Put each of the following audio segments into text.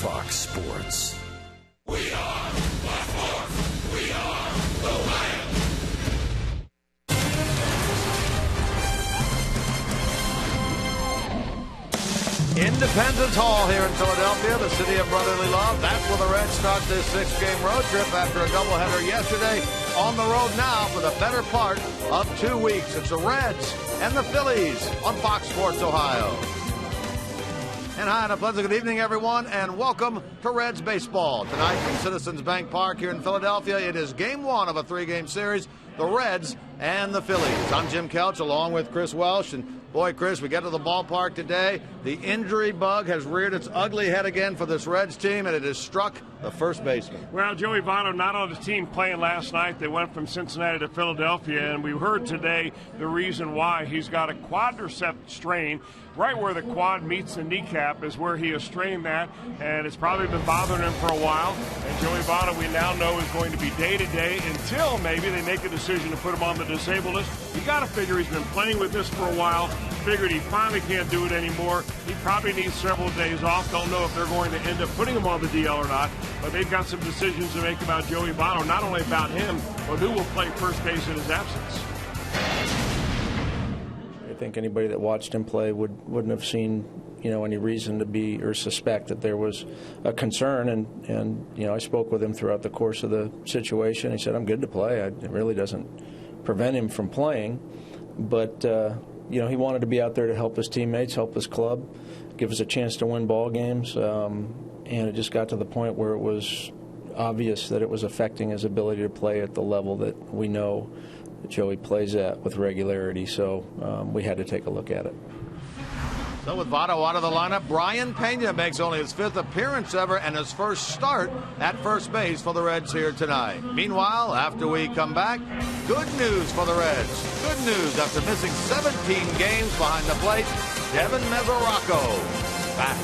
Fox Sports. We are Baltimore. We are the Lions. Independence Hall here in Philadelphia, the city of brotherly love. That's where the Reds start this 6-game road trip after a doubleheader yesterday. On the road now for the better part of 2 weeks. It's the Reds and the Phillies on Fox Sports Ohio. And hi, and a pleasant good evening, everyone, and welcome to Reds baseball. Tonight from Citizens Bank Park here in Philadelphia, it is game one of a 3-game series, the Reds and the Phillies. I'm Jim Couch along with Chris Welsh, and boy, Chris, we get to the ballpark today. The injury bug has reared its ugly head again for this Reds team, and it has struck the first baseman. Well, Joey Votto not on the team playing last night. They went from Cincinnati to Philadelphia, and we heard today the reason why. He's got a quadricep strain. Right where the quad meets the kneecap is where he has strained that, and it's probably been bothering him for a while. And Joey Votto, we now know, is going to be day-to-day until maybe they make a decision to put him on the disabled list. You got to figure he's been playing with this for a while. Figured he finally can't do it anymore. He probably needs several days off. Don't know if they're going to end up putting him on the DL or not, but they've got some decisions to make about Joey Votto, not only about him, but who will play first base in his absence. I think anybody that watched him play wouldn't have seen, any reason to be or suspect that there was a concern. And I spoke with him throughout the course of the situation. He said, "I'm good to play. It really doesn't prevent him from playing." But he wanted to be out there to help his teammates, help his club, give us a chance to win ball games. And it just got to the point where it was obvious that it was affecting his ability to play at the level that we know that Joey plays at with regularity. So we had to take a look at it. So with Votto out of the lineup, Brian Pena makes only his 5th appearance ever and his first start at first base for the Reds here tonight. Meanwhile, after we come back, good news for the Reds. Good news after missing 17 games behind the plate. DEVIN MESORACO back.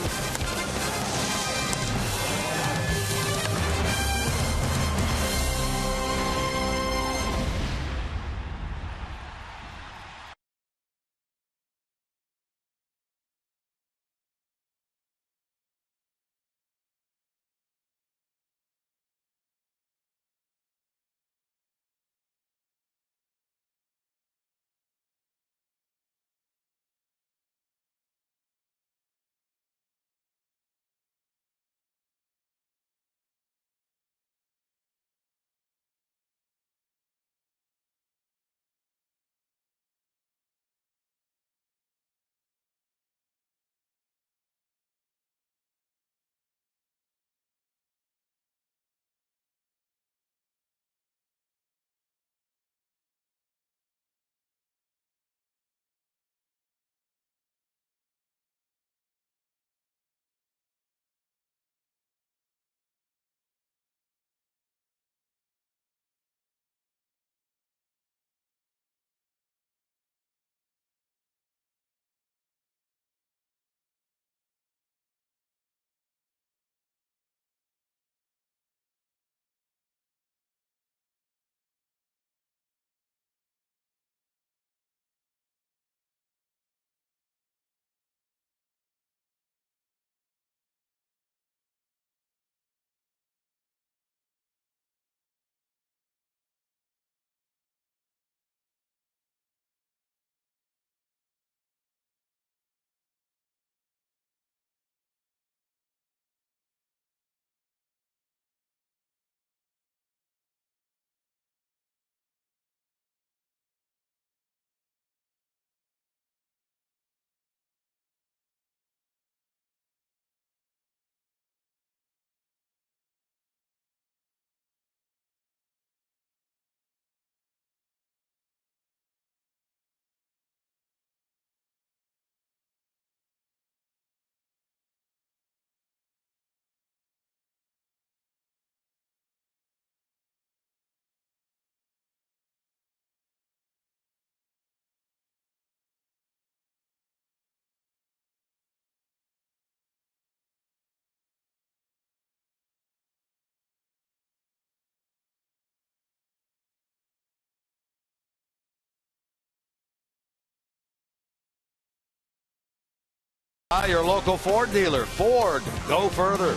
Your local Ford dealer. Ford, go further.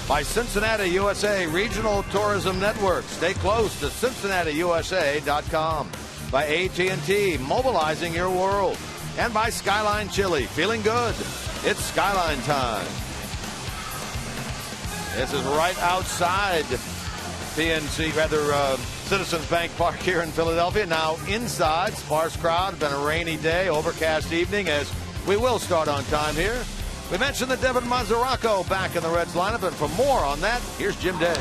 By Cincinnati USA Regional Tourism Network. Stay close to CincinnatiUSA.com. By AT&T, mobilizing your world. And by Skyline Chili, feeling good. It's Skyline time. This is right outside Citizens Bank Park here in Philadelphia. Now inside, sparse crowd. Been a rainy day, overcast evening, as we will start on time here. We mentioned the DEVIN MESORACO back in the Reds lineup, and for more on that, here's Jim Day.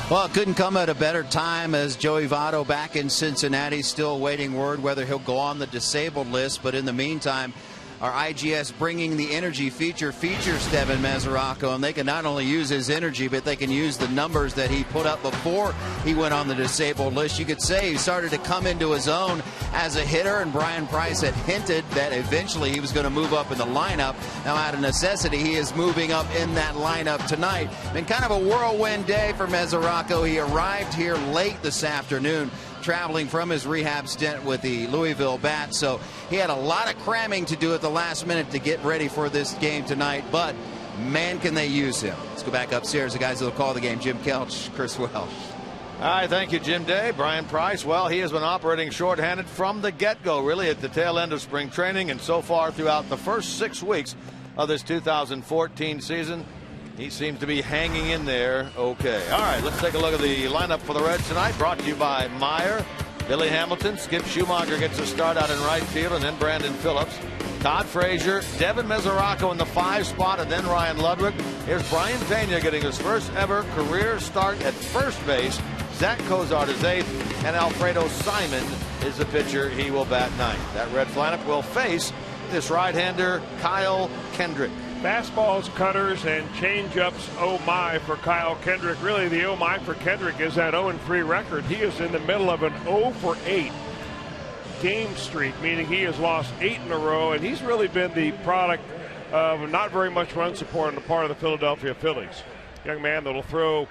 Well, it couldn't come at a better time, as Joey Votto back in Cincinnati, still awaiting word whether he'll go on the disabled list. But in the meantime, our IGS bringing the energy features DEVIN MESORACO, and they can not only use his energy, but they can use the numbers that he put up before he went on the disabled list. You could say he started to come into his own as a hitter, and Brian Price had hinted that eventually he was going to move up in the lineup. Now, out of necessity, he is moving up in that lineup tonight. Been kind of a whirlwind day for MESORACO. He arrived here late this afternoon, traveling from his rehab stint with the Louisville Bats, so he had a lot of cramming to do at the last minute to get ready for this game tonight, but man, can they use him. Let's go back upstairs. The guys that will call the game, Jim Kelch, Chris Welsh. All right, thank you, Jim Day. Brian Price, well, he has been operating shorthanded from the get-go, really at the tail end of spring training, and so far throughout the first 6 weeks of this 2014 season. He seems to be hanging in there okay. All right, let's take a look at the lineup for the Reds tonight, brought to you by Meyer, Billy Hamilton. Skip Schumacher gets a start out in right field, and then Brandon Phillips. Todd Frazier, DEVIN MESORACO in the 5 spot, and then Ryan Ludwig. Here's Brian Pena getting his first ever career start at first base. Zach COZART is 8th, and Alfredo Simon is the pitcher. He will bat 9th. That Reds lineup will face this right-hander, Kyle Kendrick. Fastballs, cutters, and changeups, oh my, for Kyle Kendrick. Really, the oh my for Kendrick is that 0-3 record. He is in the middle of an 0-for-8 game streak, meaning he has lost 8 in a row, and he's really been the product of not very much run support on the part of the Philadelphia Phillies. Young man that'll throw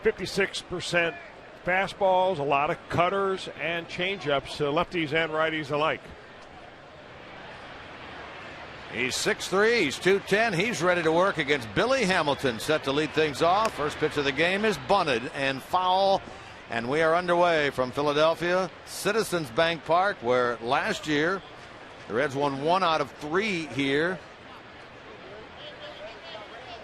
56% fastballs, a lot of cutters, and changeups to lefties and righties alike. He's 6'3", he's 210, he's ready to work against Billy Hamilton, set to lead things off. First pitch of the game is bunted and foul, and we are underway from Philadelphia, Citizens Bank Park, where last year the Reds won 1 out of 3 here.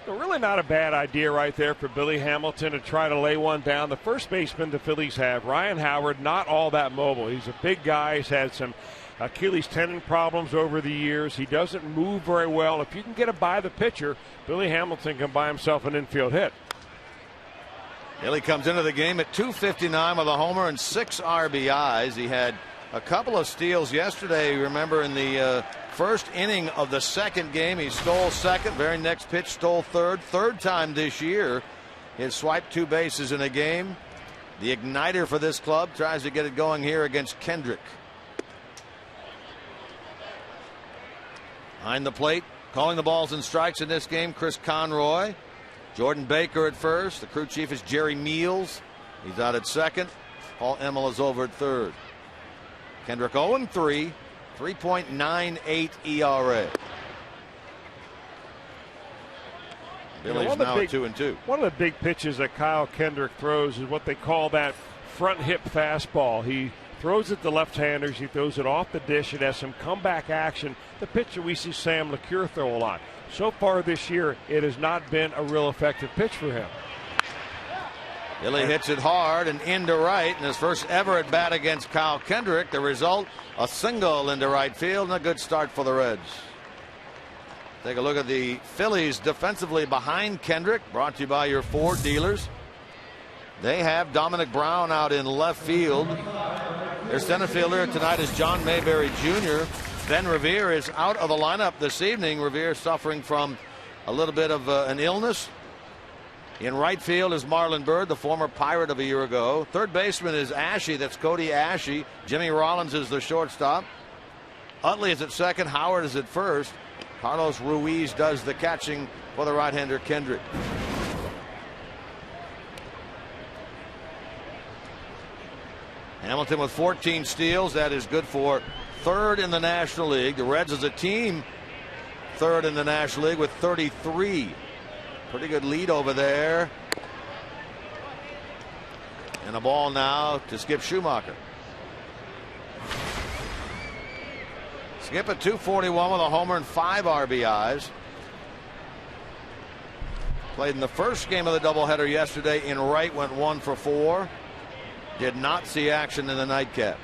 Really not a bad idea right there for Billy Hamilton to try to lay one down. The first baseman the Phillies have, Ryan Howard, not all that mobile. He's a big guy. He's had some Achilles tendon problems over the years. He doesn't move very well. If you can get it by the pitcher, Billy Hamilton can buy himself an infield hit. Billy comes into the game at .259 with a homer and 6 RBIs. He had a couple of steals yesterday. Remember, in the first inning of the second game, he stole second. Very next pitch, stole third. Third time this year. He has swiped 2 bases in a game. The igniter for this club tries to get it going here against Kendrick. Behind the plate, calling the balls and strikes in this game, Chris Conroy. Jordan Baker at first. The crew chief is Jerry Meals. He's out at second. Paul Emmel is over at third. Kendrick 0-3, 3.98 ERA. Billy's now at 2-2. One of the big pitches that Kyle Kendrick throws is what they call that front hip fastball. He throws it to left-handers. He throws it off the dish. It has some comeback action. The pitcher we see Sam LeCure throw a lot. So far this year, it has not been a real effective pitch for him. Billy hits it hard and into right, and his first ever at bat against Kyle Kendrick. The result, a single into right field, and a good start for the Reds. Take a look at the Phillies defensively behind Kendrick, brought to you by your Ford dealers. They have Dominic Brown out in left field. Their center fielder tonight is John Mayberry Jr. Ben Revere is out of the lineup this evening. Revere suffering from a little bit of an illness. In right field is Marlon Byrd, the former Pirate of a year ago. Third baseman is Ashe. That's Cody Ashe. Jimmy Rollins is the shortstop. Utley is at second. Howard is at first. Carlos Ruiz does the catching for the right-hander Kendrick. Hamilton with 14 steals. That is good for third in the National League. The Reds as a team third in the National League with 33. Pretty good lead over there. And a ball now to Skip Schumacher. Skip at 241 with a homer and 5 RBIs. Played in the first game of the doubleheader yesterday in right, went 1 for 4. Did not see action in the nightcap.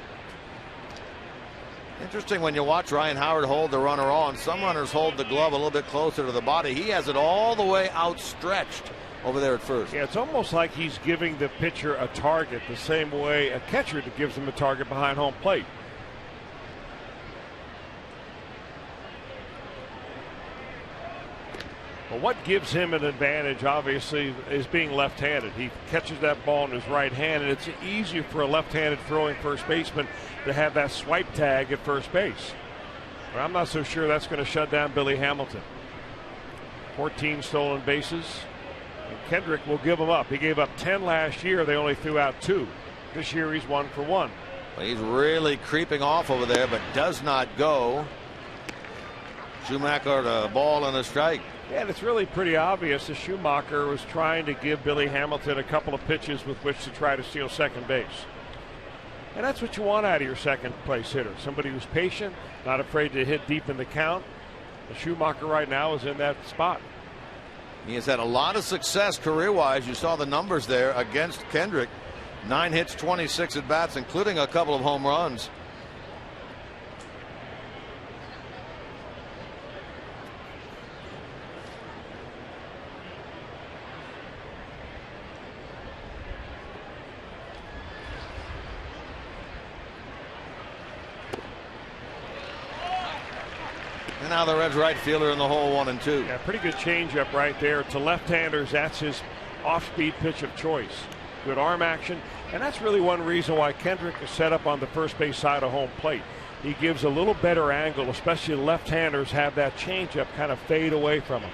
Interesting when you watch Ryan Howard hold the runner on. Some runners hold the glove a little bit closer to the body. He has it all the way outstretched over there at first. Yeah, it's almost like he's giving the pitcher a target the same way a catcher gives him a target behind home plate. But what gives him an advantage, obviously, is being left-handed. He catches that ball in his right hand, and it's easier for a left-handed throwing first baseman to have that swipe tag at first base. But I'm not so sure that's going to shut down Billy Hamilton. 14 stolen bases, and Kendrick will give them up. He gave up 10 last year. They only threw out 2. This year he's 1 for 1. Well, he's really creeping off over there, but does not go. Schumacher, a ball and a strike. Yeah, and it's really pretty obvious that Schumacher was trying to give Billy Hamilton a couple of pitches with which to try to steal second base. And that's what you want out of your second place hitter. Somebody who's patient, not afraid to hit deep in the count. And Schumacher right now is in that spot. He has had a lot of success career-wise. You saw the numbers there against Kendrick. 9 hits, 26 at-bats, including a couple of home runs. And now the Reds right fielder in the hole, 1 and 2. Yeah, pretty good changeup right there. To left-handers, that's his off-speed pitch of choice. Good arm action, and that's really one reason why Kendrick is set up on the first base side of home plate. He gives a little better angle, especially left-handers have that changeup kind of fade away from him.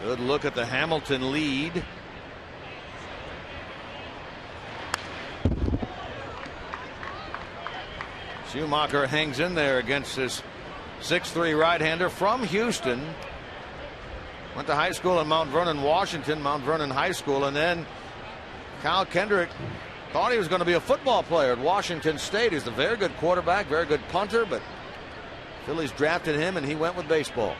Good look at the Hamilton lead. Schumacher hangs in there against this 6'3" right-hander from Houston. Went to high school in Mount Vernon, Washington, Mount Vernon High School, and then Kyle Kendrick thought he was going to be a football player at Washington State. He's a very good quarterback, very good punter, but Phillies drafted him and he went with baseball.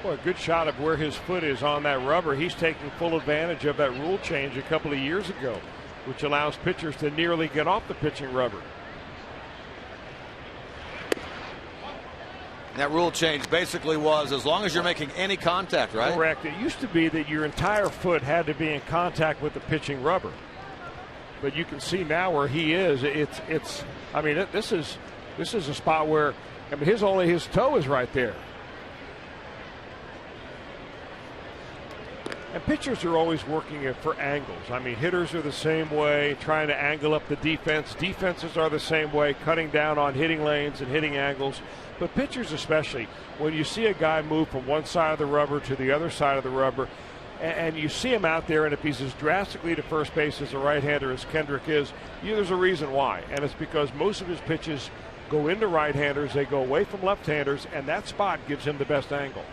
Boy, a good shot of where his foot is on that rubber. He's taking full advantage of that rule change a couple of years ago, which allows pitchers to nearly get off the pitching rubber. That rule change basically was as long as you're making any contact, right? Correct. It used to be that your entire foot had to be in contact with the pitching rubber. But you can see now where he is. I mean, this is a spot where, I mean, his toe is right there. And pitchers are always working it for angles. I mean, hitters are the same way, trying to angle up the defense. Defenses are the same way, cutting down on hitting lanes and hitting angles. But pitchers especially, when you see a guy move from one side of the rubber to the other side of the rubber, and you see him out there, and if he's as drastically to first base as a right-hander as Kendrick is, there's a reason why. And it's because most of his pitches go into right-handers, they go away from left-handers, and that spot gives him the best angle.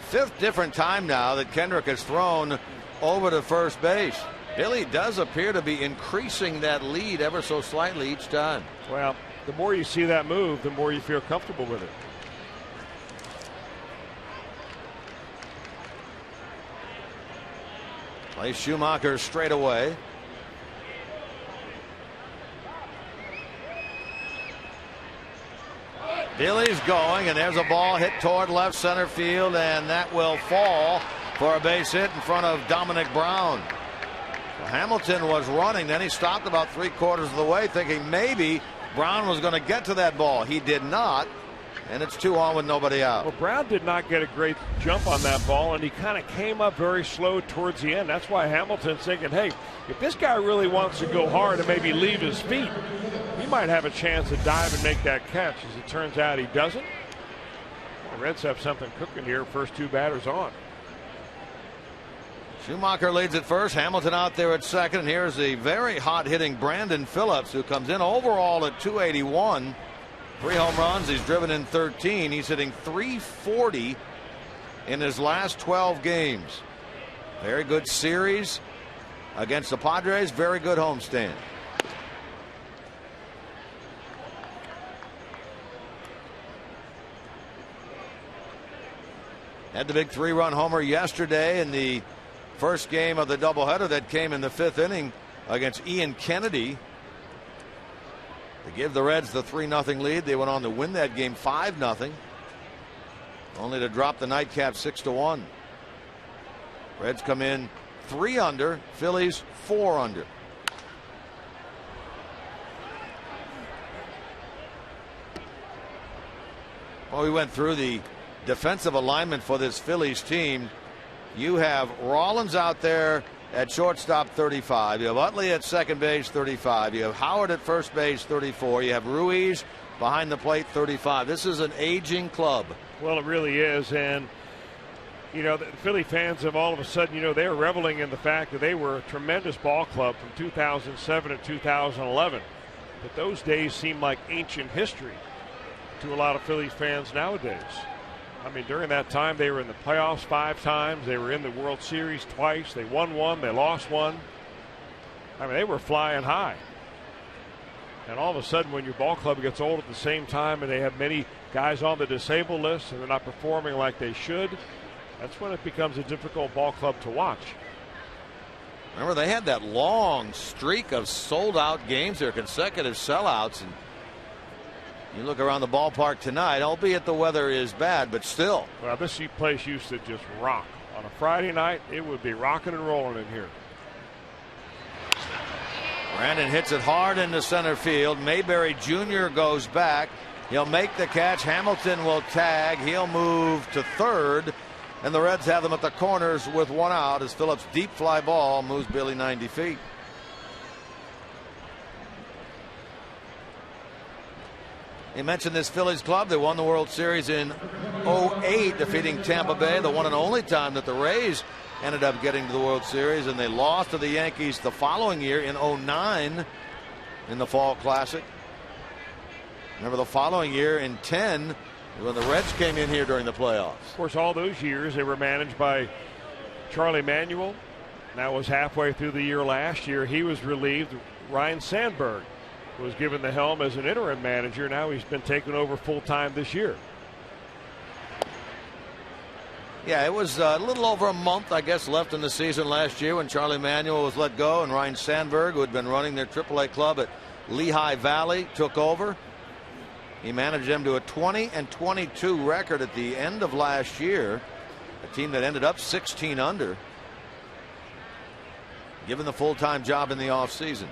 Fifth different time now that Kendrick has thrown over to first base. Billy does appear to be increasing that lead ever so slightly each time. Well, the more you see that move, the more you feel comfortable with it. Plays Schumacher straight away. Billy's going, and there's a ball hit toward left center field, and that will fall for a base hit in front of Dominic Brown. Hamilton was running, then he stopped about 3/4 of the way, thinking maybe Brown was going to get to that ball. He did not, and it's 2 on with nobody out. Well, Brown did not get a great jump on that ball, and he kind of came up very slow towards the end. That's why Hamilton's thinking, hey, if this guy really wants to go hard and maybe leave his feet, he might have a chance to dive and make that catch. As it turns out, he doesn't. The Reds have something cooking here, first 2 batters on. Schumacher leads at first. Hamilton out there at second. And here's the very hot hitting Brandon Phillips, who comes in overall at 281. 3 home runs. He's driven in 13. He's hitting .340 in his last 12 games. Very good series against the Padres. Very good homestand. Had the big 3-run homer yesterday in the first game of the doubleheader that came in the 5th inning against Ian Kennedy to give the Reds the 3-0 lead. They went on to win that game 5-0, only to drop the nightcap 6-1. Reds come in 3 under, Phillies 4 under. Well, we went through the defensive alignment for this Phillies team. You have Rollins out there at shortstop, 35. You have Utley at second base, 35. You have Howard at first base, 34. You have Ruiz behind the plate, 35. This is an aging club. Well, it really is. And, you know, the Philly fans have all of a sudden, you know, they're reveling in the fact that they were a tremendous ball club from 2007 to 2011. But those days seem like ancient history to a lot of Phillies fans nowadays. I mean, during that time, they were in the playoffs 5 times. They were in the World Series twice. They won 1. They lost 1. I mean, they were flying high. And all of a sudden, when your ball club gets old at the same time and they have many guys on the disabled list and they're not performing like they should, that's when it becomes a difficult ball club to watch. Remember, they had that long streak of sold-out games there, consecutive sellouts. And you look around the ballpark tonight, albeit the weather is bad, but still. Well, this place used to just rock. On a Friday night, it would be rocking and rolling in here. Brandon hits it hard into center field. Mayberry Jr. goes back. He'll make the catch. Hamilton will tag. He'll move to third. And the Reds have them at the corners with 1 out as Phillips' deep fly ball moves Billy 90 feet. You mentioned this Phillies club. They won the World Series in 08, defeating Tampa Bay, the one and only time that the Rays ended up getting to the World Series, and they lost to the Yankees the following year in 09 in the Fall Classic. Remember, the following year in 10 when the Reds came in here during the playoffs. Of course, all those years they were managed by Charlie Manuel. That was halfway through the year last year. He was relieved. Ryan Sandberg was given the helm as an interim manager. Now he's been taken over full-time this year. Yeah, it was a little over a month, I guess, left in the season last year when Charlie Manuel was let go and Ryan Sandberg, who had been running their AAA club at Lehigh Valley, took over. He managed them to a 20-22 record at the end of last year, a team that ended up 16 under, given the full-time job in the offseason.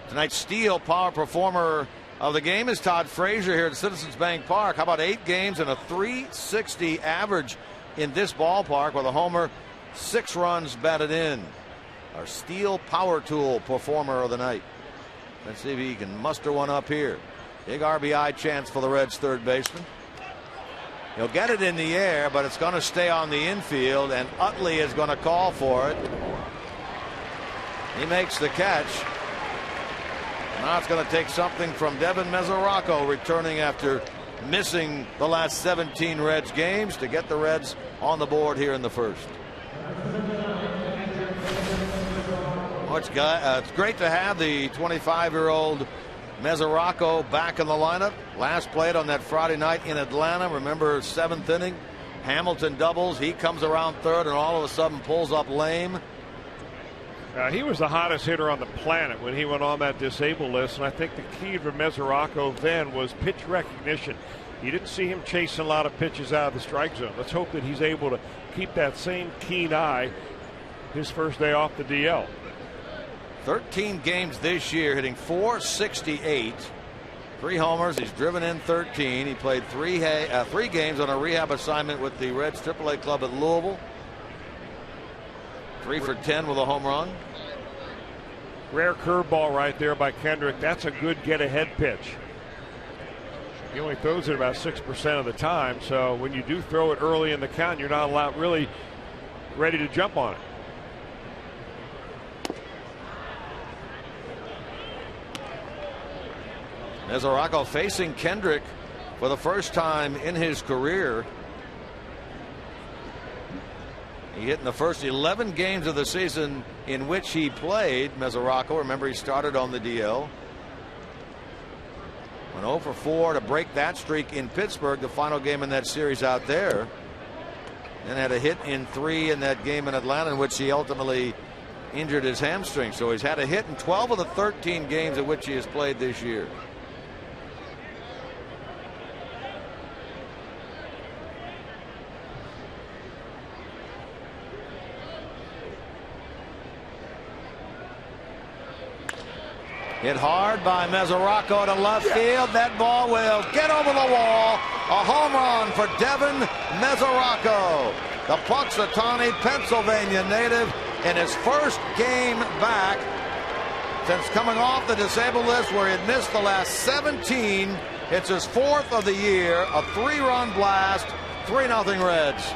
Tonight's steal power performer of the game is Todd Frazier here at Citizens Bank Park. How about 8 games and a .360 average in this ballpark with a homer, 6 runs batted in. Our steal power tool performer of the night. Let's see if he can muster one up here. Big RBI chance for the Reds' third baseman. He'll get it in the air, but it's going to stay on the infield, and Utley is going to call for it. He makes the catch. Now it's going to take something from Devin Mesoracco, returning after missing the last 17 Reds games, to get the Reds on the board here in the first. Oh, it's great to have the 25-year-old Mesoracco back in the lineup. Last played on that Friday night in Atlanta. Remember, 7th inning, Hamilton doubles. He comes around third and all of a sudden pulls up lame. He was the hottest hitter on the planet when he went on that disabled list, and I think the key for Mesoracco then was pitch recognition. You didn't see him chasing a lot of pitches out of the strike zone. Let's hope that he's able to keep that same keen eye his first day off the DL. 13 games this year, hitting .468, 3 homers. He's driven in 13. He played 3 games on a rehab assignment with the Reds AAA club at Louisville. 3 for 10 with a home run. Rare curveball right there by Kendrick. That's a good get-ahead pitch. He only throws it about 6% of the time, so when you do throw it early in the count, you're not really ready to jump on it. MESORACO facing Kendrick for the first time in his career. He hit in the first 11 games of the season in which he played. MESORACO, remember, he started on the DL. Went 0 for 4 to break that streak in Pittsburgh, the final game in that series out there. And had a hit in 3 in that game in Atlanta, in which he ultimately injured his hamstring. So he's had a hit in 12 of the 13 games at which he has played this year. Hit hard by MESORACO to left field. That ball will get over the wall. A home run for DEVIN MESORACO, the Punxsutawney, Pennsylvania native, in his first game back since coming off the disabled list where he had missed the last 17. It's his 4th of the year. A 3-run blast. 3-0 Reds.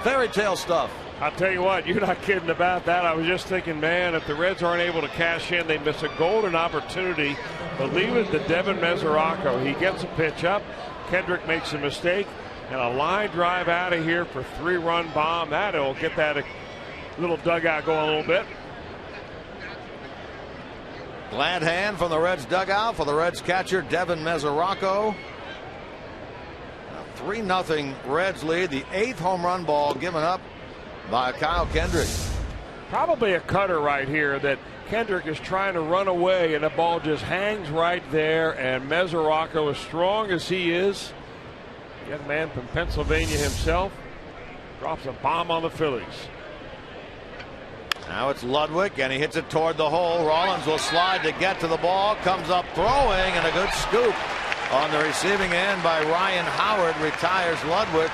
Fairy tale stuff. I'll tell you what, you're not kidding about that. I was just thinking, man, if the Reds aren't able to cash in, they miss a golden opportunity. But leave it to DEVIN MESORACO. He gets a pitch up. Kendrick makes a mistake. And a line drive out of here for 3-run bomb. That'll get that little dugout going a little bit. Glad hand from the Reds dugout for the Reds catcher, DEVIN MESORACO. 3-0 Reds lead. The 8th home run ball given up by Kyle Kendrick. Probably a cutter right here that Kendrick is trying to run away, and the ball just hangs right there. And MESORACO, as strong as he is, young man from Pennsylvania himself, drops a bomb on the Phillies. Now it's Ludwig, and he hits it toward the hole. Rollins will slide to get to the ball, comes up throwing, and a good scoop on the receiving end by Ryan Howard retires Ludwig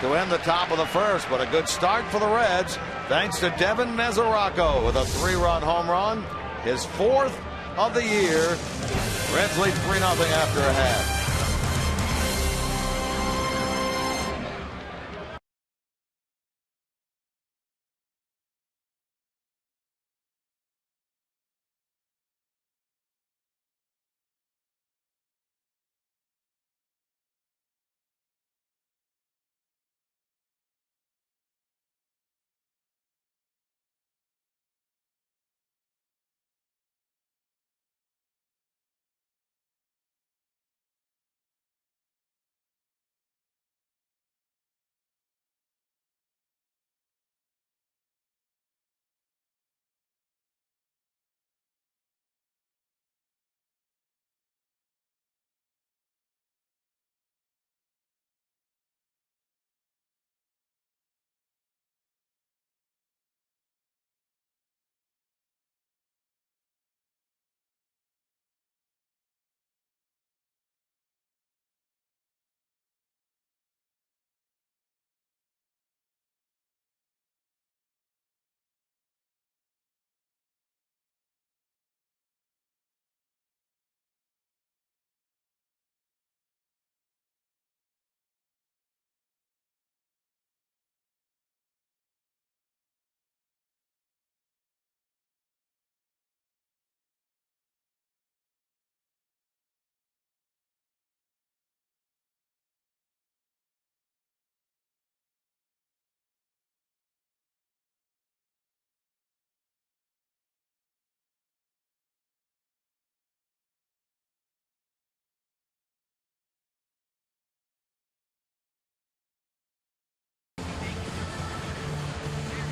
to end the top of the first. But a good start for the Reds thanks to DEVIN MESORACO with a 3-run home run, his 4th of the year. Reds lead 3-0 after a half.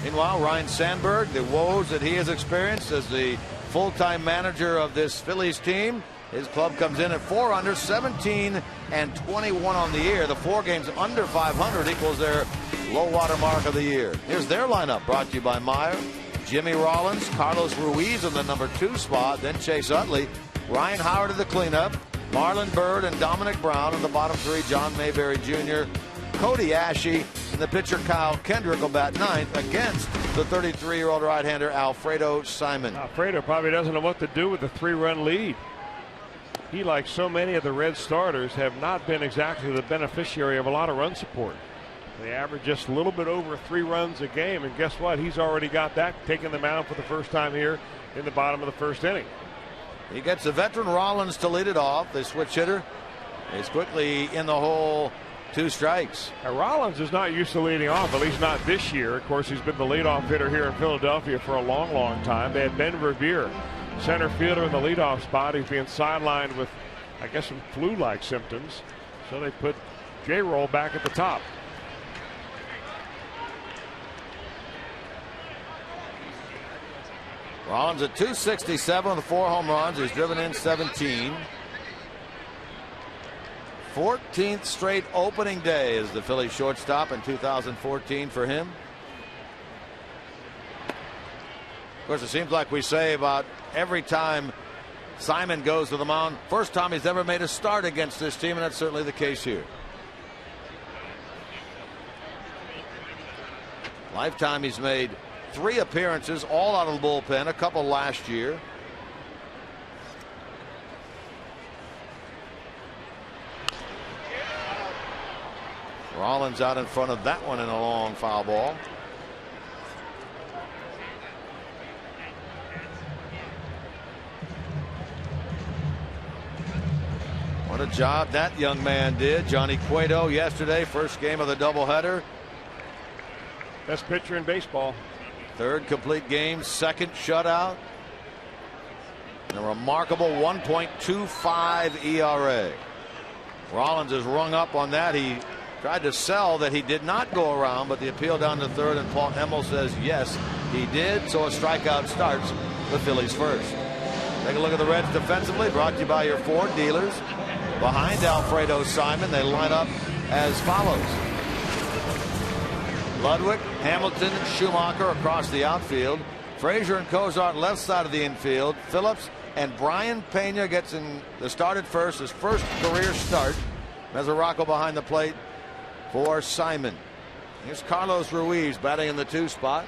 Meanwhile, Ryan Sandberg, the woes that he has experienced as the full-time manager of this Phillies team. His club comes in at 4 under, 17 and 21 on the year. The 4 games under 500 equals their low water mark of the year. Here's their lineup, brought to you by Meyer. Jimmy Rollins, Carlos Ruiz in the number 2 spot, then Chase Utley, Ryan Howard at the cleanup, Marlon Byrd and Dominic Brown in the bottom 3, John Mayberry Jr., Cody Ashe, and the pitcher Kyle Kendrick will bat ninth against the 33-year-old right-hander Alfredo Simon. Alfredo probably doesn't know what to do with the 3-run lead. He, like so many of the Red starters, have not been exactly the beneficiary of a lot of run support. They average just a little bit over 3 runs a game, and guess what? He's already got that, taking the mound for the first time here in the bottom of the first inning. He gets the veteran Rollins to lead it off. The switch hitter is quickly in the hole. 2 strikes. Now, Rollins is not used to leading off, at least not this year. Of course, he's been the leadoff hitter here in Philadelphia for a long, long time. They had Ben Revere, center fielder, in the leadoff spot. He's being sidelined with, I guess, some flu-like symptoms. So they put J-Roll back at the top. Rollins at 267 with 4 home runs. He's driven in 17. 14th straight opening day as the Phillies shortstop in 2014 for him. Of course, it seems like we say about every time Simon goes to the mound, first time he's ever made a start against this team, and that's certainly the case here. Lifetime, he's made 3 appearances, all out of the bullpen, a couple last year. Rollins out in front of that one in a long foul ball. What a job that young man did. Johnny Cueto yesterday, first game of the doubleheader. Best pitcher in baseball. 3rd complete game, 2nd shutout. And a remarkable 1.25 ERA. Rollins is rung up on that. He tried to sell that he did not go around, but the appeal down to 3rd, and Paul Emmel says yes, he did. So a strikeout starts the Phillies first. Take a look at the Reds defensively, brought to you by your Ford dealers. Behind Alfredo Simon, they line up as follows: Ludwig, Hamilton, Schumacher across the outfield. Frazier and Cozart left side of the infield. Phillips and Brian Pena gets in the start at first, his first career start. Mesoraco behind the plate for Simon. Here's Carlos Ruiz batting in the 2 spot.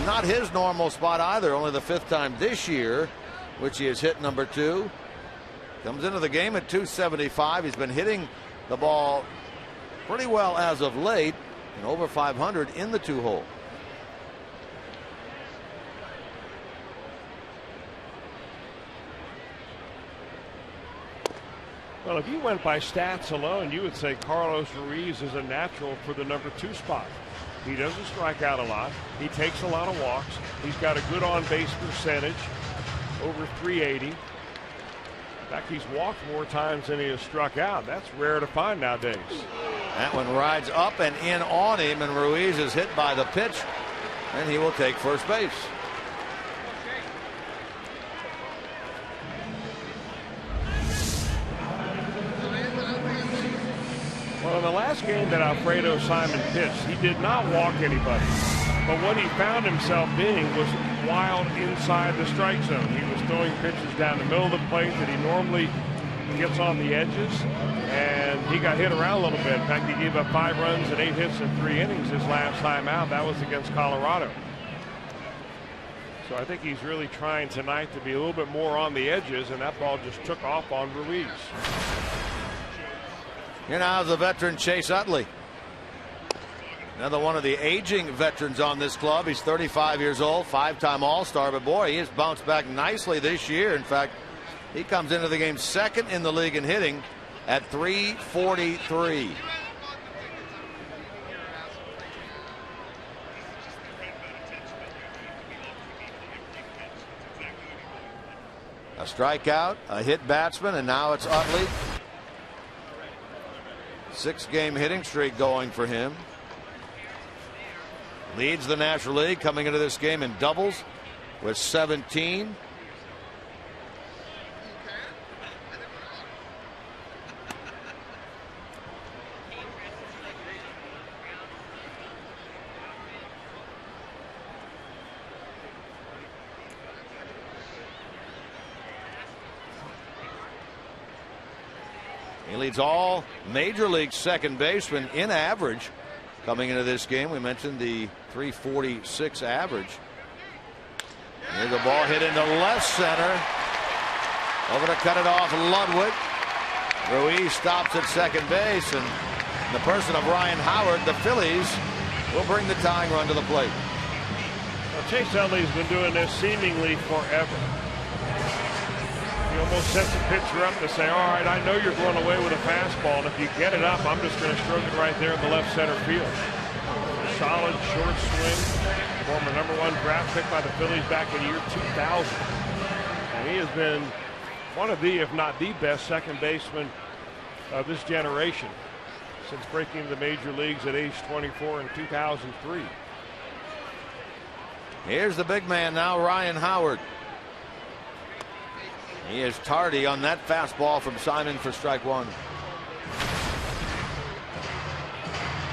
Not his normal spot either, only the 5th time this year which he has hit number 2. Comes into the game at 275. He's been hitting the ball pretty well as of late, and over 500 in the 2-hole. Well, if you went by stats alone, you would say Carlos Ruiz is a natural for the number 2 spot. He doesn't strike out a lot. He takes a lot of walks. He's got a good on-base percentage, over 380. In fact, he's walked more times than he has struck out. That's rare to find nowadays. That one rides up and in on him, and Ruiz is hit by the pitch, and he will take first base. Well, in the last game that Alfredo Simon pitched, he did not walk anybody. But what he found himself being was wild inside the strike zone. He was throwing pitches down the middle of the plate that he normally gets on the edges, and he got hit around a little bit. In fact, he gave up 5 runs and 8 hits in 3 innings his last time out. That was against Colorado. So I think he's really trying tonight to be a little bit more on the edges, and that ball just took off on Ruiz. Here now is the veteran Chase Utley. Another one of the aging veterans on this club. He's 35 years old, 5-time All-Star, but boy, he has bounced back nicely this year. In fact, he comes into the game 2nd in the league in hitting at .343. A strikeout, a hit batsman, and now it's Utley. 6-game hitting streak going for him. Leads the National League coming into this game in doubles with 17. He leads all major league second basemen in average coming into this game. We mentioned the 346 average. Here's the ball hit into left center. Over to cut it off, Ludwig. Ruiz stops at second base, and in the person of Ryan Howard, the Phillies will bring the tying run to the plate. Well, Chase Utley's been doing this seemingly forever. He almost sets a pitcher up to say, all right, I know you're going away with a fastball, and if you get it up, I'm just going to stroke it right there in the left center field. Solid short swing. Former #1 draft pick by the Phillies back in year 2000. And he has been one of the, if not the best second baseman of this generation since breaking into the major leagues at age 24 in 2003. Here's the big man now, Ryan Howard. He is tardy on that fastball from Simon for strike one.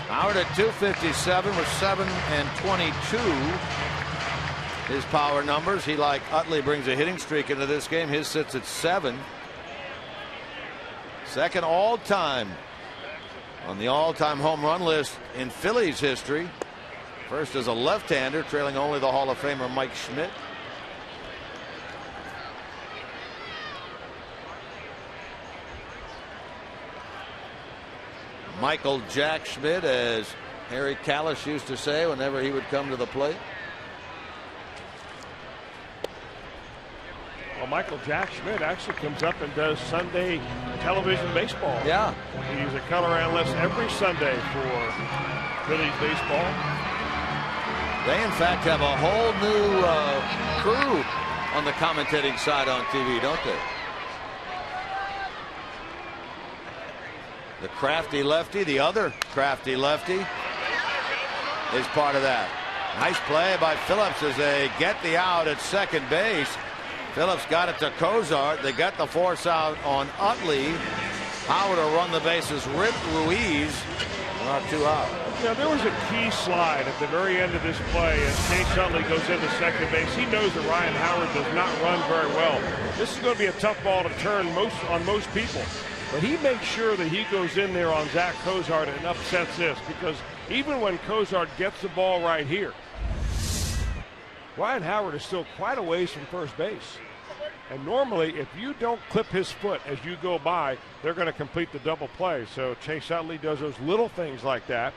Howard at 257 with 7 and 22. His power numbers. He, like Utley, brings a hitting streak into this game. His sits at 7. Second all time on the all-time home run list in Phillies history. First as a left-hander, trailing only the Hall of Famer Mike Schmidt. Michael Jack Schmidt, as Harry Callis used to say whenever he would come to the plate. Well, Michael Jack Schmidt actually comes up and does Sunday television baseball. Yeah. He's a color analyst every Sunday for Phillies baseball. They, in fact, have a whole new crew on the commentating side on TV, don't they? The crafty lefty, the other crafty lefty, is part of that. Nice play by Phillips as they get the out at second base. Phillips got it to COZART. They got the force out on Utley. Howard will run the bases. Rip Ruiz. Not 2 out. Now, there was a key slide at the very end of this play as Chase Utley goes into second base. He knows that Ryan Howard does not run very well. This is going to be a tough ball to turn on most people. But he makes sure that he goes in there on Zach COZART and upsets this, because even when COZART gets the ball right here, Ryan Howard is still quite a ways from first base. And normally, if you don't clip his foot as you go by, they're going to complete the double play. So Chase Utley does those little things like that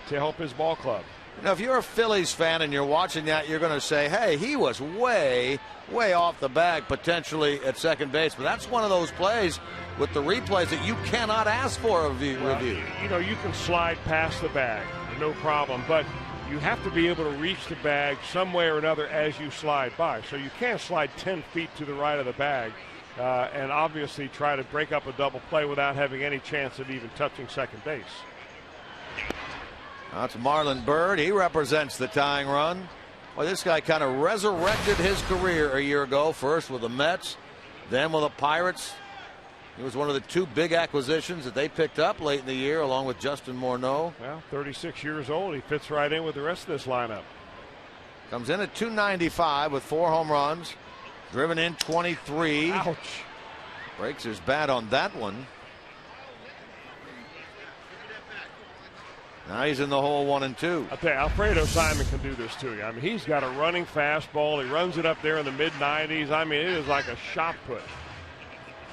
to help his ball club. Now, if you're a Phillies fan and you're watching that, you're going to say, hey, he was way off the bag potentially at second base. But that's one of those plays with the replays that you cannot ask for a review. You know, you can slide past the bag, no problem. But you have to be able to reach the bag some way or another as you slide by. So you can't slide 10 feet to the right of the bag and obviously try to break up a double play without having any chance of even touching second base. That's Marlon Byrd. He represents the tying run. Well, this guy kind of resurrected his career a year ago, first with the Mets, then with the Pirates. He was one of the 2 big acquisitions that they picked up late in the year, along with Justin Morneau. Well, 36 years old. He fits right in with the rest of this lineup. Comes in at 295 with 4 home runs. Driven in 23. Ouch. Breaks his bat on that one. Now he's in the hole 1 and 2. I'll tell you, Alfredo Simon can do this to you. I mean, he's got a running fastball. He runs it up there in the mid-90s. I mean, it is like a shot put.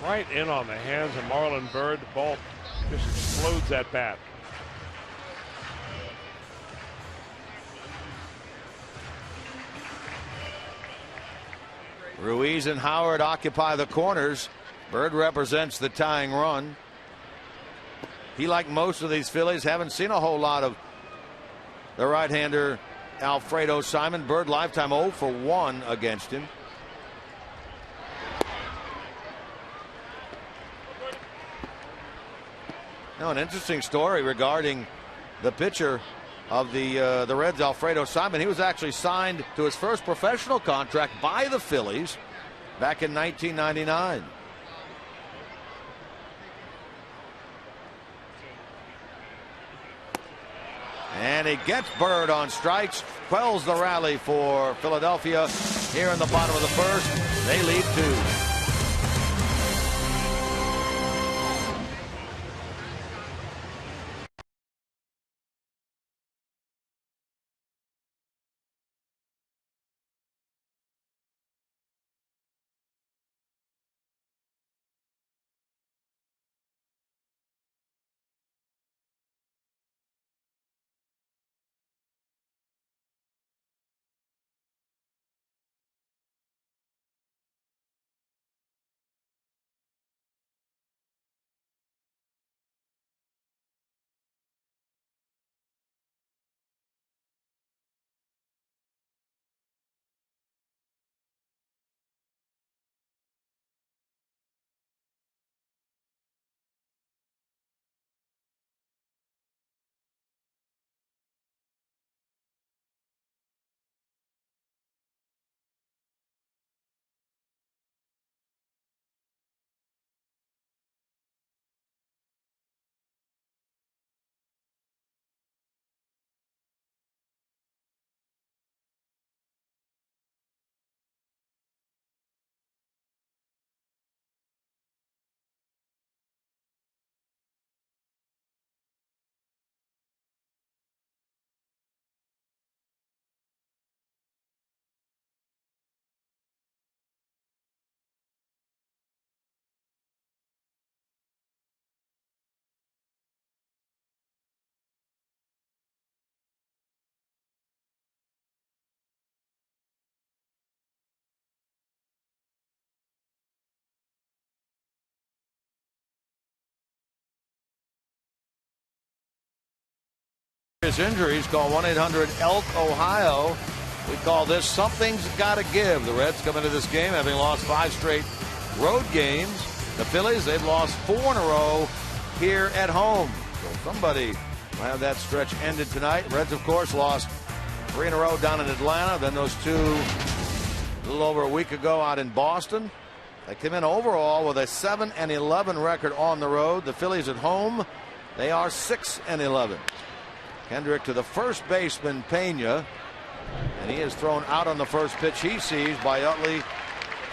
Right in on the hands of Marlon Byrd. The ball just explodes that bat. Ruiz and Howard occupy the corners. Byrd represents the tying run. He, like most of these Phillies, haven't seen a whole lot of the right-hander Alfredo Simon. Byrd lifetime 0 for 1 against him. Now, an interesting story regarding the pitcher of the Reds, Alfredo Simon. He was actually signed to his first professional contract by the Phillies back in 1999. And he gets Byrd on strikes, quells the rally for Philadelphia here in the bottom of the first. They lead 2. serious injuries, call 1-800-ELK-OHIO. We call this Something's Gotta Give. The Reds come into this game having lost 5 straight road games. The Phillies, they've lost 4 in a row here at home. So somebody will have that stretch ended tonight. Reds, of course, lost 3 in a row down in Atlanta. Then those 2 a little over a week ago out in Boston. They came in overall with a 7-11 record on the road. The Phillies at home, they are 6-11. Kendrick to the first baseman, Pena, and he is thrown out on the first pitch he sees by Utley.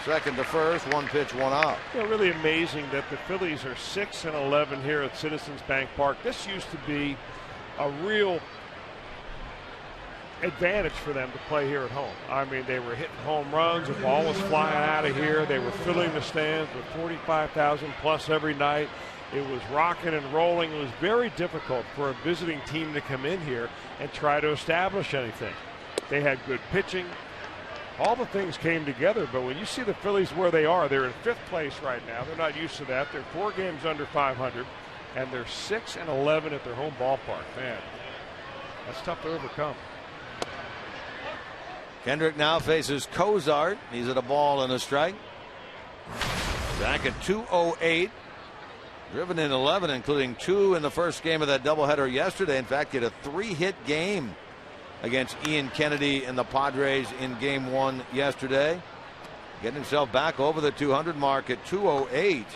Second to first, 1 pitch, 1 out. You know, really amazing that the Phillies are 6-11 here at Citizens Bank Park. This used to be a real advantage for them to play here at home. I mean, they were hitting home runs, the ball was flying out of here, they were filling the stands with 45,000 plus every night. It was rocking and rolling. It was very difficult for a visiting team to come in here and try to establish anything. They had good pitching. All the things came together, but when you see the Phillies where they are, they're in 5th place right now. They're not used to that. They're 4 games under 500, and they're 6-11 at their home ballpark. Man, that's tough to overcome. Kendrick now faces COZART. He's at a ball and a strike. Back at 208. Driven in 11, including 2 in the first game of that doubleheader yesterday. In fact, he had a 3-hit game against Ian Kennedy and the Padres in game 1 yesterday. Getting himself back over the 200 mark at 208.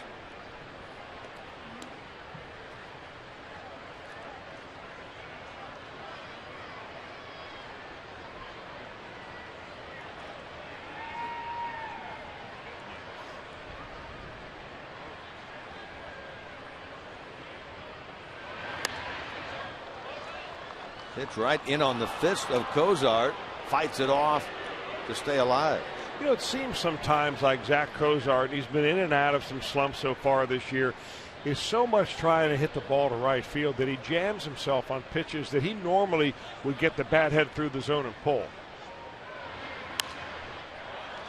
Pitch right in on the fist of COZART. Fights it off to stay alive. You know, it seems sometimes like Zach COZART, he's been in and out of some slumps so far this year, is so much trying to hit the ball to right field that he jams himself on pitches that he normally would get the bat head through the zone and pull.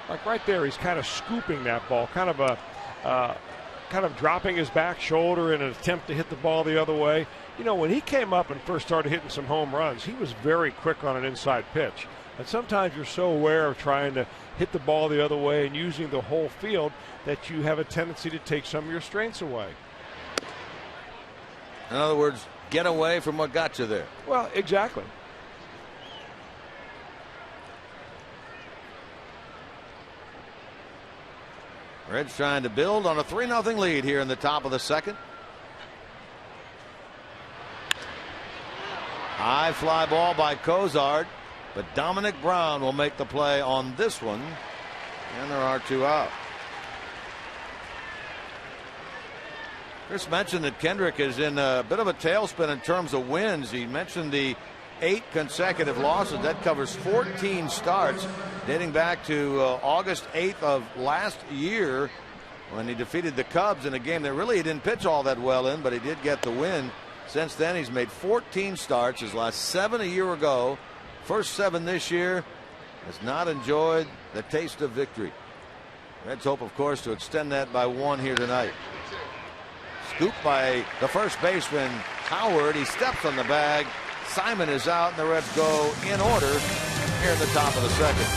Like right there, he's kind of scooping that ball, kind of dropping his back shoulder in an attempt to hit the ball the other way. You know, when he came up and first started hitting some home runs, he was very quick on an inside pitch. And sometimes you're so aware of trying to hit the ball the other way and using the whole field that you have a tendency to take some of your strengths away. In other words, get away from what got you there. Well, exactly. Reds trying to build on a 3-0 lead here in the top of the second. High fly ball by COZART, but Dominic Brown will make the play on this one, and there are 2 out. Chris mentioned that Kendrick is in a bit of a tailspin in terms of wins. He mentioned the 8 consecutive losses. That covers 14 starts dating back to August 8th of last year when he defeated the Cubs in a game that really he didn't pitch all that well in, but he did get the win. Since then, he's made 14 starts. His last 7 a year ago. First 7 this year. Has not enjoyed the taste of victory. Reds hope, of course, to extend that by 1 here tonight. Scooped by the first baseman, Howard. He steps on the bag. Simon is out, and the Reds go in order here in the top of the second.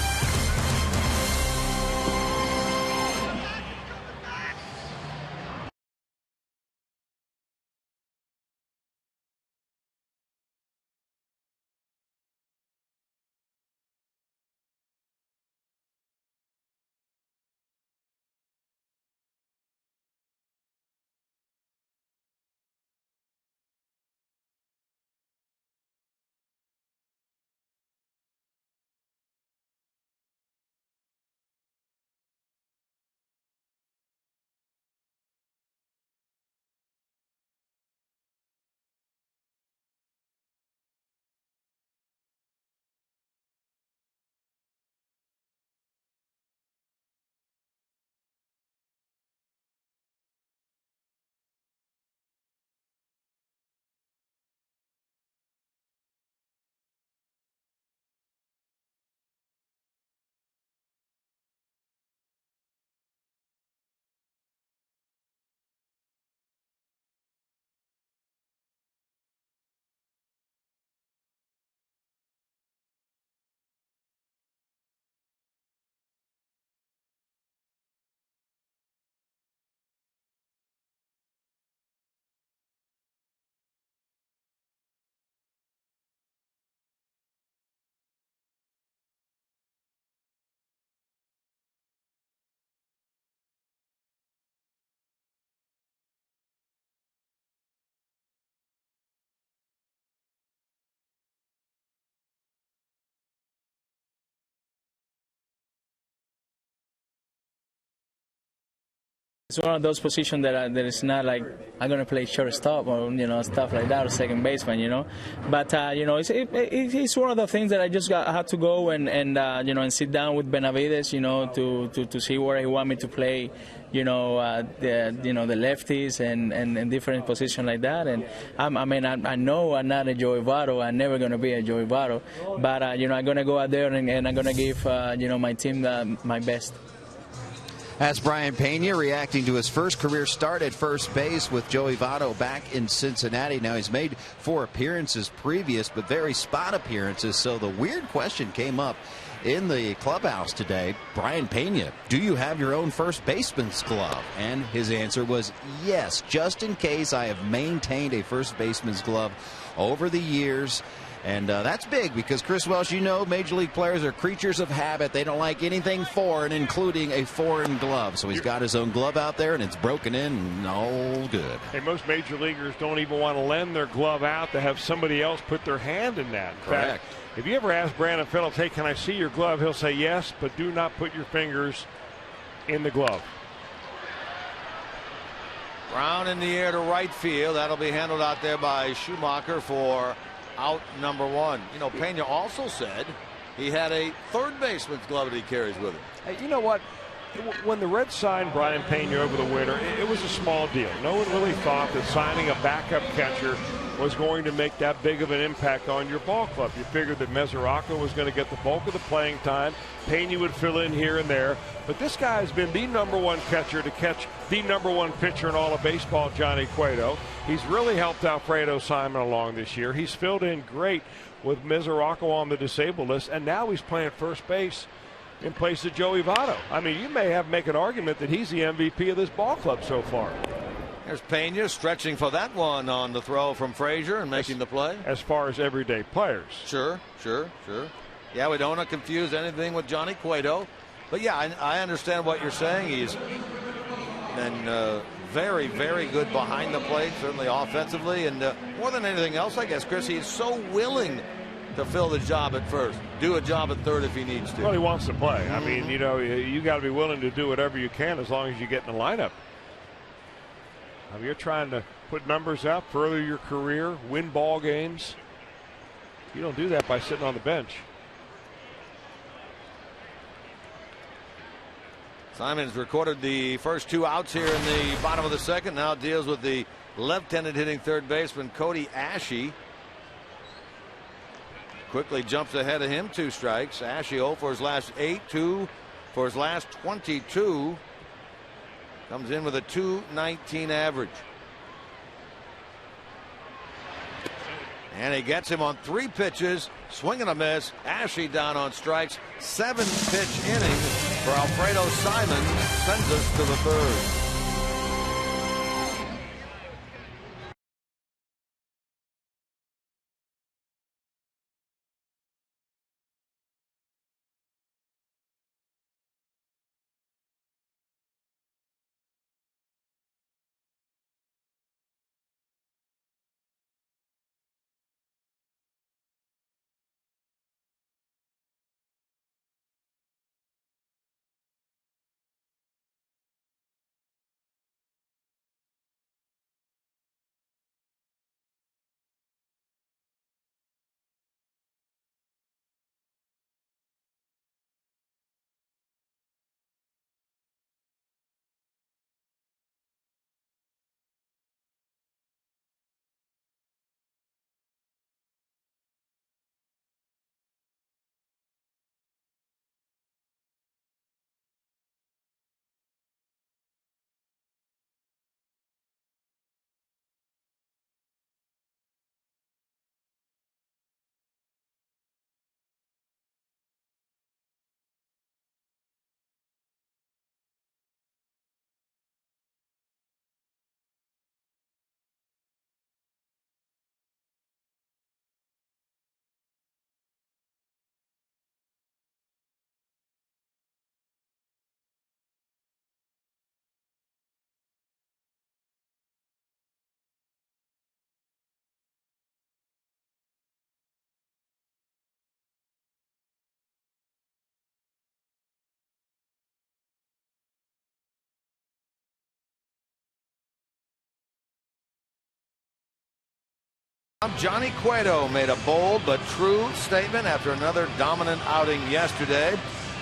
It's one of those positions that it's not like I'm going to play shortstop or, stuff like that, or second baseman, But, it's one of the things that I had to go and sit down with Benavides, to see where he want me to play, the lefties and different positions like that. And, I know I'm not a Joey Votto. I'm never going to be a Joey Votto. But, I'm going to go out there and I'm going to give, my team my best. That's Brian Pena reacting to his first career start at first base with Joey Votto back in Cincinnati. Now, he's made 4 appearances previous, but very spot appearances. So the weird question came up in the clubhouse today. Brian Pena, do you have your own first baseman's glove? And his answer was yes, just in case. I have maintained a first baseman's glove over the years. And that's big because, Chris Welsh, Major League players are creatures of habit. They don't like anything foreign, including a foreign glove. So he's got his own glove out there, and it's broken in and all good. And most major leaguers don't even want to lend their glove out to have somebody else put their hand in that. In Correct. fact, if you ever ask Brandon Phillips, hey, can I see your glove? He'll say yes, but do not put your fingers in the glove. Brown in the air to right field. That'll be handled out there by Schumacher for out number 1. Pena also said he had a third baseman's glove that he carries with him. Hey, you know what? When the Reds signed Brian Pena over the winter, it was a small deal. No one really thought that signing a backup catcher was going to make that big of an impact on your ball club. You figured that MESORACO was going to get the bulk of the playing time. Pena would fill in here and there. But this guy has been the #1 catcher to catch the #1 pitcher in all of baseball, Johnny Cueto. He's really helped Alfredo Simon along this year. He's filled in great with MESORACO on the disabled list, and now he's playing first base in place of Joey Votto. I mean, you may make an argument that he's the MVP of this ball club so far. There's Pena stretching for that one on the throw from Frazier and making the play. As far as everyday players. Sure. Yeah, we don't want to confuse anything with Johnny Cueto. But yeah, I understand what you're saying. He's been very, very good behind the plate, certainly offensively. And more than anything else, I guess, Chris, he's so willing to fill the job at first, do a job at third if he needs to. Well, he wants to play. I mean, you got to be willing to do whatever you can as long as you get in the lineup. I mean, you're trying to put numbers up, further your career, win ball games. You don't do that by sitting on the bench. Simon's recorded the first 2 outs here in the bottom of the second. Now deals with the left-handed hitting third baseman Cody Ashe. Quickly jumps ahead of him, 2 strikes. Ashe 0 for his last 8, 2 for his last 22. Comes in with a .219 average. And he gets him on 3 pitches, swing and a miss. Ashe down on strikes. 7-pitch inning for Alfredo Simon sends us to the 3rd. Johnny Cueto made a bold but true statement after another dominant outing yesterday.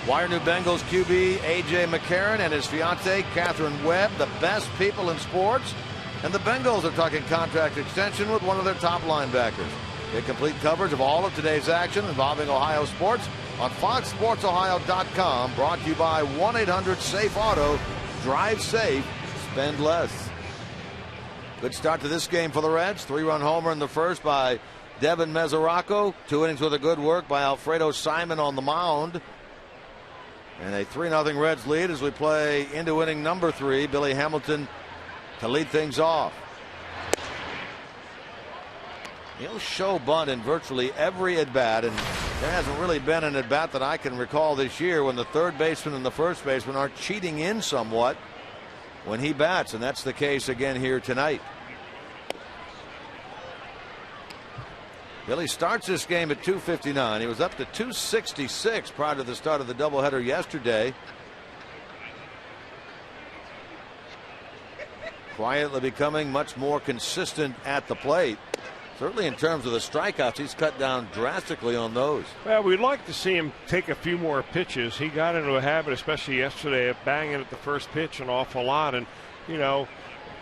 Why are New Bengals QB A.J. McCarron and his fiancée Catherine Webb the best people in sports? And the Bengals are talking contract extension with one of their top linebackers. Get complete coverage of all of today's action involving Ohio sports on FoxSportsOhio.com. Brought to you by 1-800-SAFE-AUTO. Drive safe, spend less. Good start to this game for the Reds. 3-run homer in the first by DEVIN MESORACO. 2 innings with a good work by Alfredo Simon on the mound. And a 3-0 Reds lead as we play into inning number 3. Billy Hamilton to lead things off. He'll show bunt in virtually every at-bat, and there hasn't really been an at-bat that I can recall this year when the third baseman and the first baseman are cheating in somewhat when he bats, and that's the case again here tonight. Billy starts this game at 259. He was up to 266 prior to the start of the doubleheader yesterday. Quietly becoming much more consistent at the plate. Certainly in terms of the strikeouts, he's cut down drastically on those. Well, we'd like to see him take a few more pitches. He got into a habit, especially yesterday, of banging at the first pitch an awful lot. And, you know,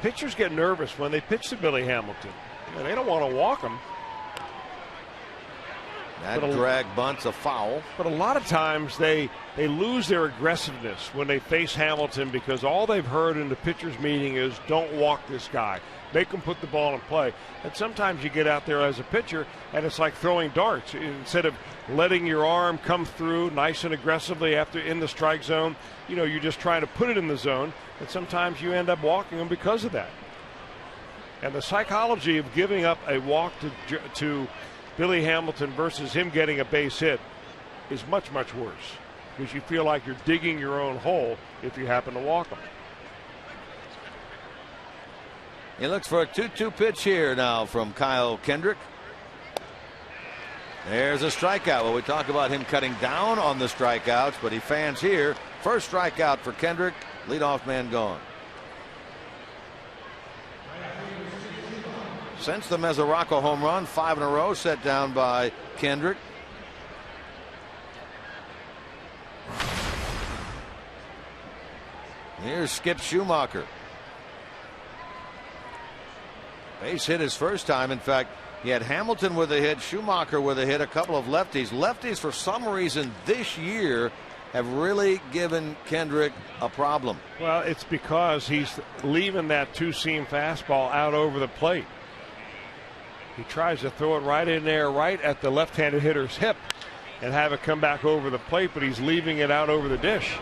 pitchers get nervous when they pitch to Billy Hamilton. You know, they don't want to walk him. That drag bunt's a foul. But a lot of times they lose their aggressiveness when they face Hamilton because all they've heard in the pitcher's meeting is don't walk this guy. Make him put the ball in play. And sometimes you get out there as a pitcher and it's like throwing darts. Instead of letting your arm come through nice and aggressively after in the strike zone, you know, you're just trying to put it in the zone. And sometimes you end up walking him because of that. And the psychology of giving up a walk to Billy Hamilton versus him getting a base hit is much, much worse because you feel like you're digging your own hole if you happen to walk him. He looks for a 2-2 pitch here now from Kyle Kendrick. There's a strikeout. Well, we talk about him cutting down on the strikeouts, but he fans here. First strikeout for Kendrick. Leadoff man gone. Since the MESORACO home run, 5 in a row set down by Kendrick. Here's Skip Schumacher. Base hit his first time. In fact, he had Hamilton with a hit, Schumacher with a hit, a couple of lefties. Lefties, for some reason, this year have really given Kendrick a problem. Well, it's because he's leaving that two-seam fastball out over the plate. He tries to throw it right in there, right at the left-handed hitter's hip, and have it come back over the plate, but he's leaving it out over the dish.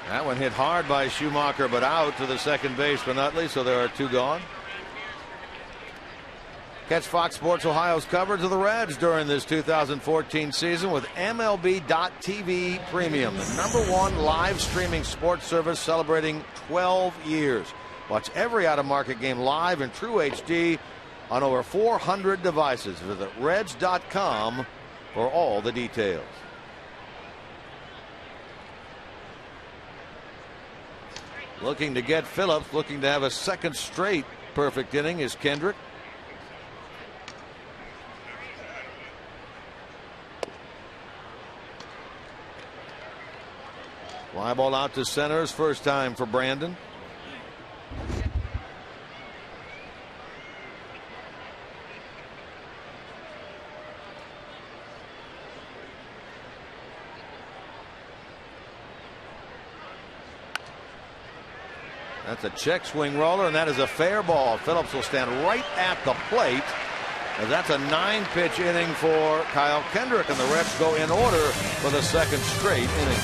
That one hit hard by Schumacher, but out to the second baseman, Utley, so there are 2 gone. Catch Fox Sports Ohio's coverage of the Reds during this 2014 season with MLB.TV Premium, the #1 live streaming sports service celebrating 12 years. Watch every out-of-market game live in true HD on over 400 devices. Visit Reds.com for all the details. Looking to get Phillips, looking to have a second straight perfect inning is Kendrick. Fly ball out to center, his first time for Brandon. That's a check swing roller, and that is a fair ball. Phillips will stand right at the plate, as that's a 9-pitch inning for Kyle Kendrick, and the Reds go in order for the second straight inning.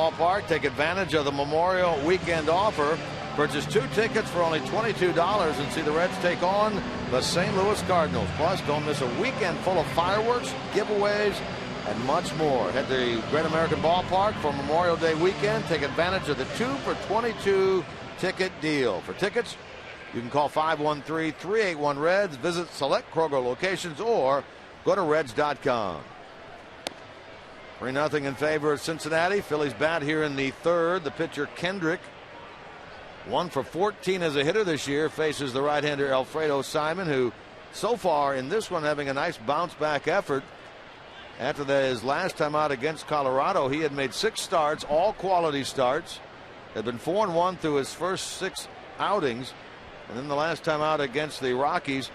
Ballpark. Take advantage of the Memorial Weekend offer. Purchase 2 tickets for only $22 and see the Reds take on the St. Louis Cardinals. Plus, don't miss a weekend full of fireworks, giveaways, and much more. Head to Great American Ballpark for Memorial Day weekend. Take advantage of the 2 for $22 ticket deal. For tickets, you can call 513-381-REDS, visit select Kroger locations, or go to Reds.com. 3-0 in favor of Cincinnati. Phillies bat here in the third. The pitcher Kendrick, 1 for 14 as a hitter this year, faces the right-hander Alfredo Simon, who so far in this one having a nice bounce-back effort. After his last time out against Colorado, he had made 6 starts, all quality starts. Had been 4-1 through his first 6 outings. And then the last time out against the Rockies,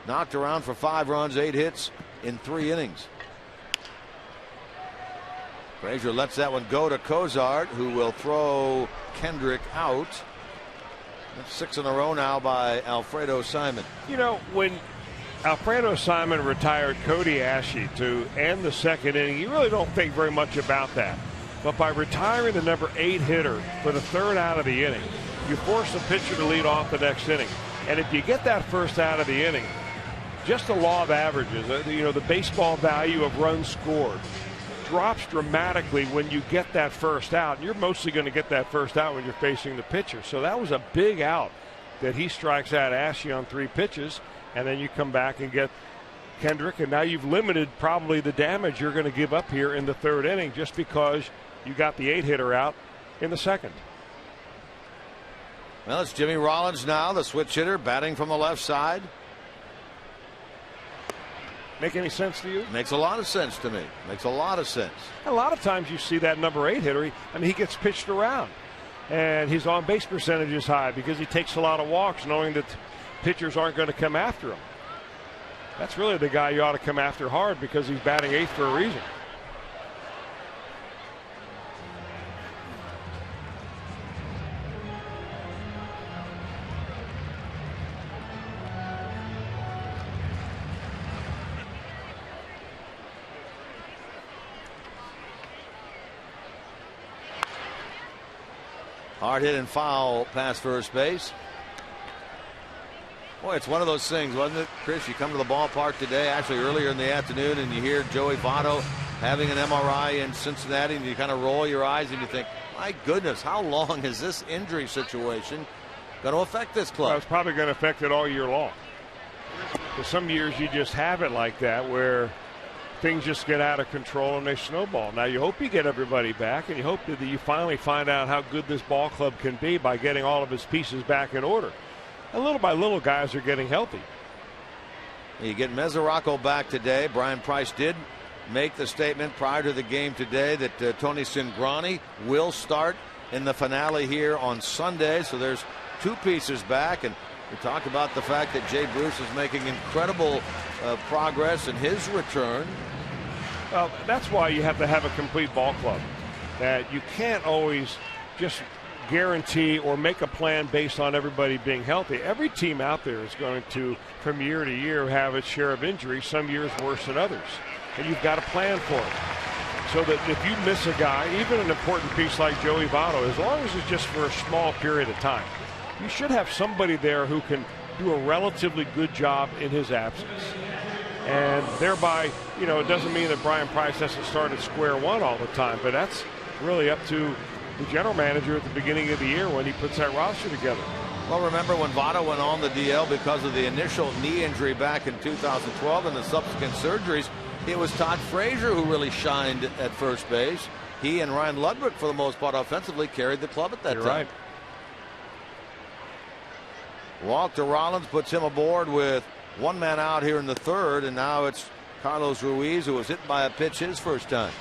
knocked around for 5 runs, 8 hits in 3 innings. Frazier lets that one go to COZART, who will throw Kendrick out. That's 6 in a row now by Alfredo Simon. You know, when Alfredo Simon retired Cody Ashley to end the second inning, you really don't think very much about that. But by retiring the number 8 hitter for the 3rd out of the inning, you force the pitcher to lead off the next inning. And if you get that first out of the inning, just the law of averages, the baseball value of runs scored drops dramatically when you get that first out. And you're mostly going to get that first out when you're facing the pitcher. So that was a big out that he strikes out Ashley on 3 pitches. And then you come back and get Kendrick. And now you've limited probably the damage you're going to give up here in the 3rd inning just because you got the 8 hitter out in the 2nd. Well, it's Jimmy Rollins now, the switch hitter, batting from the left side. Make any sense to you? Makes a lot of sense to me. Makes a lot of sense. A lot of times you see that number 8 hitter, he gets pitched around. And his on-base percentage is high because he takes a lot of walks knowing that pitchers aren't going to come after him. That's really the guy you ought to come after hard because he's batting 8th for a reason. Hard hit and foul past first base. Boy, it's one of those things, wasn't it, Chris? You come to the ballpark today, actually earlier in the afternoon, and you hear Joey Votto having an MRI in Cincinnati, and you kind of roll your eyes and you think, my goodness, how long is this injury situation going to affect this club? Well, it's probably going to affect it all year long. Because some years you just have it like that where things just get out of control and they snowball. Now you hope you get everybody back, and you hope that you finally find out how good this ball club can be by getting all of its pieces back in order. And little by little, guys are getting healthy. You get MESORACO back today. Brian Price did make the statement prior to the game today that Tony Cingrani will start in the finale here on Sunday. So there's 2 pieces back, and we talked about the fact that Jay Bruce is making incredible progress in his return. Well, that's why you have to have a complete ball club. That you can't always just guarantee or make a plan based on everybody being healthy. Every team out there is going to, from year to year, have its share of injuries, some years worse than others. And you've got to plan for it. So that if you miss a guy, even an important piece like Joey Votto, as long as it's just for a small period of time, you should have somebody there who can do a relatively good job in his absence. And thereby, it doesn't mean that Brian Price has to start at square one all the time, but that's really up to the general manager at the beginning of the year when he puts that roster together. Well, remember when Votto went on the DL because of the initial knee injury back in 2012 and the subsequent surgeries, it was Todd Frazier who really shined at first base. He and Ryan Ludwig, for the most part, offensively carried the club at that time. Right. Walk to Rollins, puts him aboard with 1 man out here in the 3rd, and now it's Carlos Ruiz, who was hit by a pitch his first time.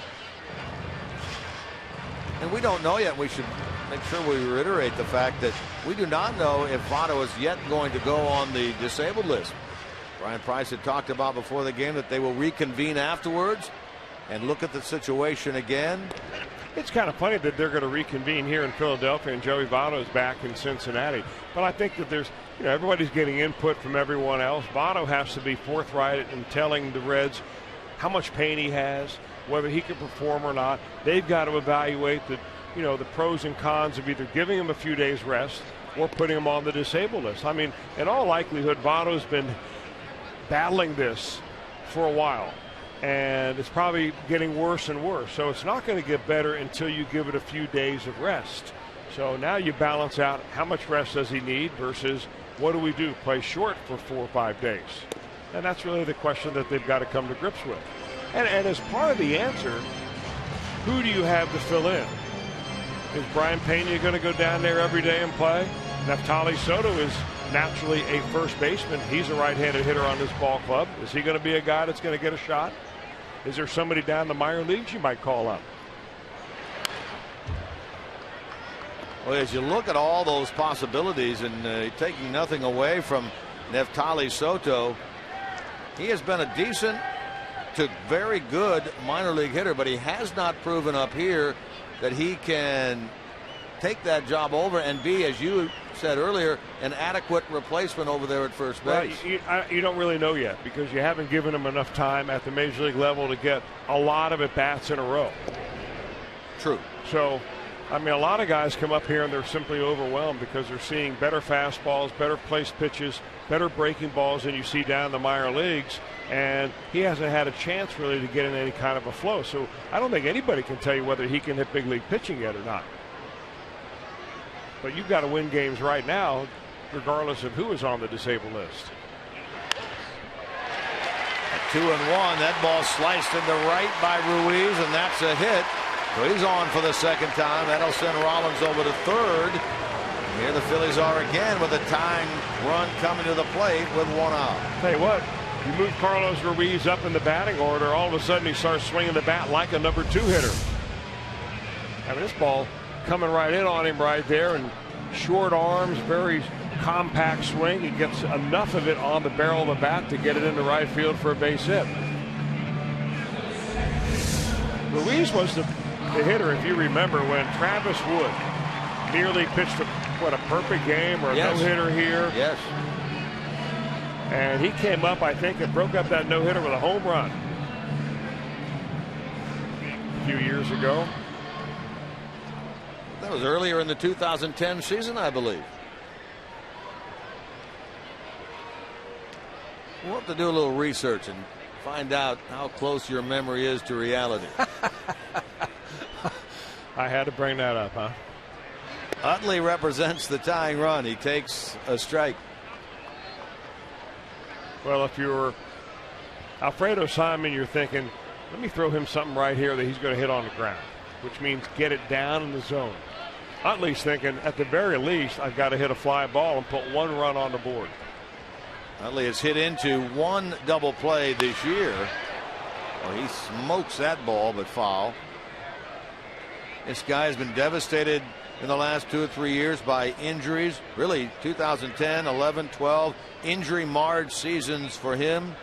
And we don't know yet. We should make sure we reiterate the fact that we do not know if Votto is yet going to go on the disabled list. Brian Price had talked about before the game that they will reconvene afterwards and look at the situation again. It's kind of funny that they're going to reconvene here in Philadelphia and Joey Votto is back in Cincinnati. But I think that there's, everybody's getting input from everyone else. Votto has to be forthright in telling the Reds how much pain he has, whether he can perform or not. They've got to evaluate the pros and cons of either giving him a few days rest or putting him on the disabled list. I mean, in all likelihood, Votto's been battling this for a while, and it's probably getting worse and worse. So it's not going to get better until you give it a few days of rest. So now you balance out how much rest does he need versus what do we do? Play short for 4 or 5 days. And that's really the question that they've got to come to grips with. And as part of the answer, who do you have to fill in? Is Brian Pena going to go down there every day and play? Neftali Soto is naturally a first baseman. He's a right-handed hitter on this ball club. Is he going to be a guy that's going to get a shot? Is there somebody down in the minor leagues you might call up? Well, as you look at all those possibilities and taking nothing away from Neftali Soto, he has been a decent to very good minor league hitter, but he has not proven up here that he can take that job over and be, as you said earlier, an adequate replacement over there at first base. Well, you don't really know yet because you haven't given him enough time at the major league level to get a lot of at-bats in a row. True. So, I mean, a lot of guys come up here and they're simply overwhelmed because they're seeing better fastballs, better placed pitches, better breaking balls than you see down in the minor leagues, and he hasn't had a chance really to get in any kind of a flow. So I don't think anybody can tell you whether he can hit big league pitching yet or not. But you've got to win games right now, regardless of who is on the disabled list. At 2-1, that ball sliced into right by Ruiz, and that's a hit. So he's on for the second time. That'll send Rollins over to third. Here the Phillies are again with a tying run coming to the plate with 1 out. Tell you what, you move Carlos Ruiz up in the batting order, all of a sudden he starts swinging the bat like a number 2 hitter. I mean, this ball coming right in on him right there, and short arms, very compact swing. He gets enough of it on the barrel of the bat to get it into right field for a base hit. Ruiz was the hitter, if you remember, when Travis Wood nearly pitched a perfect game or a no-hitter here. Yes. And he came up, I think, and broke up that no-hitter with a home run a few years ago. That was earlier in the 2010 season, I believe. We'll have to do a little research and find out how close your memory is to reality. I had to bring that up, huh? Utley represents the tying run. He takes a strike. Well, if you're Alfredo Simon, you're thinking, let me throw him something right here that he's going to hit on the ground, which means get it down in the zone. Utley's thinking, at the very least, I've got to hit a fly ball and put 1 run on the board. Utley has hit into 1 double play this year. Well, he smokes that ball, but foul. This guy has been devastated in the last 2 or 3 years by injuries. Really, 2010, 11, 12, injury-marred seasons for him.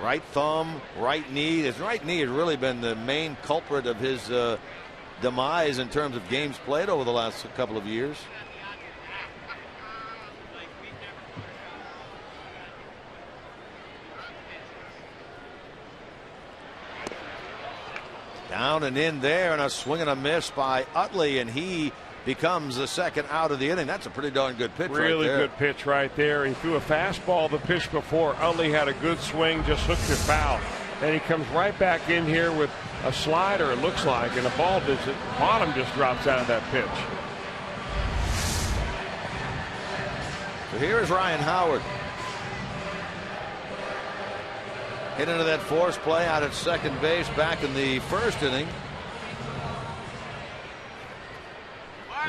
Right thumb, right knee. His right knee has really been the main culprit of his demise in terms of games played over the last couple of years. Down and in there, and a swing and a miss by Utley, and he becomes the second out of the inning. That's a pretty darn good pitch right there. Really good pitch right there. He threw a fastball the pitch before. Utley had a good swing, just hooked it foul. Then he comes right back in here with a slider, it looks like, and the bottom just drops out of that pitch. So here is Ryan Howard. Hit into that force play out at second base back in the first inning.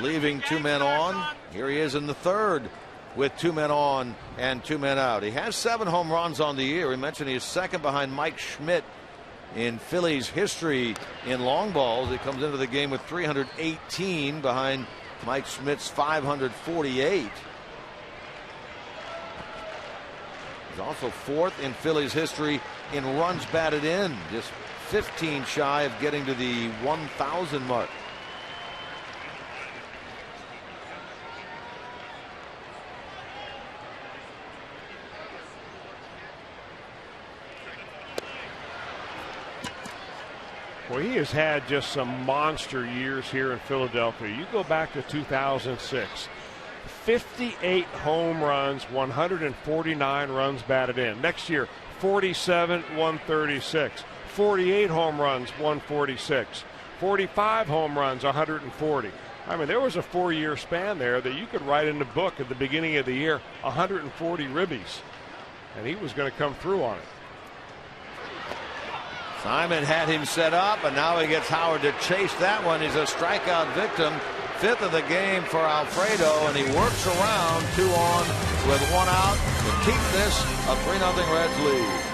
Leaving 2 men on. Here he is in the third with 2 men on and 2 men out. He has 7 home runs on the year. We mentioned he's second behind Mike Schmidt in Phillies history in long balls. He comes into the game with 318 behind Mike Schmidt's 548. He's also 4th in Phillies history in runs batted in, just 15 shy of getting to the 1,000 mark. Well, he has had just some monster years here in Philadelphia. You go back to 2006. 58 home runs, 149 runs batted in. Next year, 47, 136. 48 home runs, 146. 45 home runs, 140. I mean, there was a 4-year span there that you could write in the book at the beginning of the year, 140 ribbies. And he was going to come through on it. Simon had him set up, and now he gets Howard to chase that one. He's a strikeout victim. 5th of the game for Alfredo, and he works around 2 on with 1 out to keep this a 3-0 Reds lead.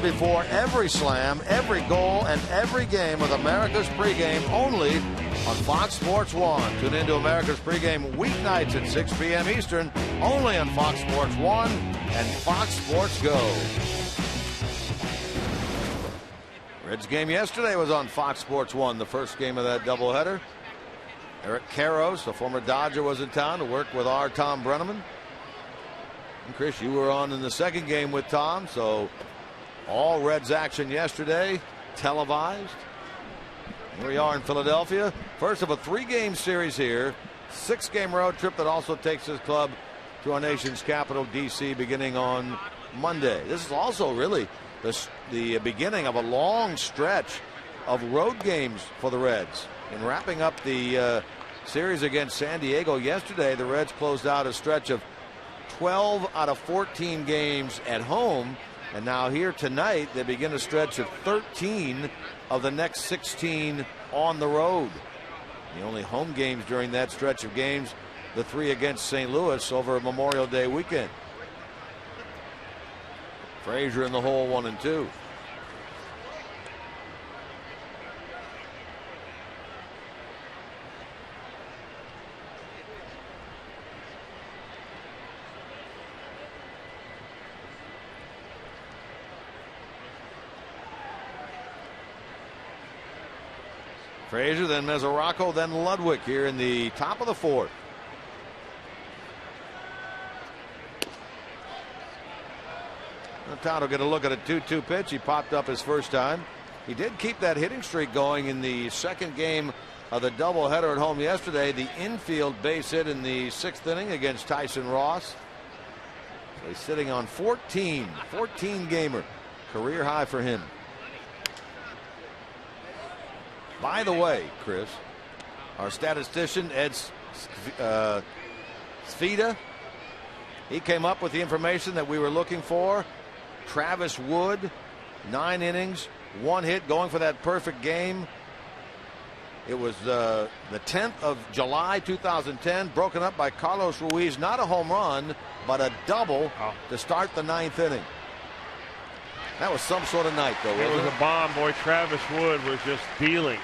Before every slam, every goal, and every game with America's pregame only on Fox Sports 1. Tune into America's pregame weeknights at 6 p.m. Eastern, only on Fox Sports 1 and Fox Sports Go. Reds game yesterday was on Fox Sports 1, the first game of that doubleheader. Eric Karros, the former Dodger, was in town to work with our Tom Brenneman. And Chris, you were on in the second game with Tom, so all Reds action yesterday, televised. Here we are in Philadelphia. First of a 3-game series here. 6-game road trip that also takes this club to our nation's capital, D.C., beginning on Monday. This is also really the beginning of a long stretch of road games for the Reds. In wrapping up the series against San Diego yesterday, the Reds closed out a stretch of 12 out of 14 games at home. And now here tonight, they begin a stretch of 13 of the next 16 on the road. The only home games during that stretch of games, the 3 against St. Louis over Memorial Day weekend. Frazier in the hole, 1 and 2. Frazier, then Mesoraco, then Ludwig here in the top of the 4th. Town will get a look at a 2-2 pitch. He popped up his first time. He did keep that hitting streak going in the second game of the doubleheader at home yesterday. The infield base hit in the 6th inning against Tyson Ross. So he's sitting on 14 gamer. Career high for him. By the way, Chris, our statistician, Ed Svita, he came up with the information that we were looking for. Travis Wood, 9 innings, 1 hit, going for that perfect game. It was the 10th of July, 2010, broken up by Carlos Ruiz. Not a home run, but a double to start the 9th inning. That was some sort of night, though. It was a bomb. Boy, Travis Wood was just dealing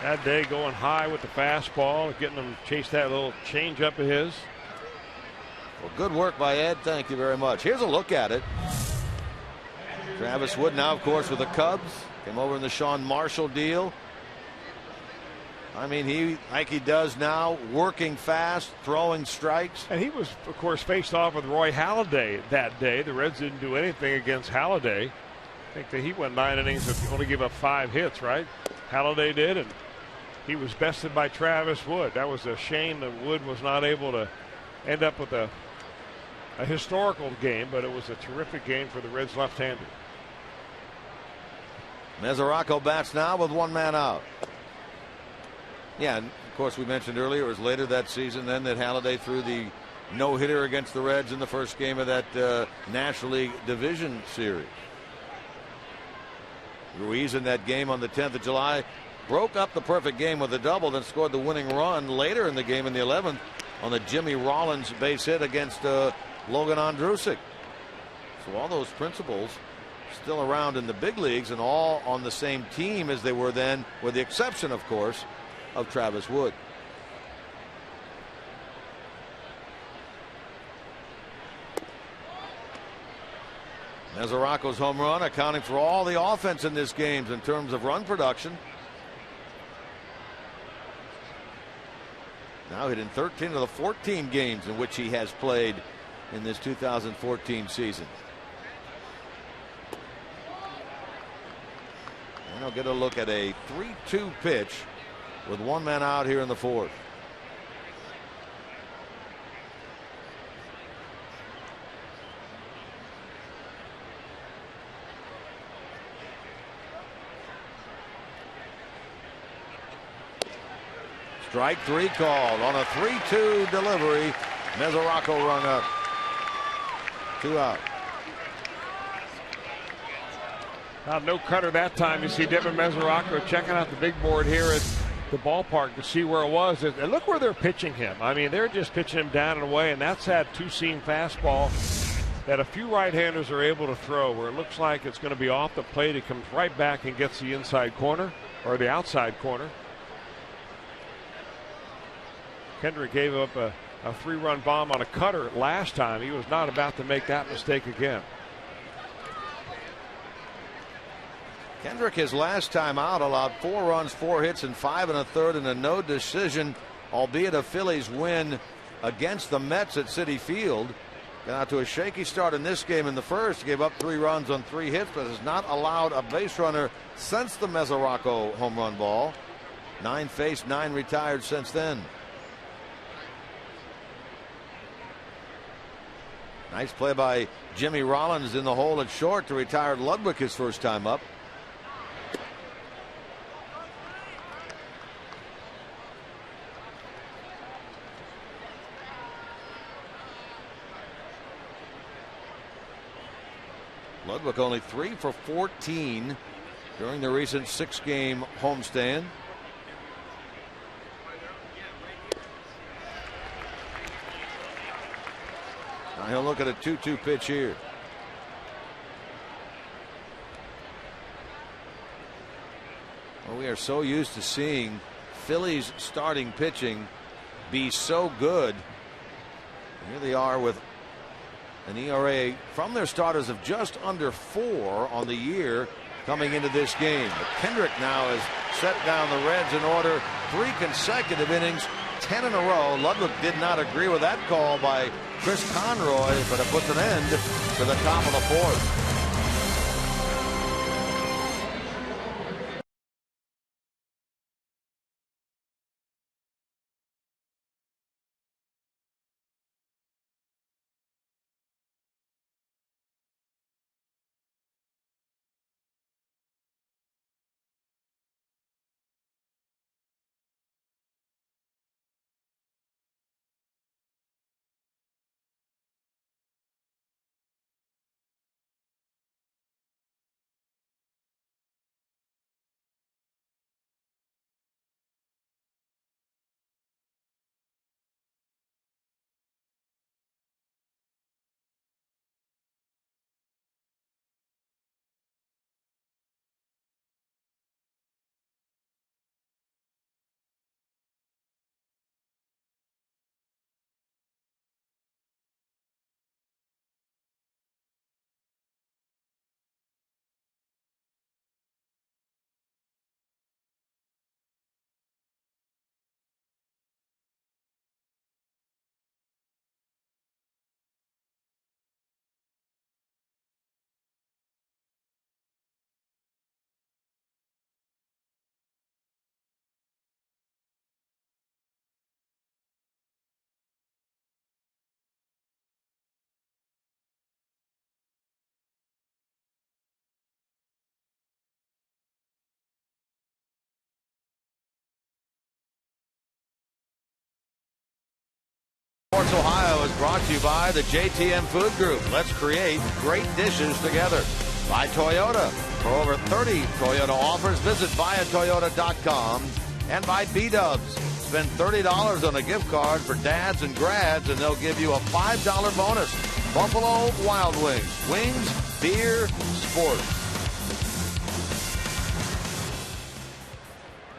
that day, going high with the fastball, getting him to chase that little changeup of his. Well, good work by Ed. Thank you very much. Here's a look at it. Travis Wood now, of course, with the Cubs. Came over in the Sean Marshall deal. I mean, like he does now, working fast, throwing strikes. And he was, of course, faced off with Roy Halladay that day. The Reds didn't do anything against Halladay. I think that he went 9 innings and only gave up 5 hits, right? Halladay did, and he was bested by Travis Wood. That was a shame that Wood was not able to end up with a historical game, but it was a terrific game for the Reds left-hander. MESORACO bats now with 1 man out. Yeah, and of course we mentioned earlier it was later that season then that Halladay threw the no-hitter against the Reds in the first game of that National League Division Series. Ruiz in that game on the 10th of July broke up the perfect game with a double, then scored the winning run later in the game in the 11th on the Jimmy Rollins base hit against Logan Ondrusek. So all those principles still around in the big leagues and all on the same team as they were then, with the exception, of course, of Travis Wood. MESORACO's home run accounting for all the offense in this game in terms of run production. Now hit in 13 of the 14 games in which he has played in this 2014 season. And I'll get a look at a 3-2 pitch with 1 man out here in the 4th. Strike 3 called on a 3-2 delivery. MESORACO rung up. 2 out. No cutter that time. You see Devin MESORACO checking out the big board here at the ballpark to see where it was. And look where they're pitching him. I mean, they're just pitching him down and away, and that's that 2-seam fastball that a few right-handers are able to throw, where it looks like it's going to be off the plate. He comes right back and gets the inside corner or the outside corner. Kendrick gave up a 3-run bomb on a cutter last time. He was not about to make that mistake again. Kendrick, his last time out, allowed 4 runs, 4 hits, and 5 1/3 in a no decision, albeit a Phillies win against the Mets at Citi Field. Got out to a shaky start in this game in the first. Gave up 3 runs on 3 hits, but has not allowed a base runner since the MESORACO home run ball. 9 faced, 9 retired since then. Nice play by Jimmy Rollins in the hole at short to retire Ludwig his first time up. Ludwig only 3 for 14 during the recent 6-game homestand. Now he'll look at a 2-2 pitch here. Well, we are so used to seeing Phillies starting pitching be so good. Here they are with an ERA from their starters of just under 4 on the year coming into this game. But Kendrick now has set down the Reds in order, 3 consecutive innings, 10 in a row. Ludwig did not agree with that call by Chris Conroy, but it puts an end to the top of the 4th. Sports Ohio is brought to you by the JTM Food Group. Let's create great dishes together. By Toyota. For over 30 Toyota offers, visit buyatoyota.com. And by B-Dubs. Spend $30 on a gift card for dads and grads, and they'll give you a $5 bonus. Buffalo Wild Wings. Wings, beer, sport.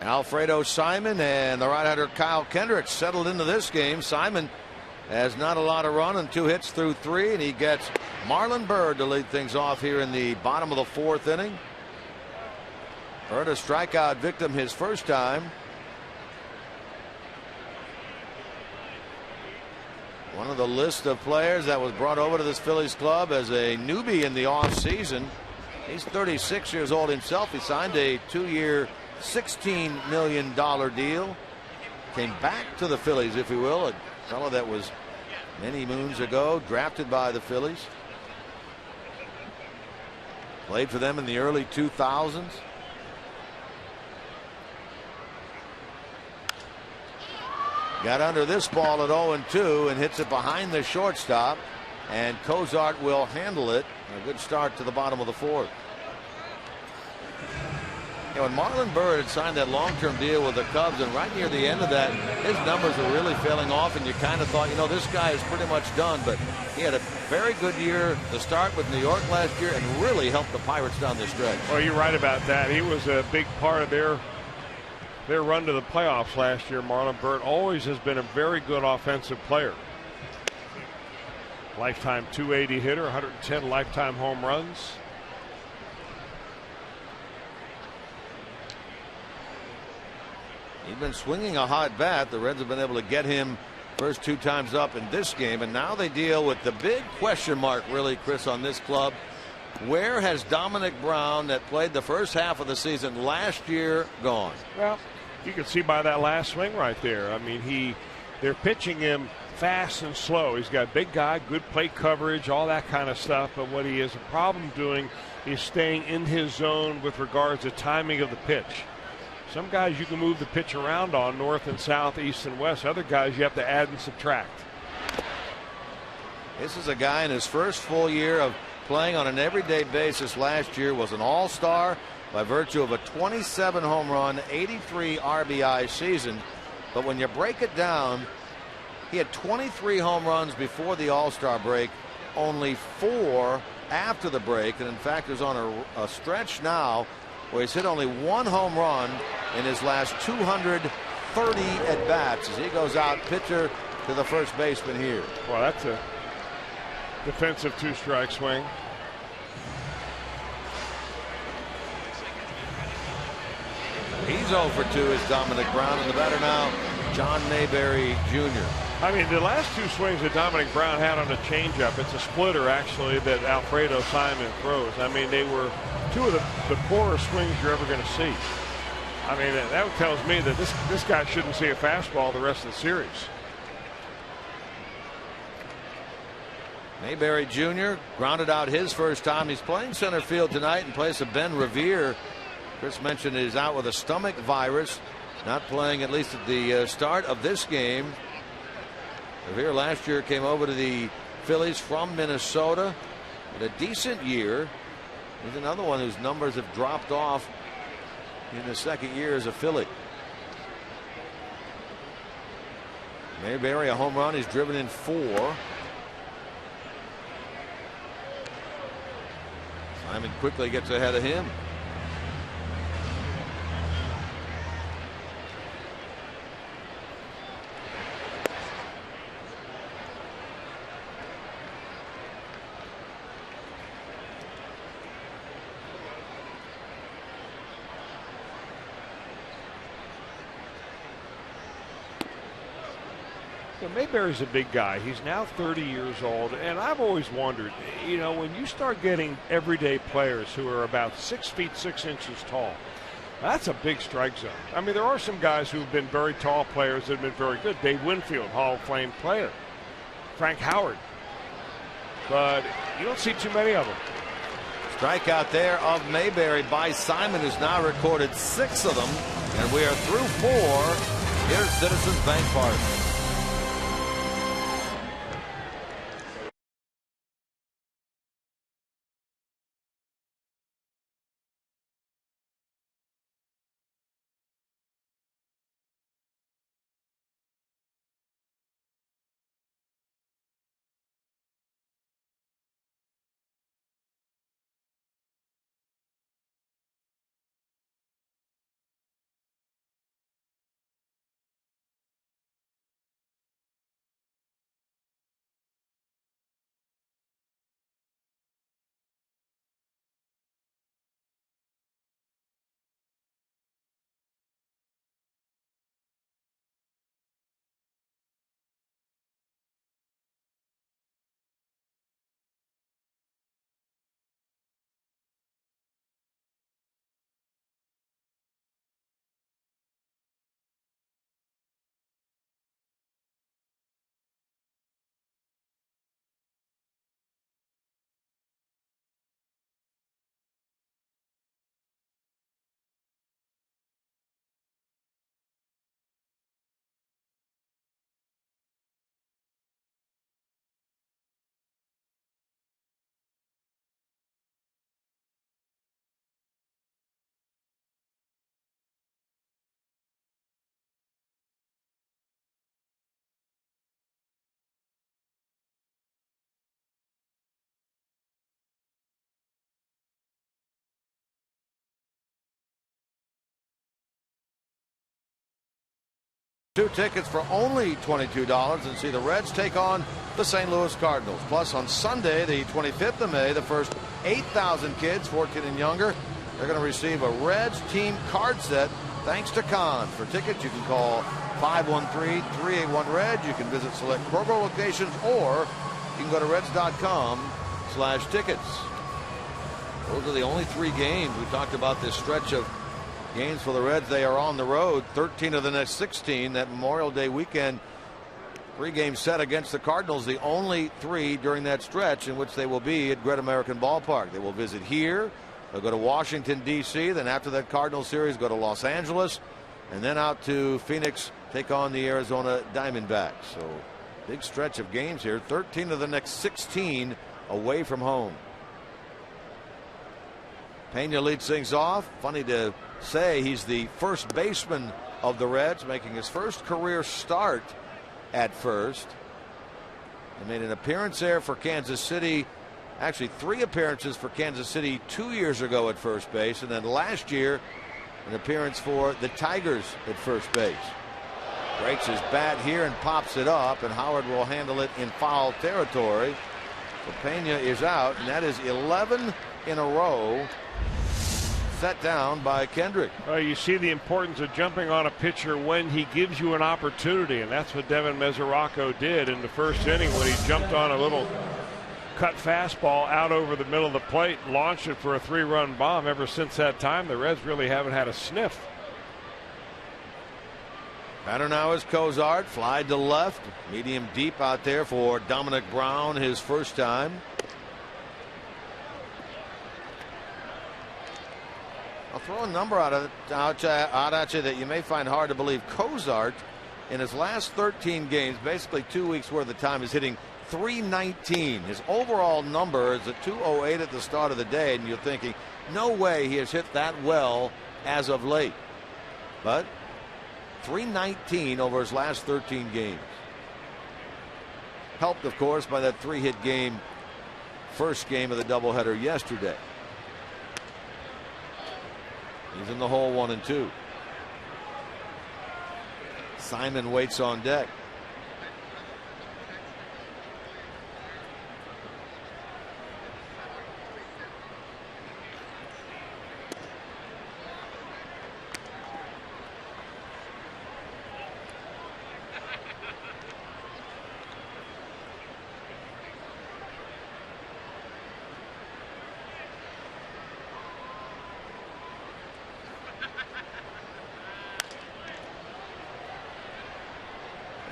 Alfredo Simon and the right-hander Kyle Kendrick settled into this game. Simon has not a lot of run and 2 hits through 3, and he gets Marlon Byrd to lead things off here in the bottom of the 4th inning. Byrd a strikeout victim his first time. One of the list of players that was brought over to this Phillies club as a newbie in the offseason. He's 36 years old himself. He signed a 2-year, $16 million deal. Came back to the Phillies, if you will. A fellow that was many moons ago drafted by the Phillies. Played for them in the early 2000s. Got under this ball at 0-2 and hits it behind the shortstop. And COZART will handle it. A good start to the bottom of the 4th. You know, when Marlon Byrd had signed that long-term deal with the Cubs, and right near the end of that, his numbers were really failing off, and you kind of thought, you know, this guy is pretty much done. But he had a very good year to start with New York last year and really helped the Pirates down the stretch. Well, you're right about that. He was a big part of their run to the playoffs last year. Marlon Byrd always has been a very good offensive player. Lifetime .280 hitter, 110 lifetime home runs. He's been swinging a hot bat. The Reds have been able to get him first 2 times up in this game, and now they deal with the big question mark, really, Chris, on this club. Where has Dominic Brown, that played the first half of the season last year, gone? Well, you can see by that last swing right there. I mean, they're pitching him fast and slow. He's got a big guy, good plate coverage, all that kind of stuff. But what he has a problem doing is staying in his zone with regards to timing of the pitch. Some guys you can move the pitch around on, north and south, east and west. Other guys you have to add and subtract. This is a guy in his first full year of playing on an everyday basis. Last year was an all-star by virtue of a 27 home run, 83 RBI season. But when you break it down, he had 23 home runs before the all-star break, only 4 after the break. And in fact, there's on a stretch now where he's hit only 1 home run in his last 230 at-bats as he goes out pitcher to the first baseman here. Well, that's a defensive 2-strike swing. He's 0 for 2 is Dominic Brown, and the batter now, John Mayberry Jr. I mean, the last 2 swings that Dominic Brown had on a changeup, it's a splitter actually that Alfredo Simon throws. I mean, they were 2 of the poorest swings you're ever going to see. I mean, that tells me that this guy shouldn't see a fastball the rest of the series. Mayberry Jr. grounded out his first time. He's playing center field tonight in place of Ben Revere. Chris mentioned he's out with a stomach virus, not playing at least at the start of this game. Revere last year came over to the Phillies from Minnesota. Had a decent year. He's another one whose numbers have dropped off in his second year as a Philly. Mayberry a home run. He's driven in 4. Simon quickly gets ahead of him. Mayberry's a big guy. He's now 30 years old, and I've always wondered, you know, when you start getting everyday players who are about 6 feet 6 inches tall, that's a big strike zone. I mean, there are some guys who've been very tall players that have been very good. Dave Winfield, Hall of Fame player. Frank Howard. But you don't see too many of them. Strikeout there of Mayberry by Simon, who's now recorded 6 of them, and we are through 4 here at Citizens Bank Park. 2 tickets for only $22 and see the Reds take on the St. Louis Cardinals. Plus, on Sunday, the 25th of May, the first 8,000 kids 14 and younger, they're going to receive a Reds team card set thanks to Con. For tickets, you can call 513-381-RED. You can visit select Kroger locations, or you can go to reds.com/tickets. Those are the only 3 games. We talked about this stretch of games for the Reds. They are on the road 13 of the next 16. That Memorial Day weekend 3-game set against the Cardinals, the only 3 during that stretch in which they will be at Great American Ballpark. They will visit here. They'll go to Washington, D.C. Then after that Cardinals series, go to Los Angeles, and then out to Phoenix, take on the Arizona Diamondbacks. So big stretch of games here. 13 of the next 16 away from home. Pena leads things off. Funny to say, he's the first baseman of the Reds, making his first career start at first. He made an appearance there for Kansas City. Actually, 3 appearances for Kansas City 2 years ago at first base, and then last year an appearance for the Tigers at first base. Breaks his bat here and pops it up, and Howard will handle it in foul territory. So Pena is out, and that is 11 in a row set down by Kendrick. Well, you see the importance of jumping on a pitcher when he gives you an opportunity, and that's what DEVIN MESORACO did in the first inning when he jumped on a little cut fastball out over the middle of the plate, launched it for a 3-run bomb. Ever since that time, the Reds really haven't had a sniff. Batter now is COZART, fly to left, medium deep out there for Dominic Brown, his first time. I'll throw a number out at you that you may find hard to believe. COZART, in his last 13 games, basically 2 weeks worth of time, is hitting .319. His overall number is a .208 at the start of the day, and you're thinking, no way he has hit that well as of late. But .319 over his last 13 games. Helped, of course, by that 3-hit game, first game of the doubleheader yesterday. He's in the hole 1-2. Simon waits on deck.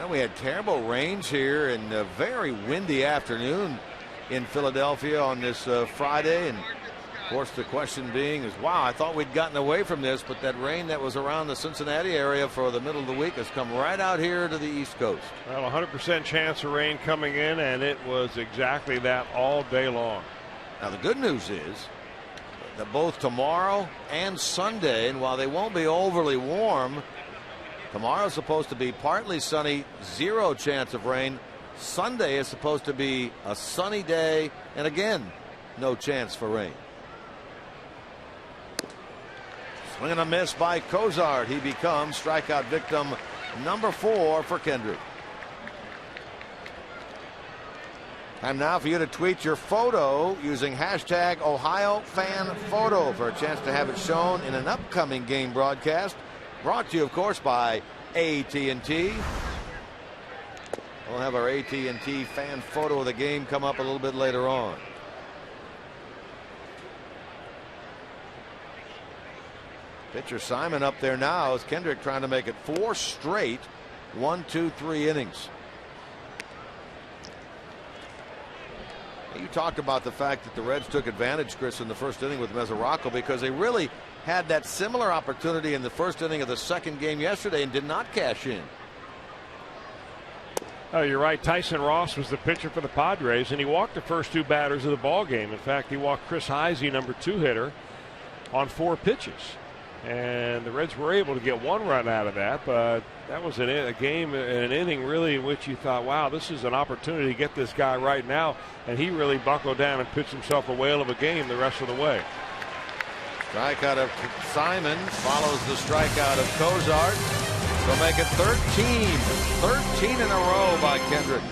We had terrible rains here and a very windy afternoon in Philadelphia on this Friday, and of course the question being is, wow, I thought we'd gotten away from this, but that rain that was around the Cincinnati area for the middle of the week has come right out here to the East Coast. Well, 100% chance of rain coming in, and it was exactly that all day long. Now the good news is that both tomorrow and Sunday, and while they won't be overly warm, tomorrow is supposed to be partly sunny, 0 chance of rain. Sunday is supposed to be a sunny day, and again, no chance for rain. Swing and a miss by COZART. He becomes strikeout victim number 4 for Kendrick. Time now for you to tweet your photo using hashtag #OhioFanPhoto for a chance to have it shown in an upcoming game broadcast. Brought to you, of course, by AT&T. We'll have our AT&T fan photo of the game come up a little bit later on. Pitcher Simon up there now as Kendrick trying to make it 4 straight 1-2-3 innings. You talked about the fact that the Reds took advantage, Chris, in the first inning with MESORACO, because they really had that similar opportunity in the first inning of the second game yesterday and did not cash in. Oh, you're right. Tyson Ross was the pitcher for the Padres, and he walked the first 2 batters of the ball game. In fact, he walked Chris Heisey, number 2 hitter, on 4 pitches. And the Reds were able to get 1 run out of that, but that was a game, an inning really in which you thought, wow, this is an opportunity to get this guy right now. And he really buckled down and pitched himself a whale of a game the rest of the way. Strikeout of Simon follows the strikeout of COZART. So make it 13 in a row by Kendrick.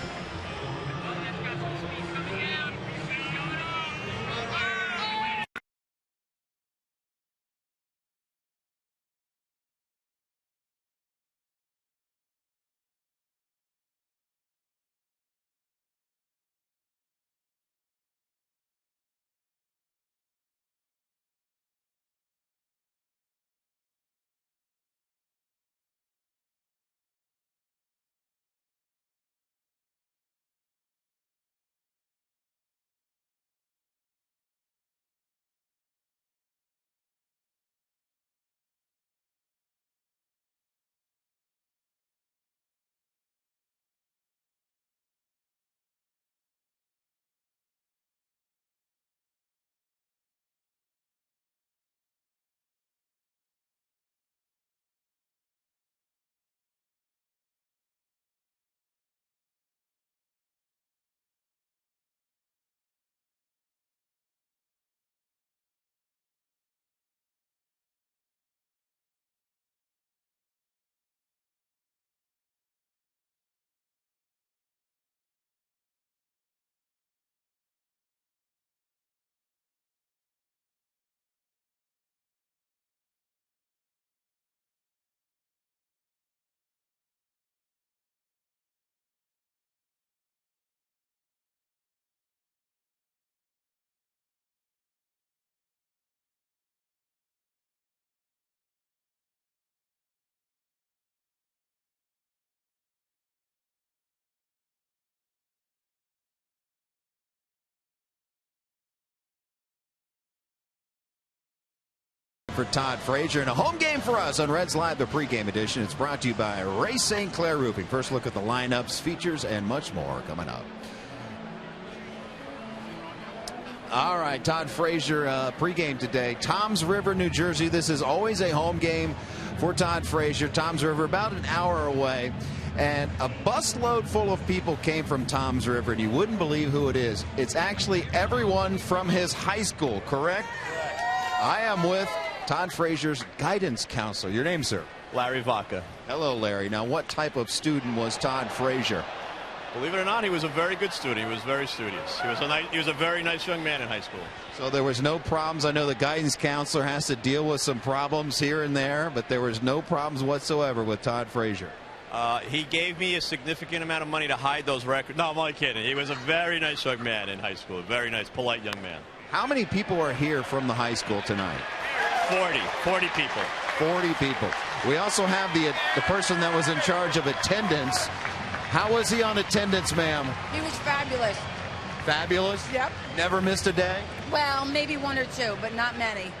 For Todd Frazier and a home game for us on Reds Live, the pregame edition. It's brought to you by Ray St. Clair Roofing. First look at the lineups, features, and much more coming up. All right, Todd Frazier pregame today. Toms River, New Jersey. This is always a home game for Todd Frazier. Toms River, about an hour away. And a busload full of people came from Toms River, and you wouldn't believe who it is. It's actually everyone from his high school, correct? I am with Todd Frazier's guidance counselor. Your name, sir? Larry Vaca. Hello, Larry. Now, what type of student was Todd Frazier? Believe it or not, he was a very good student. He was very studious. He was a very nice young man in high school. So there was no problems. I know the guidance counselor has to deal with some problems here and there, but there was no problems whatsoever with Todd Frazier. He gave me a significant amount of money to hide those records. No, I'm only kidding. He was a very nice young man in high school. A very nice, polite young man. How many people are here from the high school tonight? 40 people. 40 people. We also have the person that was in charge of attendance. How was he on attendance, ma'am? He was fabulous. Fabulous? Yep. Never missed a day? Well, maybe one or two, but not many.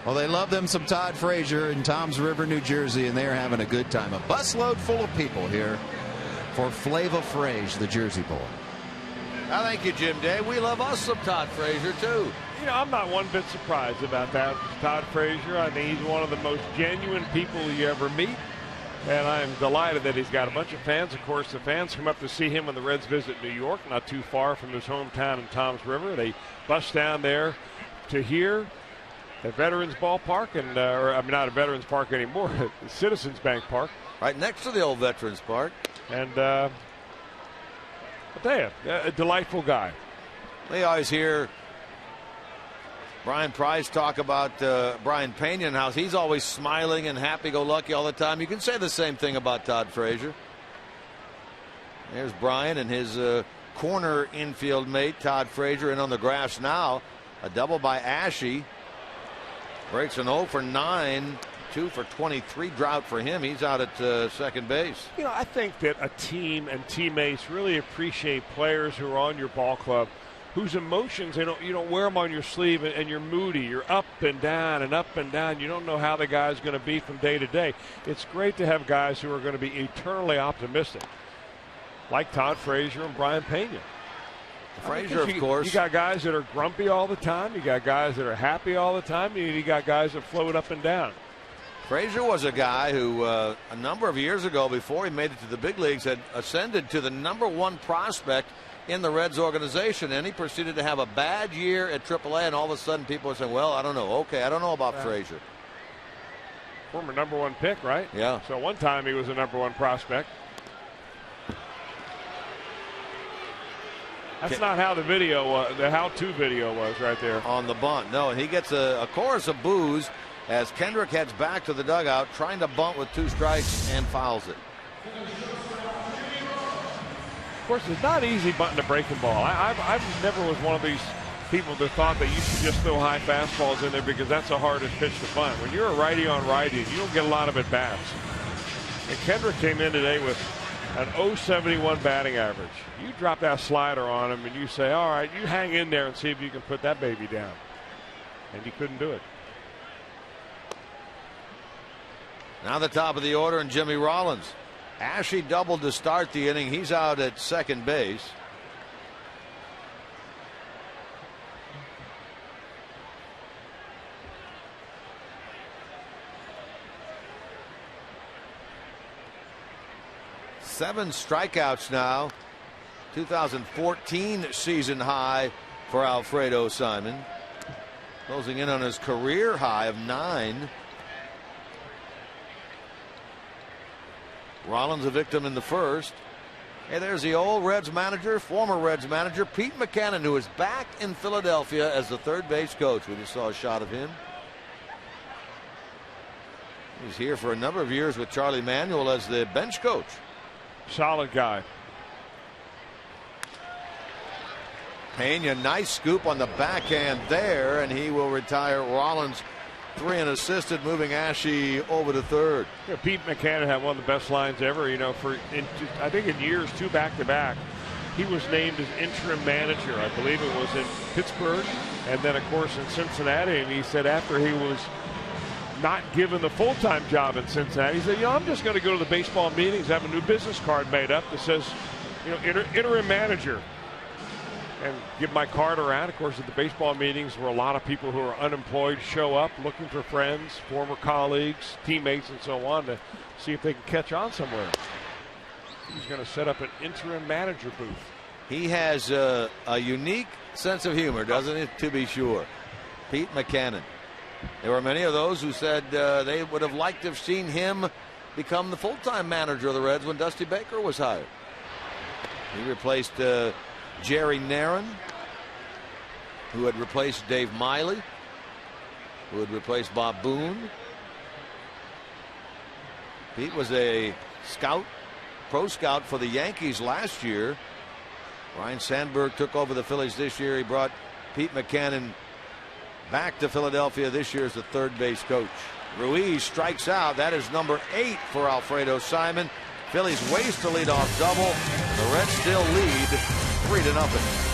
Well, they love them some Todd Frazier in Toms River, New Jersey, and they're having a good time. A busload full of people here for Flava Frazier, the Jersey boy. Thank you, Jim Day. We love us some Todd Frazier, too. You know, I'm not one bit surprised about that. Todd Frazier, I think he's one of the most genuine people you ever meet. And I'm delighted that he's got a bunch of fans. Of course, the fans come up to see him when the Reds visit New York, not too far from his hometown in Toms River. They bus down there to here at Veterans Ballpark, and or I mean, not a Veterans Park anymore, Citizens Bank Park. Right next to the old Veterans Park. And I'll tell you, a delightful guy. They always hear Brian Price talk about Brian Pena and how he's always smiling and happy-go-lucky all the time. You can say the same thing about Todd Frazier. There's Brian and his corner infield mate, Todd Frazier, in on the grass now. A double by Ashe. Breaks an 0 for 9, 2 for 23 drought for him. He's out at second base. You know, I think that a team and teammates really appreciate players who are on your ball club whose emotions, you don't wear them on your sleeve, and you're moody. You're up and down and up and down. You don't know how the guy's going to be from day to day. It's great to have guys who are going to be eternally optimistic, like Todd Frazier and Brian Pena. Frazier, of course. You got guys that are grumpy all the time. You got guys that are happy all the time. You got guys that float up and down. Frazier was a guy who a number of years ago, before he made it to the big leagues, had ascended to the #1 prospect in the Reds organization, and he proceeded to have a bad year at AAA, and all of a sudden people are saying, well, I don't know. Okay, I don't know about Frazier. Former #1 pick, right? Yeah. So one time he was a #1 prospect. That's not how the video, the how-to video was right there. On the bunt. No, and he gets a chorus of boos as Kendrick heads back to the dugout, trying to bunt with 2 strikes and fouls it. Of course, it's not easy bunting a breaking ball. I've never was one of these people that thought that you should just throw high fastballs in there because that's the hardest pitch to bunt. When you're a righty on righty, you don't get a lot of at-bats. And Kendrick came in today with an .071 batting average. You drop that slider on him and you say, all right, you hang in there and see if you can put that baby down. And you couldn't do it. Now the top of the order, and Jimmy Rollins. Ashe doubled to start the inning. He's out at second base. Seven strikeouts now. 2014 season high for Alfredo Simon. Closing in on his career high of 9. Rollins a victim in the first. Hey, there's the old Reds manager, former Reds manager, Pete McCannon, who is back in Philadelphia as the third base coach. We just saw a shot of him. He's here for a number of years with Charlie Manuel as the bench coach. Solid guy. Pena, nice scoop on the backhand there, and he will retire Rollins 3 unassisted, moving Ashe over to third. You know, Pete McCannon had one of the best lines ever. You know, I think in years 2 back-to-back, he was named as interim manager. I believe it was in Pittsburgh, and then of course in Cincinnati. And he said after he was not given the full-time job in Cincinnati, he said, you know, I'm just going to go to the baseball meetings, have a new business card made up that says, you know, interim manager, and give my card around. Of course, at the baseball meetings where a lot of people who are unemployed show up looking for friends, former colleagues, teammates, and so on to see if they can catch on somewhere. He's going to set up an interim manager booth. He has a unique sense of humor, doesn't he? To be sure. Pete McCannon. There were many of those who said they would have liked to have seen him become the full-time manager of the Reds when Dusty Baker was hired. He replaced Jerry Narron, who had replaced Dave Miley, who had replaced Bob Boone. Pete was a scout, pro scout for the Yankees last year. Ryan Sandberg took over the Phillies this year. He brought Pete McCannon back to Philadelphia this year as the third base coach. Ruiz strikes out. That is number 8 for Alfredo Simon. Phillies waste a leadoff double. The Reds still lead 3-0.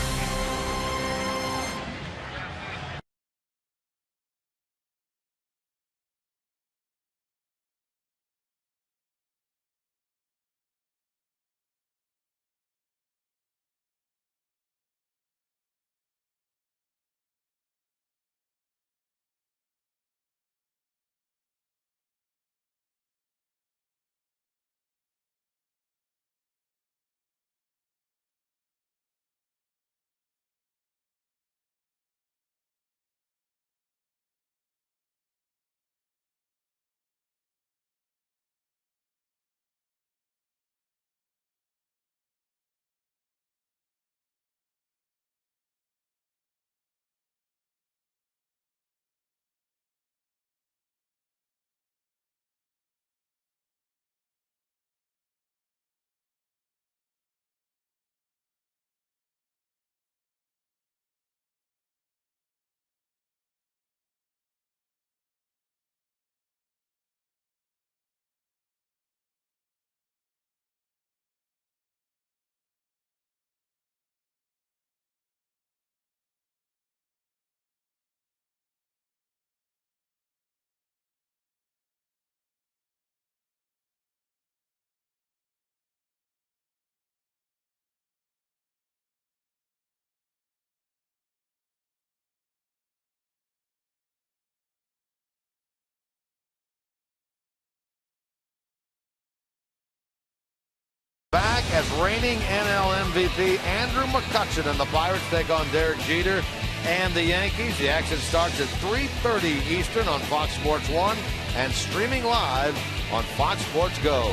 Back as reigning NL MVP Andrew McCutchen and the Pirates take on Derek Jeter and the Yankees. The action starts at 3:30 Eastern on Fox Sports 1 and streaming live on Fox Sports Go.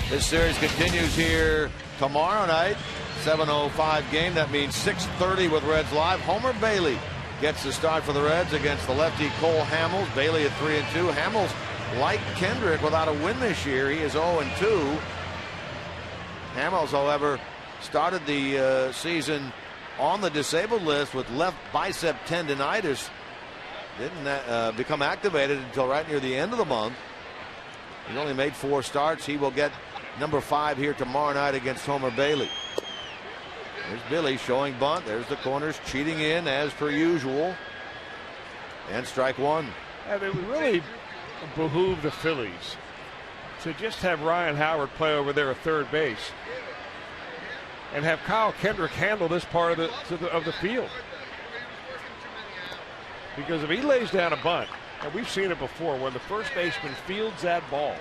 This series continues here tomorrow night, 7:05 game. That means 6:30 with Reds Live. Homer Bailey gets the start for the Reds against the lefty Cole Hamels. Bailey at 3-2. Hamels, like Kendrick, without a win this year. He is 0-2. Hamels, however, started the season on the disabled list with left bicep tendonitis. Didn't become activated until right near the end of the month. He only made 4 starts. He will get number 5 here tomorrow night against Homer Bailey. There's Billy showing bunt. There's the corners cheating in as per usual. And strike 1. And it would really behoove the Phillies to just have Ryan Howard play over there at third base and have Kyle Kendrick handle this part of the field. Because if he lays down a bunt, and we've seen it before, when the first baseman fields that ball,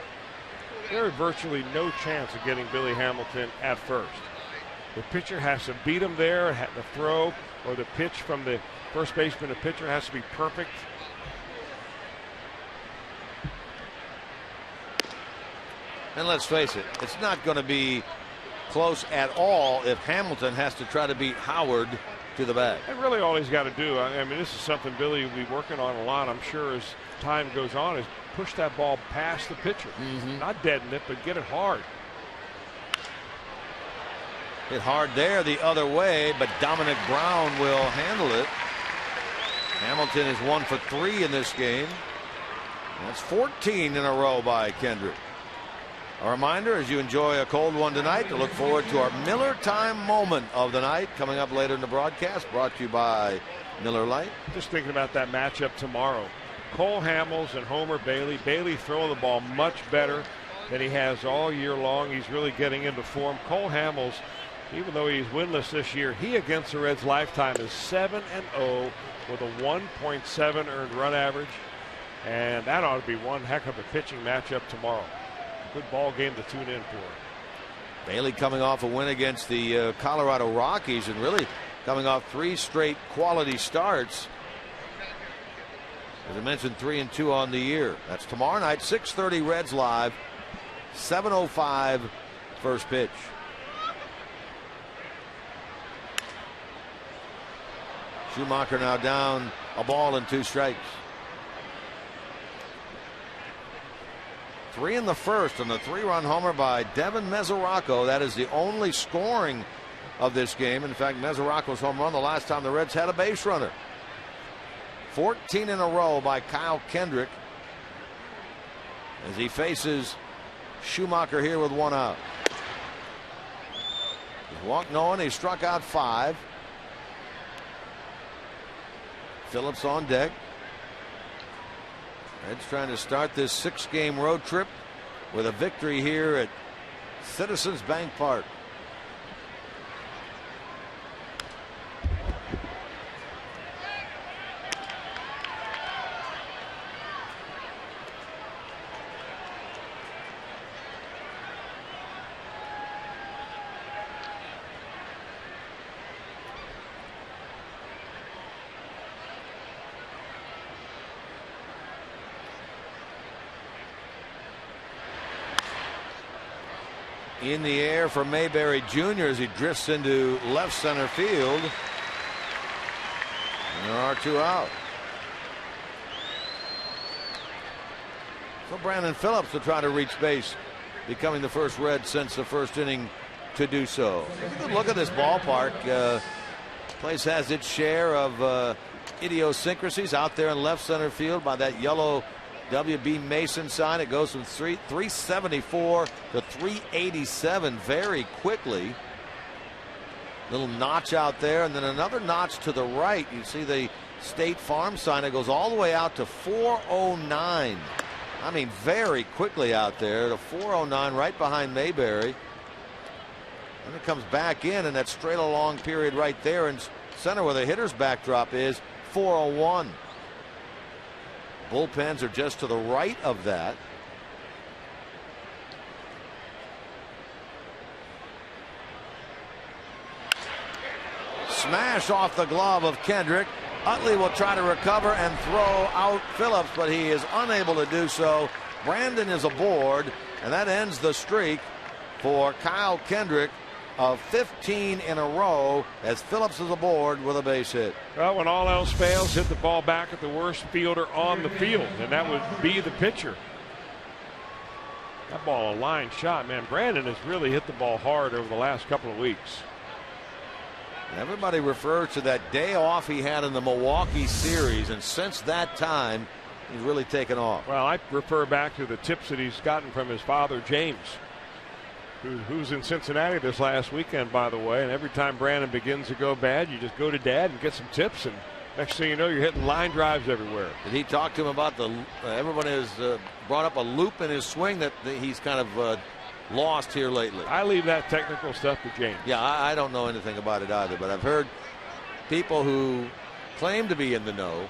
there is virtually no chance of getting Billy Hamilton at first. The pitcher has to beat him there. The throw or the pitch from the first baseman to pitcher has to be perfect. And let's face it, it's not going to be close at all if Hamilton has to try to beat Howard to the bag. And really all he's got to do, I mean, this is something Billy will be working on a lot, I'm sure, as time goes on, is push that ball past the pitcher. Not deaden it, but get it hard. Hit hard there the other way, but Dominic Brown will handle it. Hamilton is 1 for 3 in this game. That's 14 in a row by Kendrick. A reminder, as you enjoy a cold one tonight, to look forward to our Miller Time moment of the night coming up later in the broadcast, brought to you by Miller Lite. Just thinking about that matchup tomorrow. Cole Hamels and Homer Bailey. Bailey throwing the ball much better than he has all year long. He's really getting into form. Cole Hamels, even though he's winless this year, he against the Reds' lifetime is 7-0 with a 1.7 earned run average. And that ought to be one heck of a pitching matchup tomorrow. Good ball game to tune in for. Bailey coming off a win against the Colorado Rockies and really coming off 3 straight quality starts. As I mentioned, 3-2 on the year. That's tomorrow night, 6:30 Reds Live, 7:05 first pitch. Schumacher now down a ball and 2 strikes. 3 in the first on the 3-run homer by Devin MESORACO. That is the only scoring of this game. In fact, MESORACO's home run the last time the Reds had a base runner. 14 in a row by Kyle Kendrick as he faces Schumacher here with 1 out. He's walked no one. He struck out 5. Phillips on deck. Reds trying to start this 6-game road trip with a victory here at Citizens Bank Park. In the air for Mayberry Jr. as he drifts into left center field. And there are 2 out. So Brandon Phillips will try to reach base, becoming the first Red since the first inning to do so. Take a good look at this ballpark. Place has its share of idiosyncrasies out there in left center field by that yellow W.B. Mason sign. It goes from 374 to 387 very quickly. Little notch out there, and then another notch to the right. You see the State Farm sign. It goes all the way out to 409. I mean, very quickly out there to 409, right behind Mayberry. And it comes back in, and that straight along period right there in center where the hitter's backdrop is 401. Bullpens are just to the right of that. Smash off the glove of Kendrick. Utley will try to recover and throw out Phillips, but he is unable to do so. Brandon is aboard, and that ends the streak for Kyle Kendrick of 15 in a row as Phillips is aboard with a base hit. Well, when all else fails, hit the ball back at the worst fielder on the field, and that would be the pitcher. That ball a line shot, man. Brandon has really hit the ball hard over the last couple of weeks. Everybody refers to that day off he had in the Milwaukee series, and since that time, he's really taken off. Well, I refer back to the tips that he's gotten from his father, James, who's in Cincinnati this last weekend, by the way. And every time Brandon begins to go bad, you just go to Dad and get some tips, and next thing you know, you're hitting line drives everywhere. Did he talk to him about everyone has brought up a loop in his swing that he's kind of lost here lately? I leave that technical stuff to James. Yeah, I don't know anything about it either, but I've heard people who claim to be in the know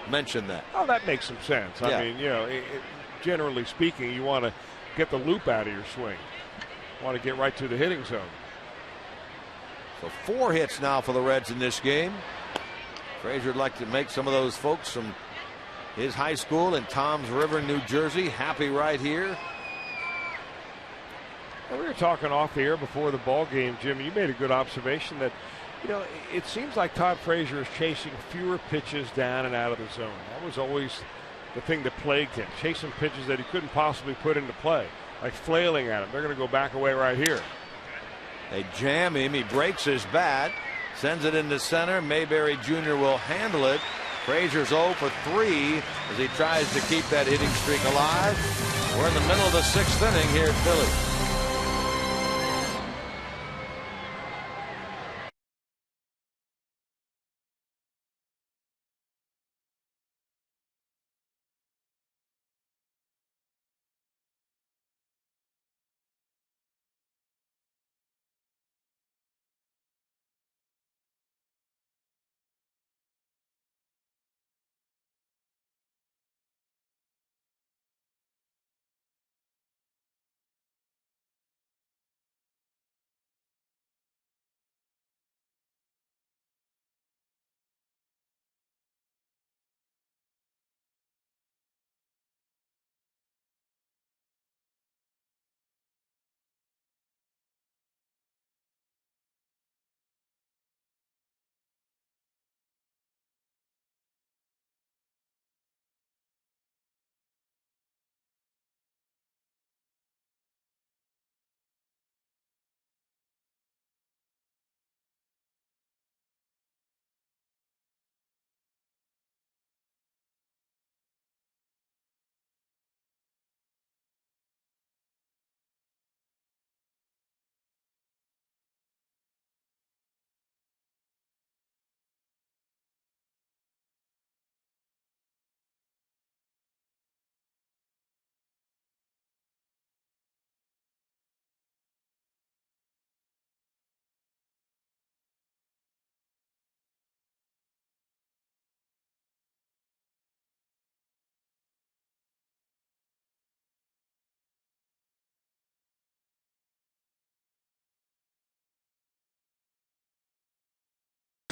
mention that. Oh, that makes some sense. Yeah. I mean, you know, generally speaking, you want to get the loop out of your swing. You want to get right to the hitting zone. So 4 hits now for the Reds in this game. Frazier would like to make some of those folks from his high school in Toms River, New Jersey, happy right here. Well, we were talking off the air before the ball game, Jim. You made a good observation that, you know, it seems like Todd Frazier is chasing fewer pitches down and out of the zone. That was always the thing that plagued him, chasing pitches that he couldn't possibly put into play, like flailing at him. They're going to go back away right here. They jam him. He breaks his bat, sends it into center. Mayberry Jr. will handle it. Frazier's 0 for 3 as he tries to keep that hitting streak alive. We're in the middle of the 6th inning here at Philly.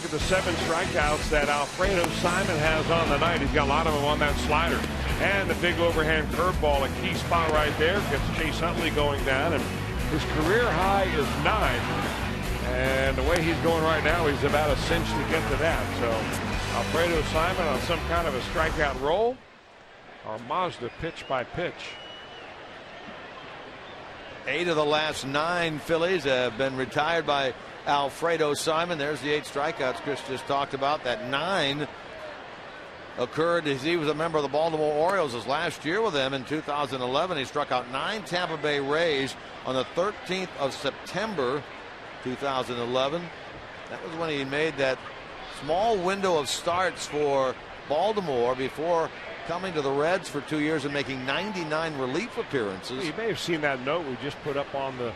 Look at the 7 strikeouts that Alfredo Simon has on the night. He's got a lot of them on that slider. And the big overhand curveball, a key spot right there, gets Chase Utley going down. And his career high is 9. And the way he's going right now, he's about a cinch to get to that. So Alfredo Simon on some kind of a strikeout roll. Or Mazda pitch by pitch. 8 of the last 9 Phillies have been retired by Alfredo Simon. There's the 8 strikeouts Chris just talked about. That 9 occurred as he was a member of the Baltimore Orioles his last year with them in 2011. He struck out 9 Tampa Bay Rays on the 13th of September 2011. That was when he made that small window of starts for Baltimore before coming to the Reds for 2 years and making 99 relief appearances. You may have seen that note we just put up on the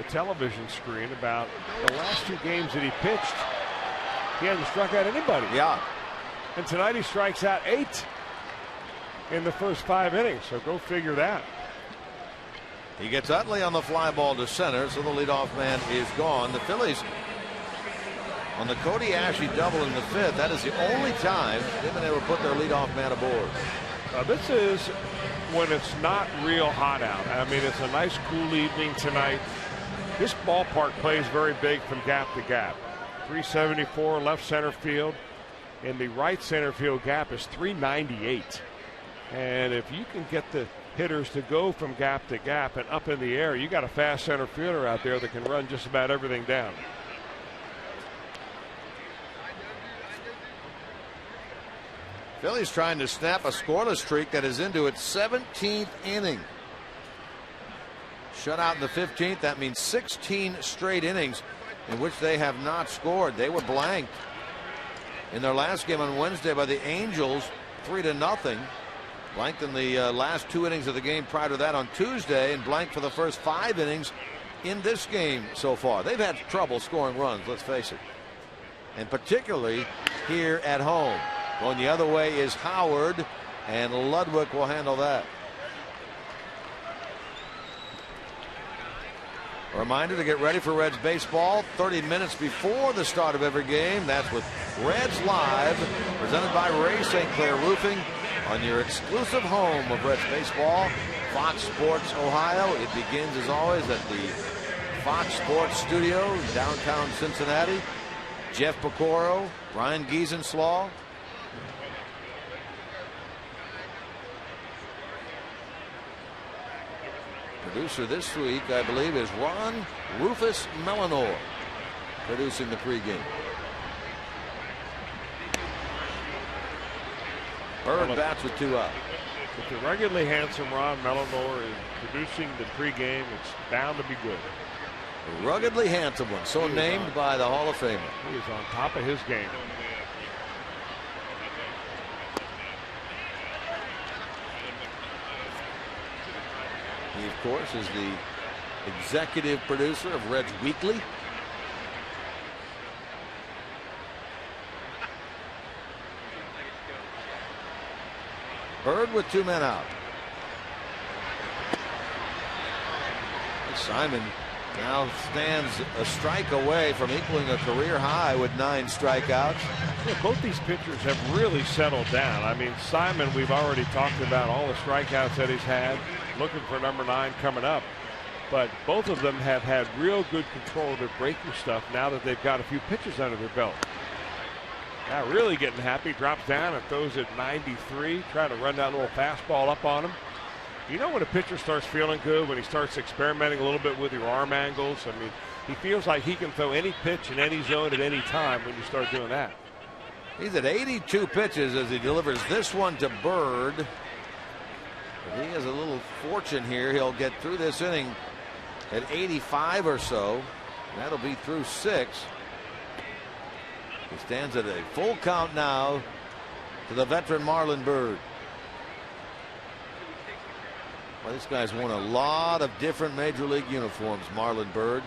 television screen about the last 2 games that he pitched. He hasn't struck out anybody. Yeah. And tonight he strikes out 8 in the first 5 innings. So go figure that. He gets Utley on the fly ball to center, so the leadoff man is gone. The Phillies On the Cody Ashley double in the 5th, that is the only time they've been able to put their leadoff man aboard. This is when it's not real hot out. I mean, it's a nice cool evening tonight. This ballpark plays very big from gap to gap. 374 left center field, and the right center field gap is 398. And if you can get the hitters to go from gap to gap and up in the air, you got a fast center fielder out there that can run just about everything down. Phillies trying to snap a scoreless streak that is into its 17th inning. Shut out in the 15th. That means 16 straight innings in which they have not scored. They were blanked in their last game on Wednesday by the Angels, 3-0. Blanked in the last 2 innings of the game prior to that on Tuesday, and blanked for the first 5 innings in this game so far. They've had trouble scoring runs, let's face it, and particularly here at home. Going the other way is Howard, and Ludwig will handle that. A reminder to get ready for Reds baseball 30 minutes before the start of every game. That's with Reds Live, presented by Ray St. Clair Roofing, on your exclusive home of Reds baseball, Fox Sports Ohio. It begins, as always, at the Fox Sports Studio in downtown Cincinnati. Jeff Pecoro, Brian Giesenslaw. Producer this week, I believe, is Ron Rufus Melanor, producing the pregame. Bird bats with 2 out. If the regularly handsome Ron Melanor is producing the pregame, it's bound to be good. A ruggedly handsome one, so named by the Hall of Famer. He is on top of his game. He, of course, is the executive producer of Reds Weekly. Bird with 2 men out. Simon now stands a strike away from equaling a career high with 9 strikeouts. Yeah, both these pitchers have really settled down. I mean, Simon, we've already talked about all the strikeouts that he's had, looking for number 9 coming up. But both of them have had real good control of their breaking stuff now that they've got a few pitches under their belt. Now really getting happy, drops down and throws at 93, trying to run that little fastball up on him. You know when a pitcher starts feeling good, when he starts experimenting a little bit with your arm angles. I mean, he feels like he can throw any pitch in any zone at any time when you start doing that. He's at 82 pitches as he delivers this one to Bird. But he has a little fortune here. He'll get through this inning at 85 or so. That'll be through 6. He stands at a full count now to the veteran Marlon Bird. Well, this guy's worn a lot of different major league uniforms, Marlon Bird.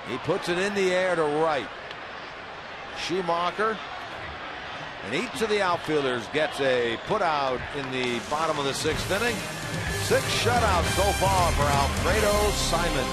He puts it in the air to right. Schumacher and each of the outfielders gets a put out in the bottom of the 6th inning. 6 shutouts so far for Alfredo Simon.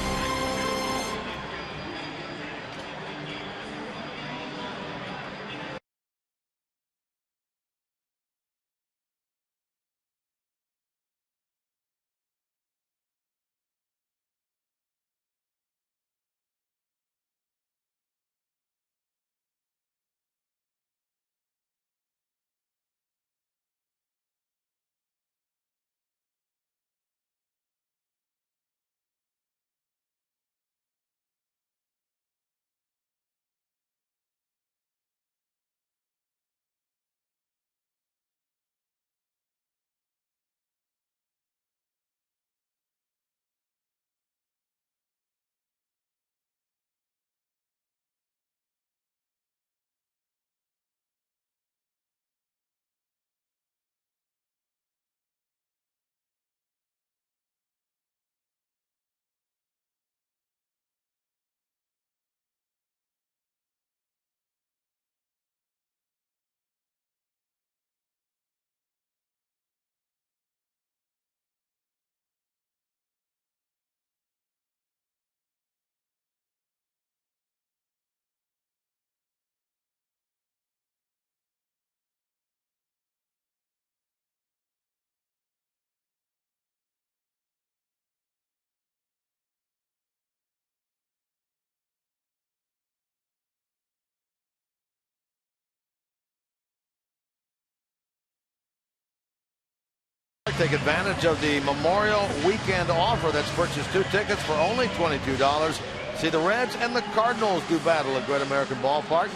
Take advantage of the Memorial Weekend offer that's purchased 2 tickets for only $22. See the Reds and the Cardinals do battle at Great American Ballpark.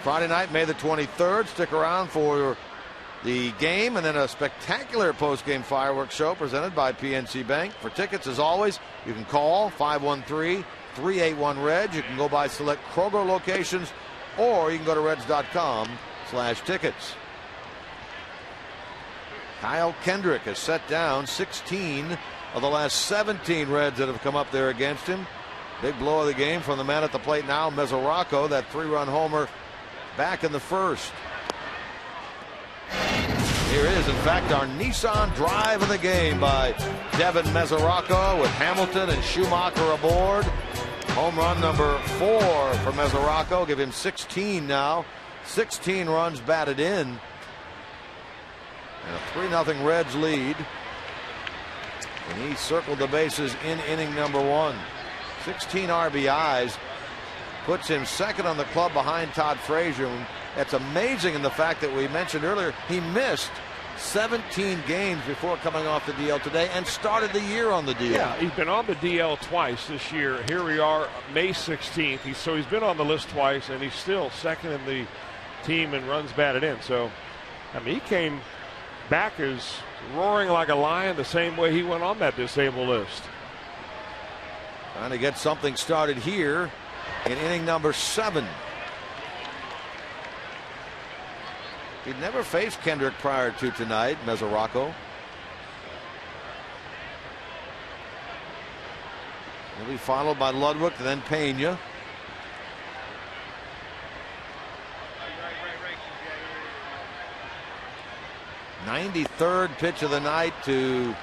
Friday night, May the 23rd. Stick around for the game and then a spectacular post-game fireworks show presented by PNC Bank. For tickets, as always, you can call 513-381-RED. You can go by select Kroger locations, or you can go to reds.com/tickets. Kyle Kendrick has set down 16 of the last 17 Reds that have come up there against him. Big blow of the game from the man at the plate now, MESORACO, that 3-run homer back in the first. Here is, in fact, our Nissan drive of the game by DEVIN MESORACO with Hamilton and Schumacher aboard. Home run number 4 for MESORACO. Give him 16 now. 16 runs batted in. And a 3-0 Reds lead. And he circled the bases in inning number 1. 16 RBIs. Puts him second on the club behind Todd Frazier. That's amazing in the fact that we mentioned earlier he missed 17 games before coming off the DL today and started the year on the DL. Yeah, he's been on the DL twice this year. Here we are, May 16th. So he's been on the list twice, and he's still second in the team in runs batted in. So, I mean, he came back as roaring like a lion the same way he went on that disabled list. Trying to get something started here in inning number 7. He'd never faced Kendrick prior to tonight, MESORACO. He'll be followed by Ludwig and then Pena. '93rd pitch of the night to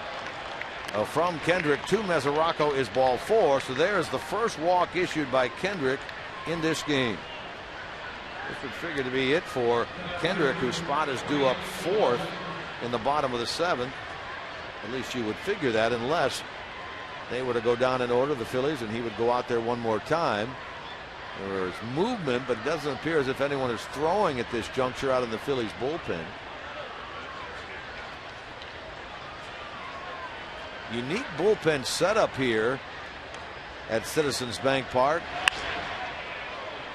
from Kendrick to MESORACO is ball 4. So there's the first walk issued by Kendrick in this game. This would figure to be it for Kendrick, whose spot is due up 4th in the bottom of the 7th. At least you would figure that, unless they were to go down in order, the Phillies, and he would go out there one more time. There's movement, but it doesn't appear as if anyone is throwing at this juncture out in the Phillies bullpen. Unique bullpen setup here at Citizens Bank Park.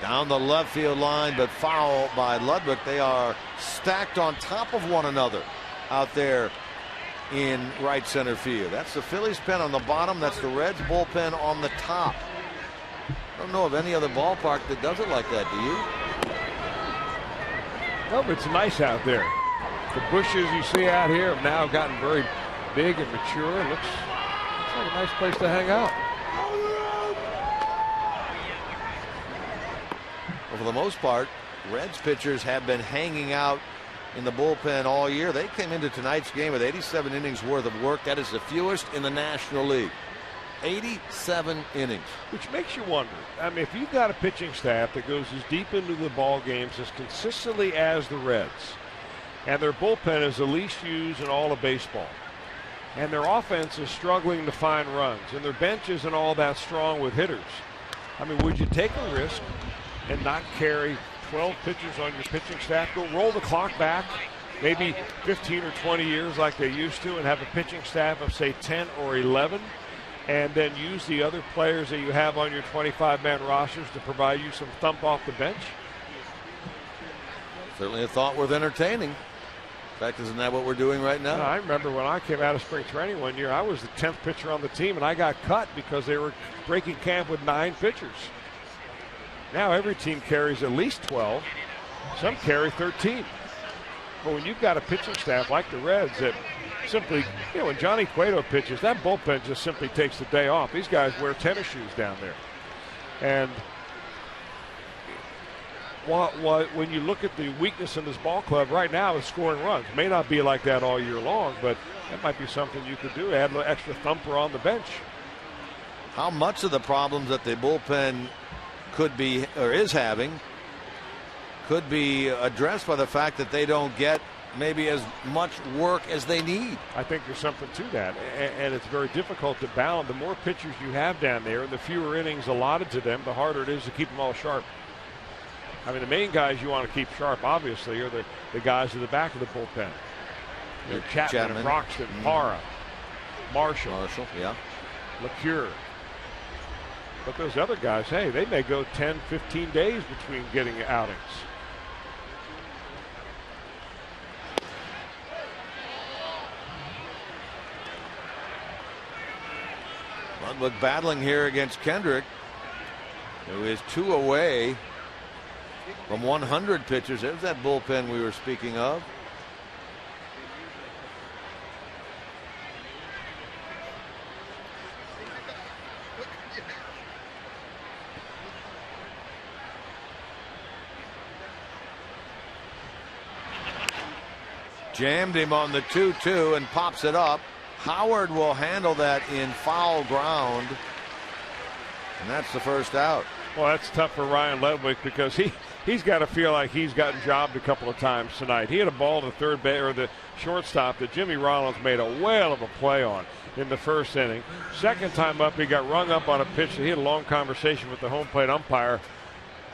Down the left field line, but foul by Ludwig. They are stacked on top of one another out there in right center field. That's the Phillies pen on the bottom. That's the Reds bullpen on the top. I don't know of any other ballpark that does it like that, do you? No, but it's nice out there. The bushes you see out here have now gotten very big and mature. It looks like a nice place to hang out. Well, for the most part, Reds pitchers have been hanging out in the bullpen all year. They came into tonight's game with 87 innings worth of work. That is the fewest in the National League. 87 innings. Which makes you wonder. I mean, if you've got a pitching staff that goes as deep into the ball games as consistently as the Reds, and their bullpen is the least used in all of baseball, and their offense is struggling to find runs, and their bench isn't all that strong with hitters, I mean, would you take a risk and not carry 12 pitchers on your pitching staff? Go roll the clock back maybe 15 or 20 years like they used to, and have a pitching staff of, say, 10 or 11, and then use the other players that you have on your 25-man rosters to provide you some thump off the bench? Certainly a thought worth entertaining. In fact, isn't that what we're doing right now? I remember when I came out of spring training one year, I was the 10th pitcher on the team, and I got cut because they were breaking camp with 9 pitchers. Now every team carries at least 12. Some carry 13. But when you've got a pitching staff like the Reds that simply, when Johnny Cueto pitches, that bullpen just simply takes the day off. These guys wear tennis shoes down there. And when you look at the weakness in this ball club right now is scoring runs. May not be like that all year long, but that might be something you could do. Add a little extra thumper on the bench. How much of the problems that the bullpen could be, or is having, could be addressed by the fact that they don't get maybe as much work as they need? I think there's something to that, and it's very difficult to balance. The more pitchers you have down there and the fewer innings allotted to them, the harder it is to keep them all sharp. I mean, the main guys you want to keep sharp, obviously, are the guys at the back of the bullpen. Chapman, Broxton, Parra, Marshall, yeah. LeCure. But those other guys, hey, they may go 10, 15 days between getting outings. Ludwig battling here against Kendrick, who is 2 away from 100 pitchers. There's that bullpen we were speaking of. Jammed him on the 2-2 and pops it up. Howard will handle that in foul ground, and that's the first out. Well, that's tough for Ryan Ludwig because he's got to feel like he's gotten jobbed a couple of times tonight. He had a ball to third base, or the shortstop, that Jimmy Rollins made a whale of a play on in the first inning. Second time up, he got rung up on a pitch. He had a long conversation with the home plate umpire,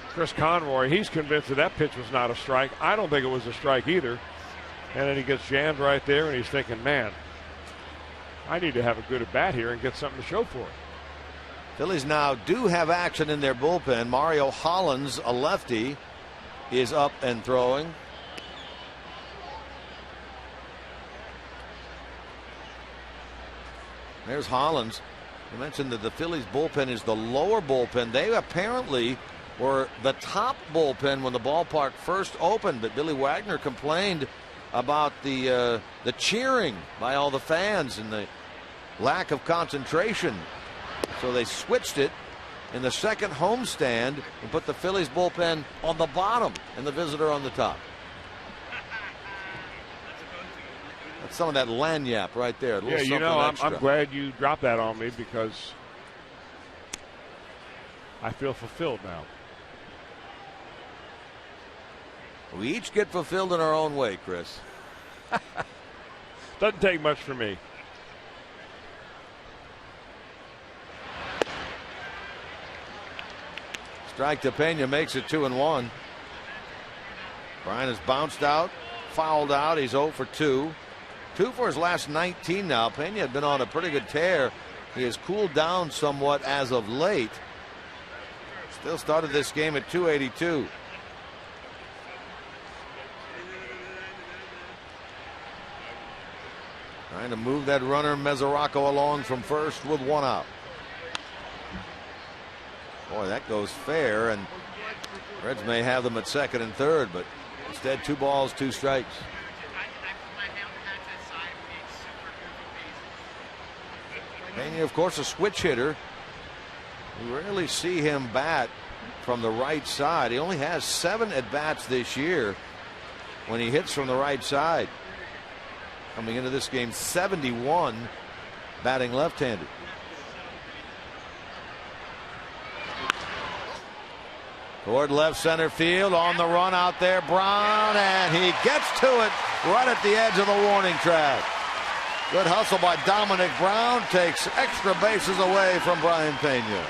Chris Conroy. He's convinced that pitch was not a strike. I don't think it was a strike either. And then he gets jammed right there, and he's thinking, man, I need to have a good at bat here and get something to show for it. Phillies now do have action in their bullpen. Mario Hollins, a lefty, is up and throwing. There's Hollins. You mentioned that the Phillies bullpen is the lower bullpen. They apparently were the top bullpen when the ballpark first opened, but Billy Wagner complained about the cheering by all the fans and the lack of concentration. So they switched it in the second homestand and put the Phillies bullpen on the bottom and the visitor on the top. That's some of that lagniappe right there. Yeah, you know, I'm glad you dropped that on me because I feel fulfilled now. We each get fulfilled in our own way, Chris. Doesn't take much for me. Strike to Pena makes it 2-1. Brian has bounced out, fouled out. He's 0 for 2. 2 for his last 19 now. Pena had been on a pretty good tear. He has cooled down somewhat as of late. Still started this game at 282. Trying to move that runner MESORACO along from first with 1 out. Boy, that goes fair, and Reds may have them at second and third, but instead 2 balls, 2 strikes. Pena, of course, a switch hitter. We rarely see him bat from the right side. He only has 7 at-bats this year when he hits from the right side. Coming into this game, 71 batting left-handed. Toward left center field, on the run out there, Brown, and he gets to it right at the edge of the warning track. Good hustle by Dominic Brown, takes extra bases away from Brian Pena.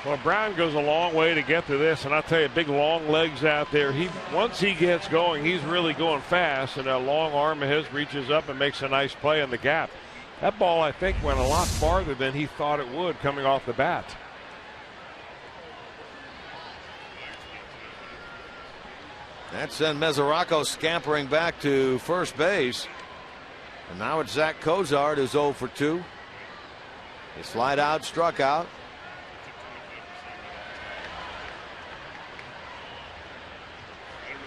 Well, Brown goes a long way to get to this, and I'll tell you, big long legs out there. Once he gets going, he's really going fast, and that long arm of his reaches up and makes a nice play in the gap. That ball, I think, went a lot farther than he thought it would coming off the bat. That sent MESORACO scampering back to first base. And now it's Zach Cozart, who's 0 for 2. He slide out, struck out.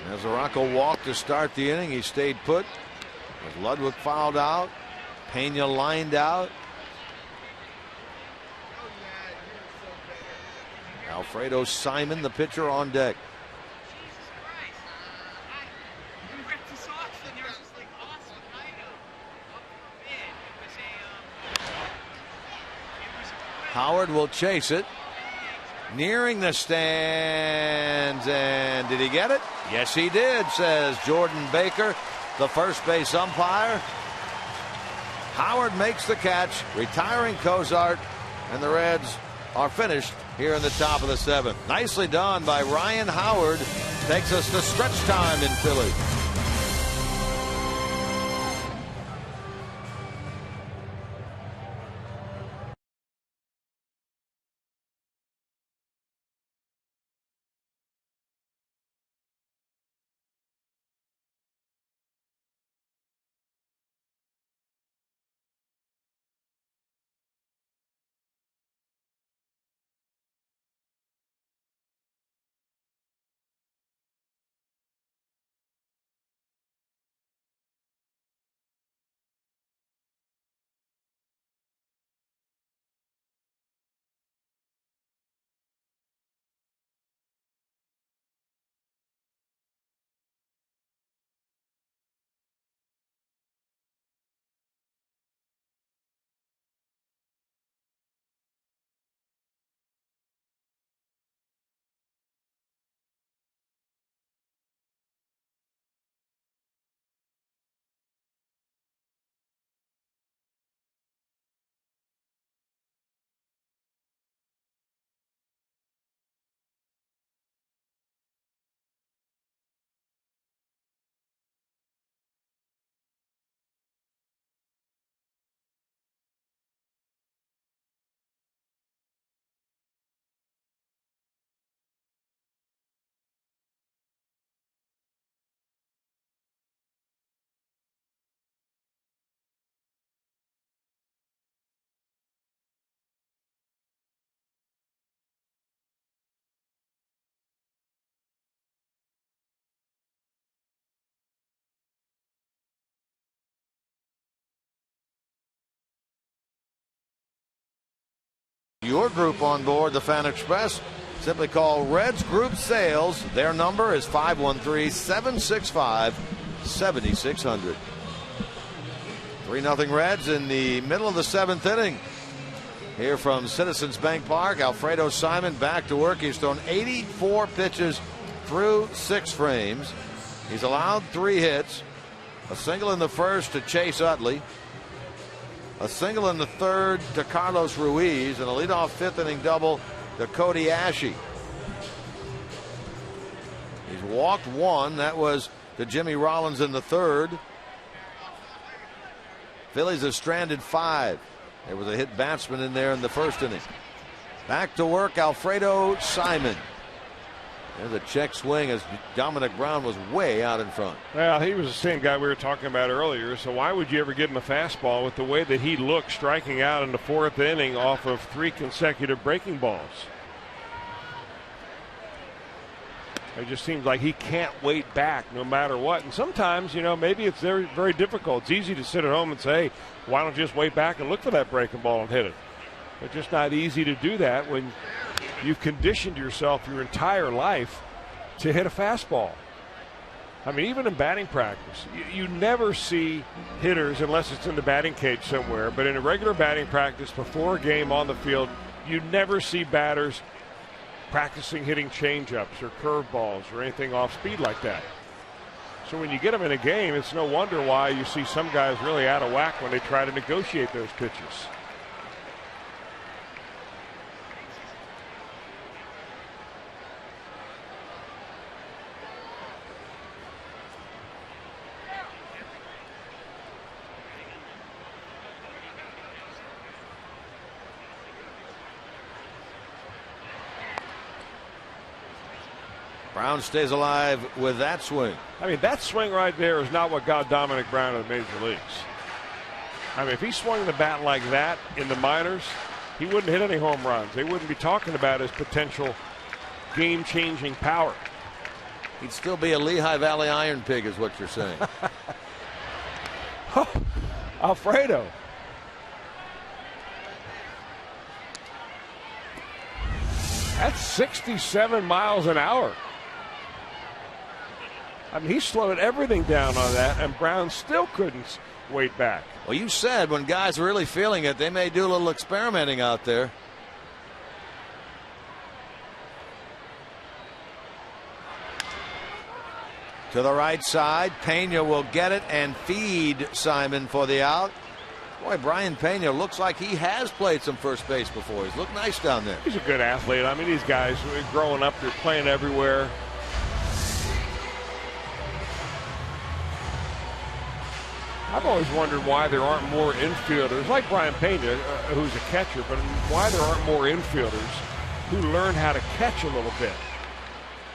MESORACO walked to start the inning. He stayed put. As Ludwig fouled out, Pena lined out. Alfredo Simon, the pitcher, on deck. Howard will chase it. Nearing the stands, and did he get it? Yes, he did, says Jordan Baker, the first base umpire. Howard makes the catch, retiring Cozart, and the Reds are finished here in the top of the 7th. Nicely done by Ryan Howard. takes us to stretch time in Philly. Your group on board the Fan Express. Simply call Reds Group Sales. Their number is 513-765-7600. 3-0 Reds in the middle of the 7th inning. Here from Citizens Bank Park, Alfredo Simon back to work. He's thrown 84 pitches through 6 frames. He's allowed 3 hits. A single in the first to Chase Utley. A single in the third to Carlos Ruiz, and a leadoff 5th inning double to Cody Ashe. He's walked 1. That was to Jimmy Rollins in the third. Phillies have stranded 5. There was a hit batsman in there in the first inning. Back to work, Alfredo Simon. There's a check swing as Dominic Brown was way out in front. Well, he was the same guy we were talking about earlier, so why would you ever give him a fastball with the way that he looked striking out in the 4th inning off of 3 consecutive breaking balls? It just seems like he can't wait back no matter what. And sometimes, you know, maybe it's very, very difficult. It's easy to sit at home and say, why don't you just wait back and look for that breaking ball and hit it? It's just not easy to do that when you've conditioned yourself your entire life to hit a fastball. I mean, even in batting practice, you never see hitters, unless it's in the batting cage somewhere, but in a regular batting practice before a game on the field, you never see batters practicing hitting changeups or curveballs or anything off speed like that. So when you get them in a game, it's no wonder why you see some guys really out of whack when they try to negotiate those pitches. Brown stays alive with that swing. I mean, that swing right there is not what got Dominic Brown to the major leagues. I mean, if he swung the bat like that in the minors, he wouldn't hit any home runs. They wouldn't be talking about his potential game-changing power. He'd still be a Lehigh Valley Iron Pig is what you're saying. Oh, Alfredo. That's 67 miles an hour. I mean, he slowed everything down on that, and Brown still couldn't wait back. Well, you said when guys are really feeling it, they may do a little experimenting out there. To the right side, Pena will get it and feed Simon for the out. Boy, Brian Pena looks like he has played some first base before. He's looked nice down there. He's a good athlete. I mean, these guys growing up, they're playing everywhere. I've always wondered why there aren't more infielders, like Brian Pena, who's a catcher, but why there aren't more infielders who learn how to catch a little bit.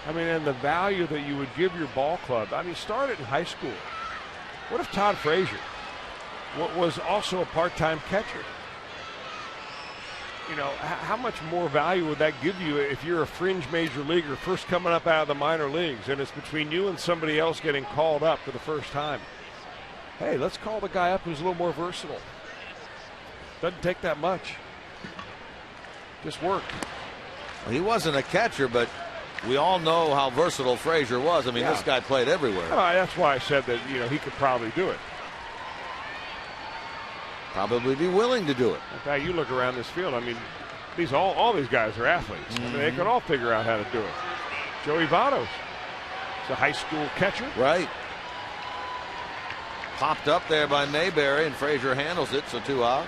I mean, and the value that you would give your ball club. I mean, start it in high school. What if Todd Frazier was also a part-time catcher? You know, how much more value would that give you if you're a fringe major leaguer first coming up out of the minor leagues and it's between you and somebody else getting called up for the first time? Hey, let's call the guy up who's a little more versatile. Doesn't take that much. Just work. Well, he wasn't a catcher, but we all know how versatile Frazier was. I mean, this guy played everywhere. That's why I said that, you know, he could probably do it. Probably be willing to do it. In fact, you look around this field, I mean, all these guys are athletes. I mean, they could all figure out how to do it. Joey Votto's a high school catcher. Right. Popped up there by Mayberry, and Frazier handles it, so 2 out.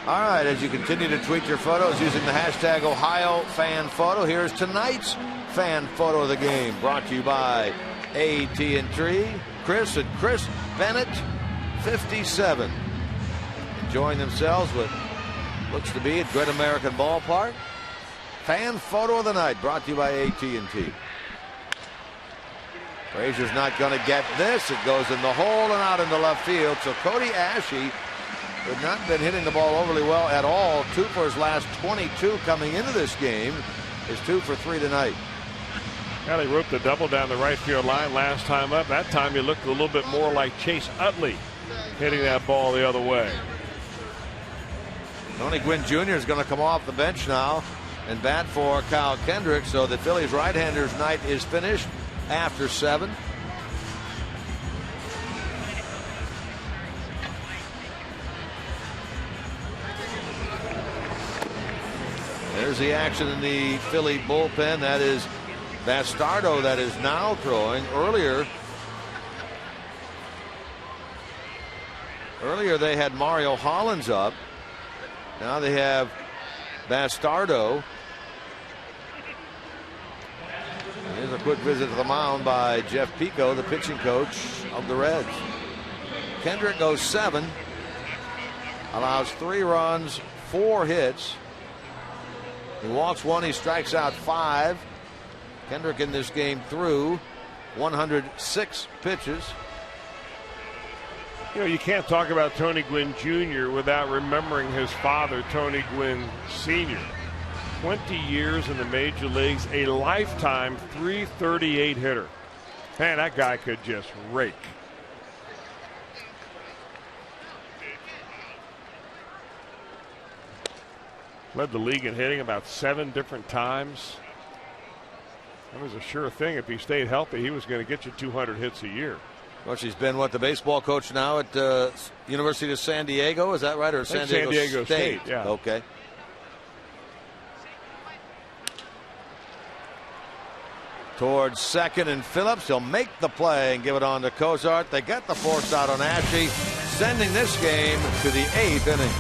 All right, as you continue to tweet your photos using the hashtag #OhioFanPhoto, here's tonight's fan photo of the game, brought to you by AT&T. Chris and Chris Bennett, 57. Enjoying themselves with looks to be a Great American Ballpark. Fan photo of the night, brought to you by AT&T. Frazier's not going to get this. It goes in the hole and out into left field. So Cody Ashe, who had not been hitting the ball overly well at all, 2 for his last 22 coming into this game, is 2 for 3 tonight. Well, he roped the double down the right field line last time up. That time he looked a little bit more like Chase Utley hitting that ball the other way. Tony Gwynn Jr. is going to come off the bench now and bat for Kyle Kendrick. So the Phillies right-handers night is finished after 7. There's the action in the Philly bullpen. That is Bastardo that is now throwing. Earlier they had Mario Hollins up. Now they have Bastardo. Here's a quick visit to the mound by Jeff Pico, the pitching coach of the Reds. Kendrick goes 7, allows 3 runs, 4 hits. He walks 1, he strikes out 5. Kendrick in this game threw 106 pitches. You know, you can't talk about Tony Gwynn Jr. without remembering his father, Tony Gwynn Sr. 20 years in the major leagues, a lifetime .338 hitter. Man, that guy could just rake. Led the league in hitting about 7 different times. That was a sure thing. If he stayed healthy, he was going to get you 200 hits a year. Well, she's been the baseball coach now at University of San Diego. Is that right? Or San Diego State? Yeah. Okay. Towards second and Phillips. He'll make the play and give it on to Cozart. They get the force out on Ashe, sending this game to the 8th inning.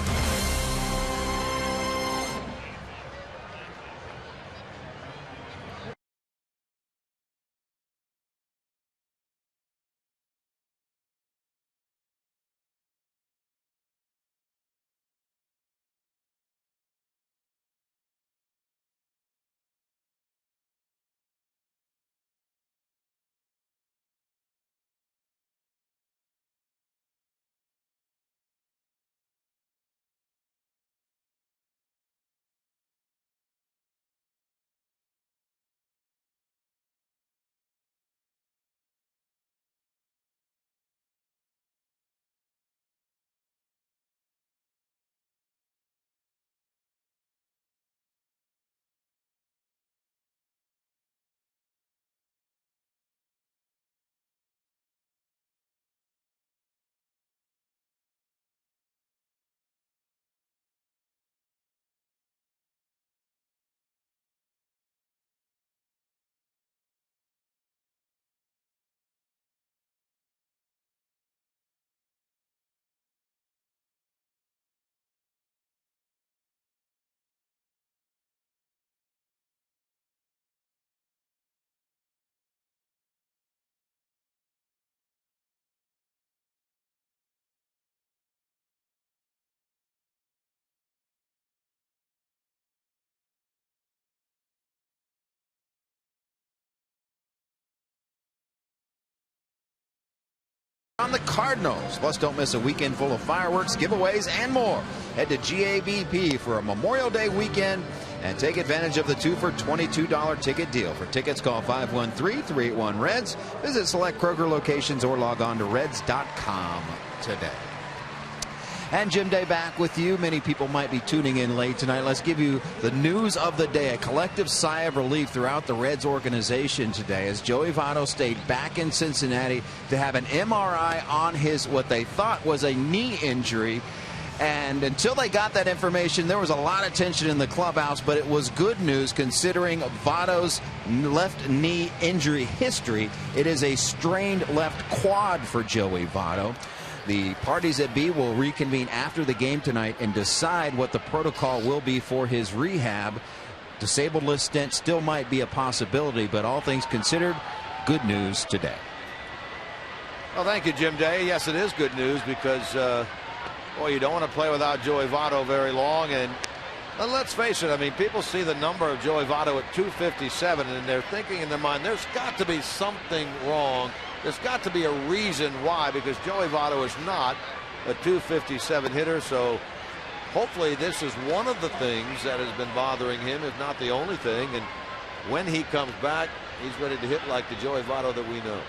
On the Cardinals. Plus, don't miss a weekend full of fireworks, giveaways, and more. Head to GABP for a Memorial Day weekend and take advantage of the 2 for $22 ticket deal. For tickets, call 513-381-REDS. Visit select Kroger locations or log on to reds.com today. And Jim Day back with you. Many people might be tuning in late tonight. Let's give you the news of the day. A collective sigh of relief throughout the Reds organization today as Joey Votto stayed back in Cincinnati to have an MRI on his what they thought was a knee injury. And until they got that information, there was a lot of tension in the clubhouse, but it was good news considering Votto's left knee injury history. It is a strained left quad for Joey Votto. The parties at B will reconvene after the game tonight and decide what the protocol will be for his rehab. Disabled list stint still might be a possibility, but all things considered, good news today. Well, thank you, Jim Day. Yes, it is good news because, boy, you don't want to play without Joey Votto very long. And let's face it, I mean, people see the number of Joey Votto at 257, and they're thinking in their mind, there's got to be something wrong. There's got to be a reason why, because Joey Votto is not a 257 hitter. So hopefully this is one of the things that has been bothering him, if not the only thing. And when he comes back, he's ready to hit like the Joey Votto that we know.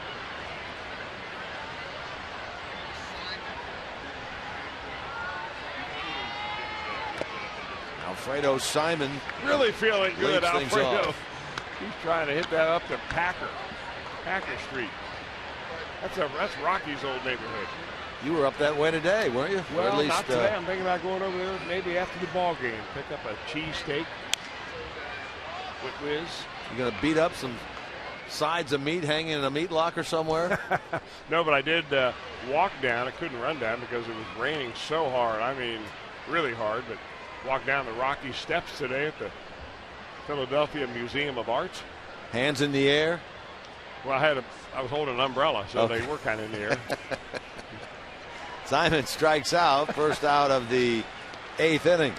Alfredo Simon really feeling good, Alfredo. Off. He's trying to hit that up to Packer Street. That's Rocky's old neighborhood. You were up that way today, weren't you? Well, or at least, not today. I'm thinking about going over there maybe after the ball game. Pick up a cheesesteak with Whiz. You going to beat up some sides of meat hanging in a meat locker somewhere? No, but I did walk down. I couldn't run down because it was raining so hard. I mean, really hard. But walked down the Rocky steps today at the Philadelphia Museum of Art. Hands in the air. Well, I was holding an umbrella, so they were kind of in the air. Simon strikes out, first out of the 8th inning.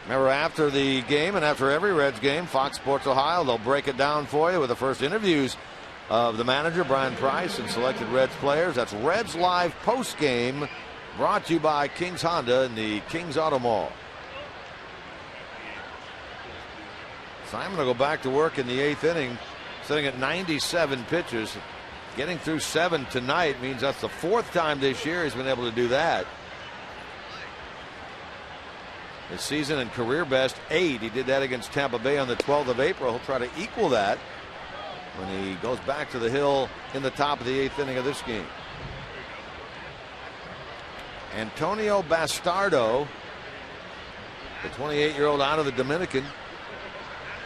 Remember, after the game and after every Reds game, Fox Sports Ohio, they'll break it down for you with the first interviews of the manager, Brian Price, and selected Reds players. That's Reds Live post game, brought to you by King's Honda and the King's Auto Mall. Simon will go back to work in the 8th inning, sitting at 97 pitches. Getting through 7 tonight means that's the 4th time this year he's been able to do that. His season and career best 8. He did that against Tampa Bay on the 12th of April. He'll try to equal that when he goes back to the hill in the top of the 8th inning of this game. Antonio Bastardo, the 28-year-old out of the Dominican,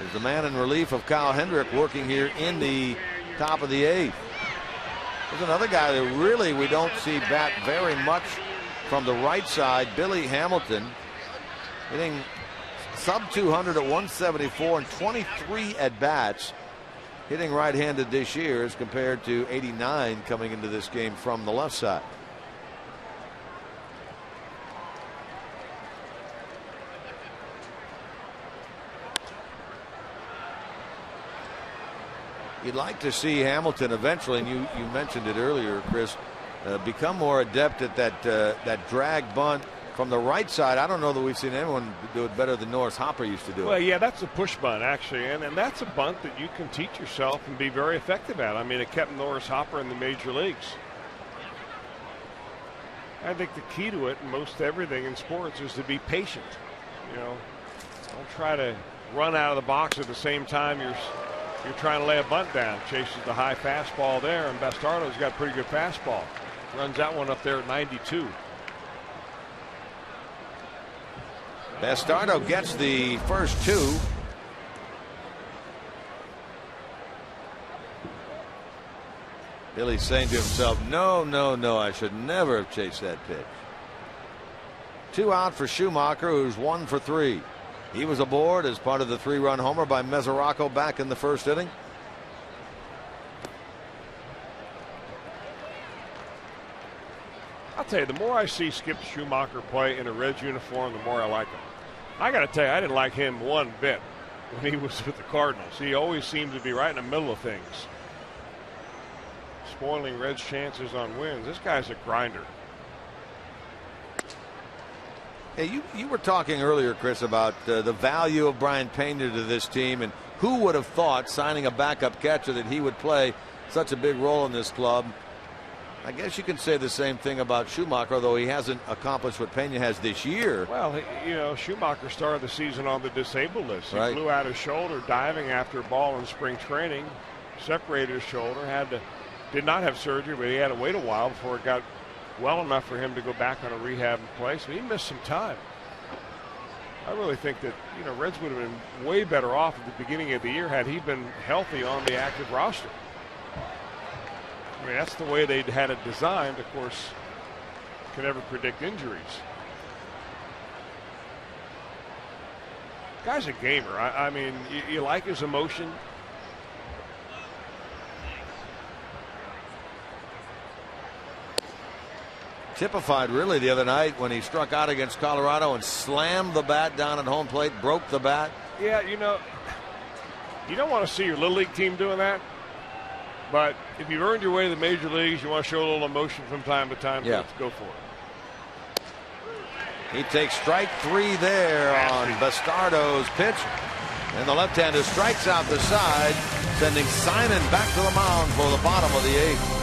is the man in relief of Kyle Hendrick, working here in the top of the 8th. There's another guy that really we don't see bat very much from the right side, Billy Hamilton, hitting sub 200 at 174 and 23 at bats, hitting right-handed this year as compared to 89 coming into this game from the left side. You'd like to see Hamilton eventually, and you mentioned it earlier, Chris, become more adept at that drag bunt from the right side. I don't know that we've seen anyone do it better than Norris Hopper used to do it. Well, yeah, that's a push bunt, actually, and that's a bunt that you can teach yourself and be very effective at. I mean, it kept Norris Hopper in the major leagues. I think the key to it, most everything in sports, is to be patient. You know, don't try to run out of the box at the same time you're trying to lay a bunt down. Chases the high fastball there, and Bastardo's got a pretty good fastball. Runs that one up there at 92. Bastardo gets the first 2. Billy's saying to himself, no, I should never have chased that pitch. 2 out for Schumacher, who's 1 for 3. He was aboard as part of the 3-run homer by MESORACO back in the 1st inning. I'll tell you, the more I see Skip Schumacher play in a Reds uniform, the more I like him. I got to tell you, I didn't like him one bit when he was with the Cardinals. He always seemed to be right in the middle of things. spoiling Reds' chances on wins. This guy's a grinder. Hey, you were talking earlier, Chris, about the value of Brian Pena to this team, and who would have thought signing a backup catcher that he would play such a big role in this club. I guess you can say the same thing about Schumacher, though he hasn't accomplished what Pena has this year. Well, you know, Schumacher started the season on the disabled list. He Right. blew out his shoulder diving after a ball in spring training, separated his shoulder, did not have surgery, but he had to wait a while before it got well enough for him to go back on a rehab and play. So he missed some time. I really think that, you know, Reds would have been way better off at the beginning of the year had he been healthy on the active roster. I mean, that's the way they had it designed. Of course, can never predict injuries. Guy's a gamer. I mean, you like his emotion. Typified really the other night when he struck out against Colorado and slammed the bat down at home plate, broke the bat. Yeah, you know, you don't want to see your Little League team doing that. But if you've earned your way to the major leagues, you want to show a little emotion from time to time. Yeah. Let's go for it. He takes strike 3 there on Bastardo's pitch. And the left-hander strikes out the side, sending Simon back to the mound for the bottom of the 8th.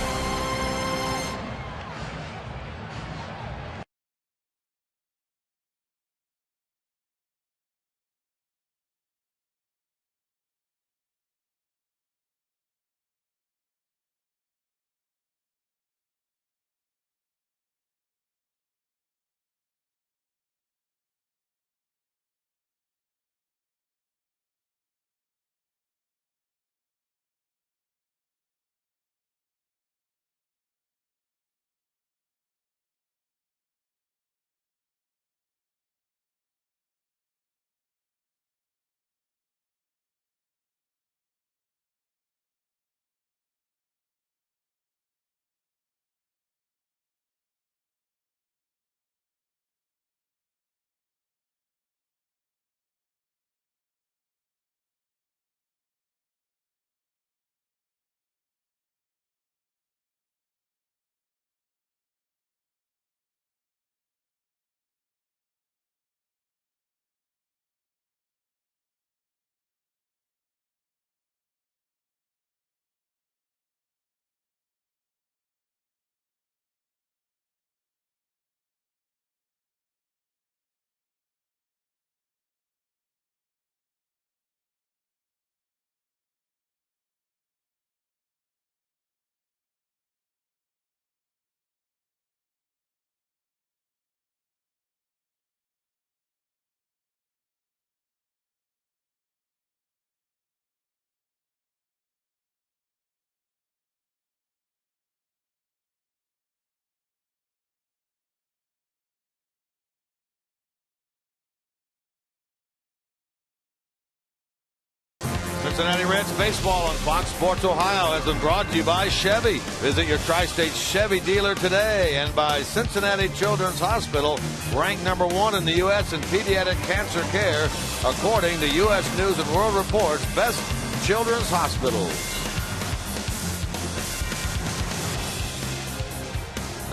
Cincinnati Reds baseball on Fox Sports Ohio has been brought to you by Chevy. Visit your Tri-State Chevy dealer today, and by Cincinnati Children's Hospital, ranked #1 in the U.S. in pediatric cancer care, according to U.S. News and World Report's best children's hospitals.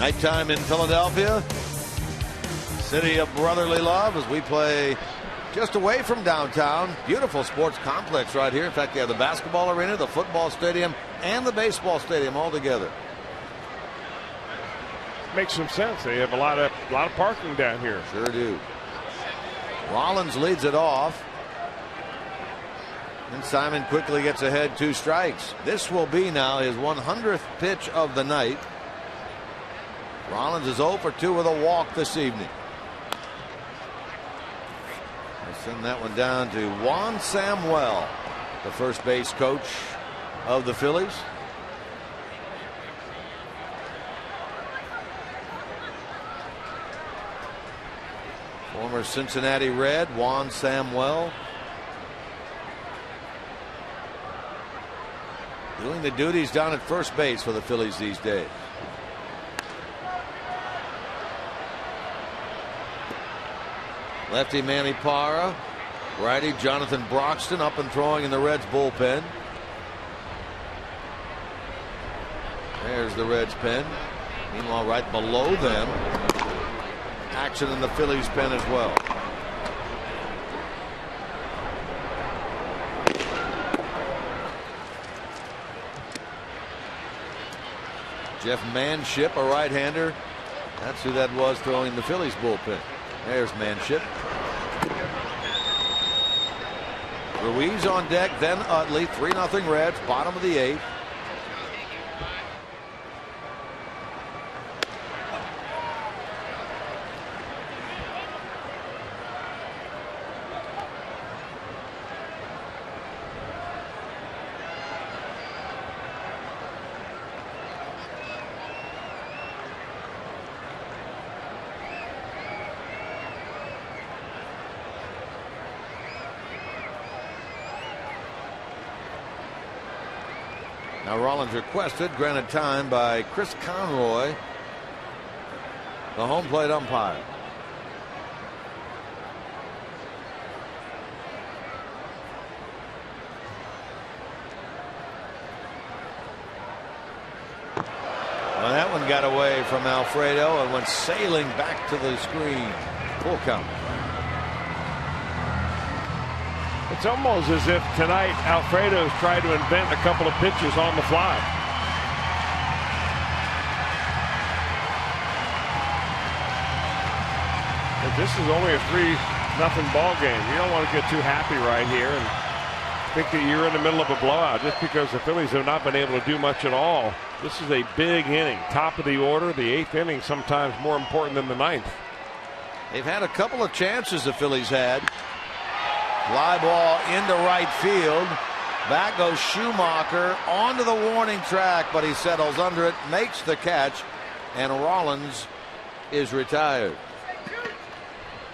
Nighttime in Philadelphia, city of brotherly love, as we play just away from downtown. Beautiful sports complex right here. In fact, they have the basketball arena, the football stadium, and the baseball stadium all together. Makes some sense. They have a lot of parking down here. Sure do. Rollins leads it off. And Simon quickly gets ahead, 2 strikes. This will be now his 100th pitch of the night. Rollins is 0 for 2 with a walk this evening. Send that one down to Juan Samuel, the first base coach of the Phillies. Former Cincinnati Red, Juan Samuel. Doing the duties down at first base for the Phillies these days. Lefty Manny Parra, righty Jonathan Broxton up and throwing in the Reds bullpen. There's the Reds pen. Meanwhile, right below them, action in the Phillies pen as well. Jeff Manship, a right-hander. That's who that was throwing the Phillies bullpen. There's Manship. Ruiz on deck, then Utley. 3-0 Reds, bottom of the 8th. Now Rollins requested, granted time by Chris Conroy, the home plate umpire. Well, that one got away from Alfredo and went sailing back to the screen. Full count. It's almost as if tonight Alfredo's tried to invent a couple of pitches on the fly. But this is only a 3-0 ball game. You don't want to get too happy right here and think that you're in the middle of a blowout just because the Phillies have not been able to do much at all. This is a big inning, top of the order. The 8th inning sometimes more important than the 9th. They've had a couple of chances the Phillies had. Fly ball into right field. Back goes Schumacher onto the warning track, but he settles under it, makes the catch, and Rollins is retired.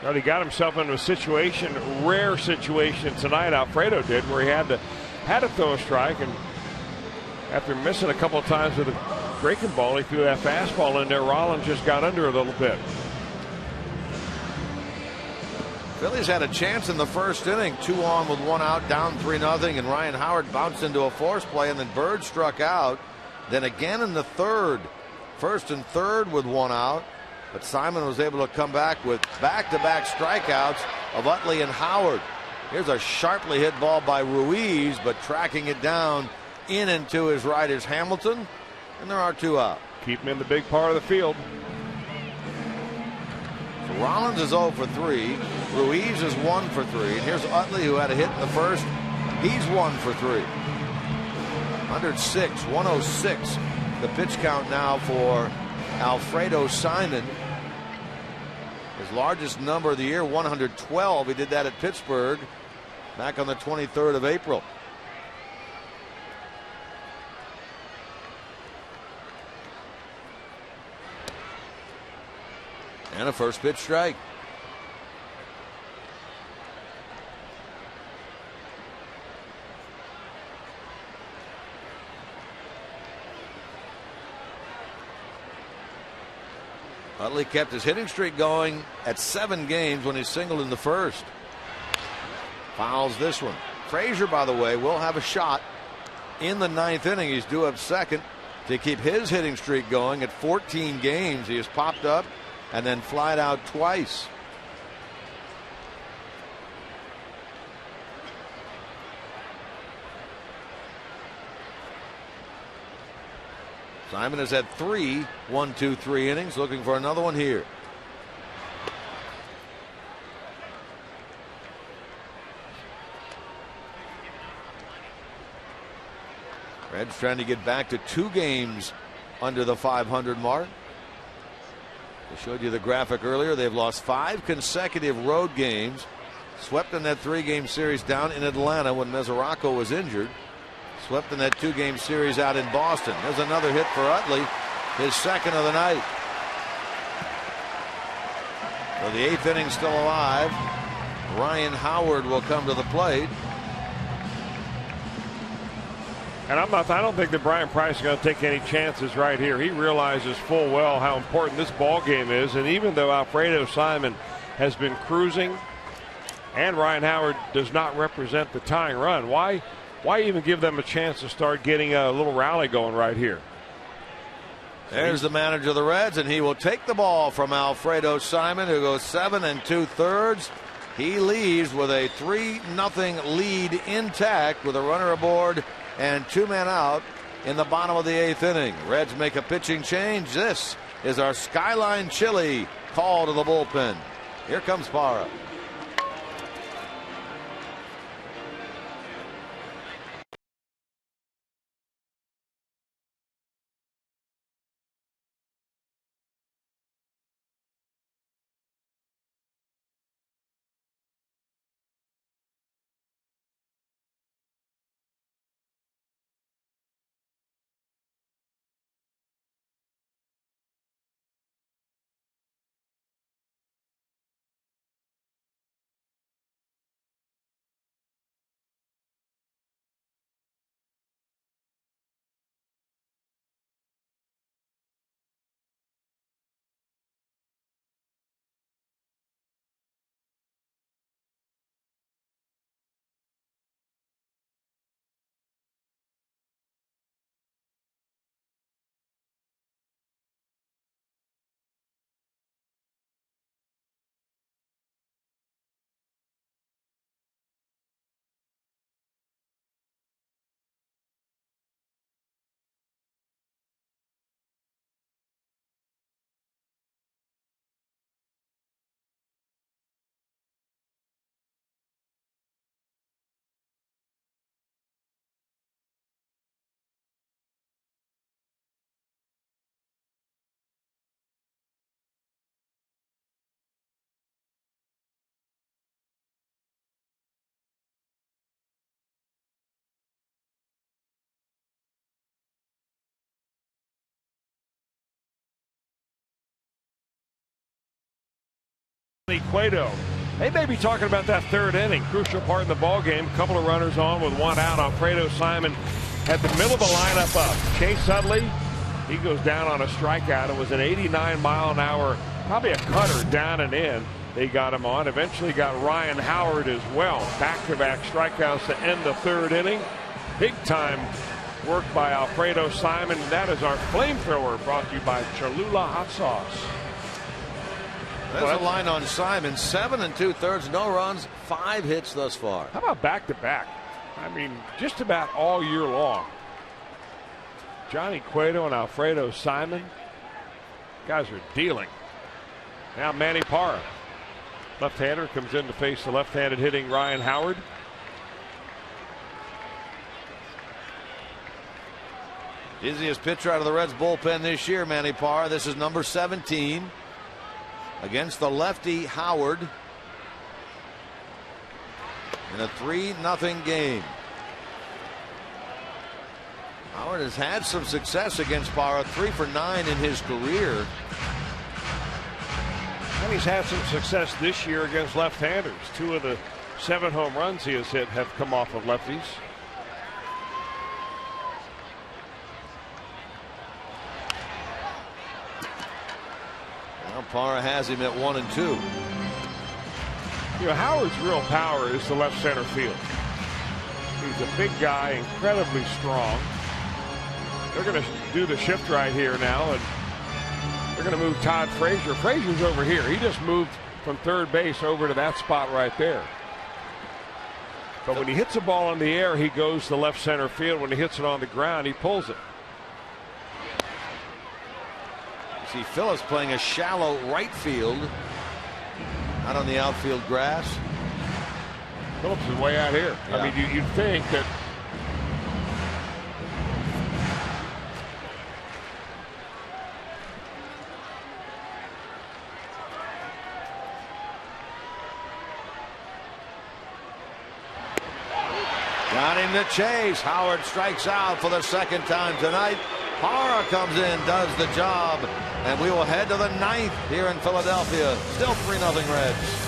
Well, he got himself into a situation, rare situation tonight, Alfredo did, where he had to throw a strike, and after missing a couple of times with a breaking ball, he threw that fastball in there. Rollins just got under it a little bit. Phillies had a chance in the first inning, 2 on with 1 out, down 3-0, and Ryan Howard bounced into a force play, and then Bird struck out. Then again in the third, 1st and 3rd with 1 out, but Simon was able to come back with back-to-back strikeouts of Utley and Howard. Here's a sharply hit ball by Ruiz, but tracking it down in and to his right is Hamilton, and there are 2 out. Keep him in the big part of the field. So Rollins is 0 for 3. Ruiz is 1 for 3. And here's Utley, who had a hit in the first. He's 1 for 3. 106, 106. The pitch count now for Alfredo Simon. His largest number of the year, 112. He did that at Pittsburgh back on the 23rd of April. And a first pitch strike. Utley kept his hitting streak going at 7 games when he singled in the first. Fouls this one. Frazier, by the way, will have a shot in the 9th inning. He's due up second to keep his hitting streak going at 14 games. He has popped up and then flied out twice. Simon has had 3 1-2-3 innings, looking for another one here. Reds trying to get back to 2 games under the 500 mark. I showed you the graphic earlier. They've lost 5 consecutive road games. Swept in that 3-game series down in Atlanta when MESORACO was injured. Swept in that 2-game series out in Boston. There's another hit for Utley, his 2nd of the night. So the 8th inning still alive. Ryan Howard will come to the plate. And I don't think that Brian Price is going to take any chances right here. He realizes full well how important this ball game is. And even though Alfredo Simon has been cruising and Ryan Howard does not represent the tying run, why even give them a chance to start getting a little rally going right here? There's the manager of the Reds, and he will take the ball from Alfredo Simon, who goes 7 2/3. He leaves with a 3-0 lead intact with a runner aboard and 2 men out in the bottom of the 8th inning. Reds make a pitching change. This is our Skyline Chili call to the bullpen. Here comes Parra. Cueto. They may be talking about that 3rd inning, crucial part in the ball game. A couple of runners on with 1 out. Alfredo Simon at the middle of the lineup up. Chase Utley, he goes down on a strikeout. It was an 89-mile-an-hour, probably a cutter down and in. They got him on. Eventually got Ryan Howard as well. Back-to-back strikeouts to end the 3rd inning. Big-time work by Alfredo Simon. That is our flamethrower, brought to you by Cholula Hot Sauce. There's a line on Simon. 7 2/3, no runs, 5 hits thus far. How about back-to-back? I mean, just about all year long. Johnny Cueto and Alfredo Simon. Guys are dealing. Now Manny Parra. Left-hander comes in to face the left-handed hitting Ryan Howard. Easiest pitcher out of the Reds bullpen this year, Manny Parra. This is number 17. Against the lefty Howard in a 3-0 game. Howard has had some success against Parra, 3 for 9 in his career. And he's had some success this year against left-handers. 2 of the 7 home runs he has hit have come off of lefties. Parra has him at 1 and 2. You know, Howard's real power is the left center field. He's a big guy, incredibly strong. They're going to do the shift right here now, and they're going to move Todd Frazier. Frazier's over here. He just moved from 3rd base over to that spot right there. But when he hits a ball in the air, he goes to left center field. When he hits it on the ground, he pulls it. See Phillips playing a shallow right field, out on the outfield grass. Phillips is way out here. Yeah. I mean, you'd think that got him to chase. Howard strikes out for the 2nd time tonight. Parra comes in, does the job, and we will head to the 9th here in Philadelphia. Still 3-0 Reds.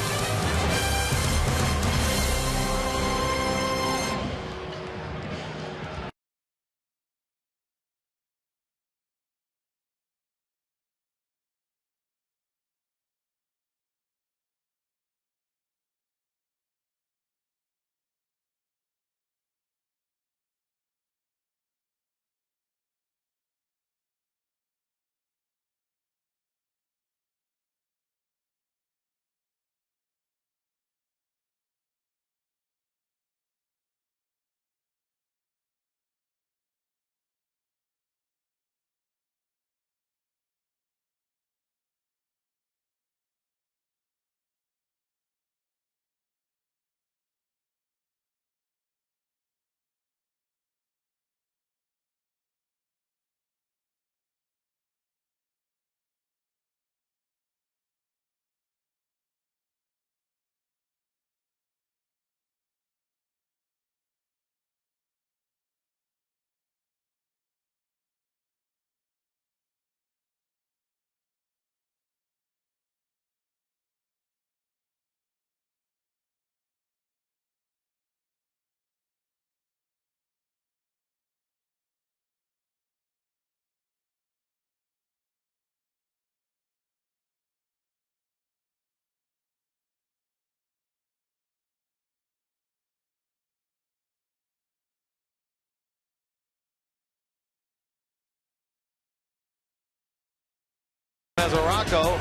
MESORACO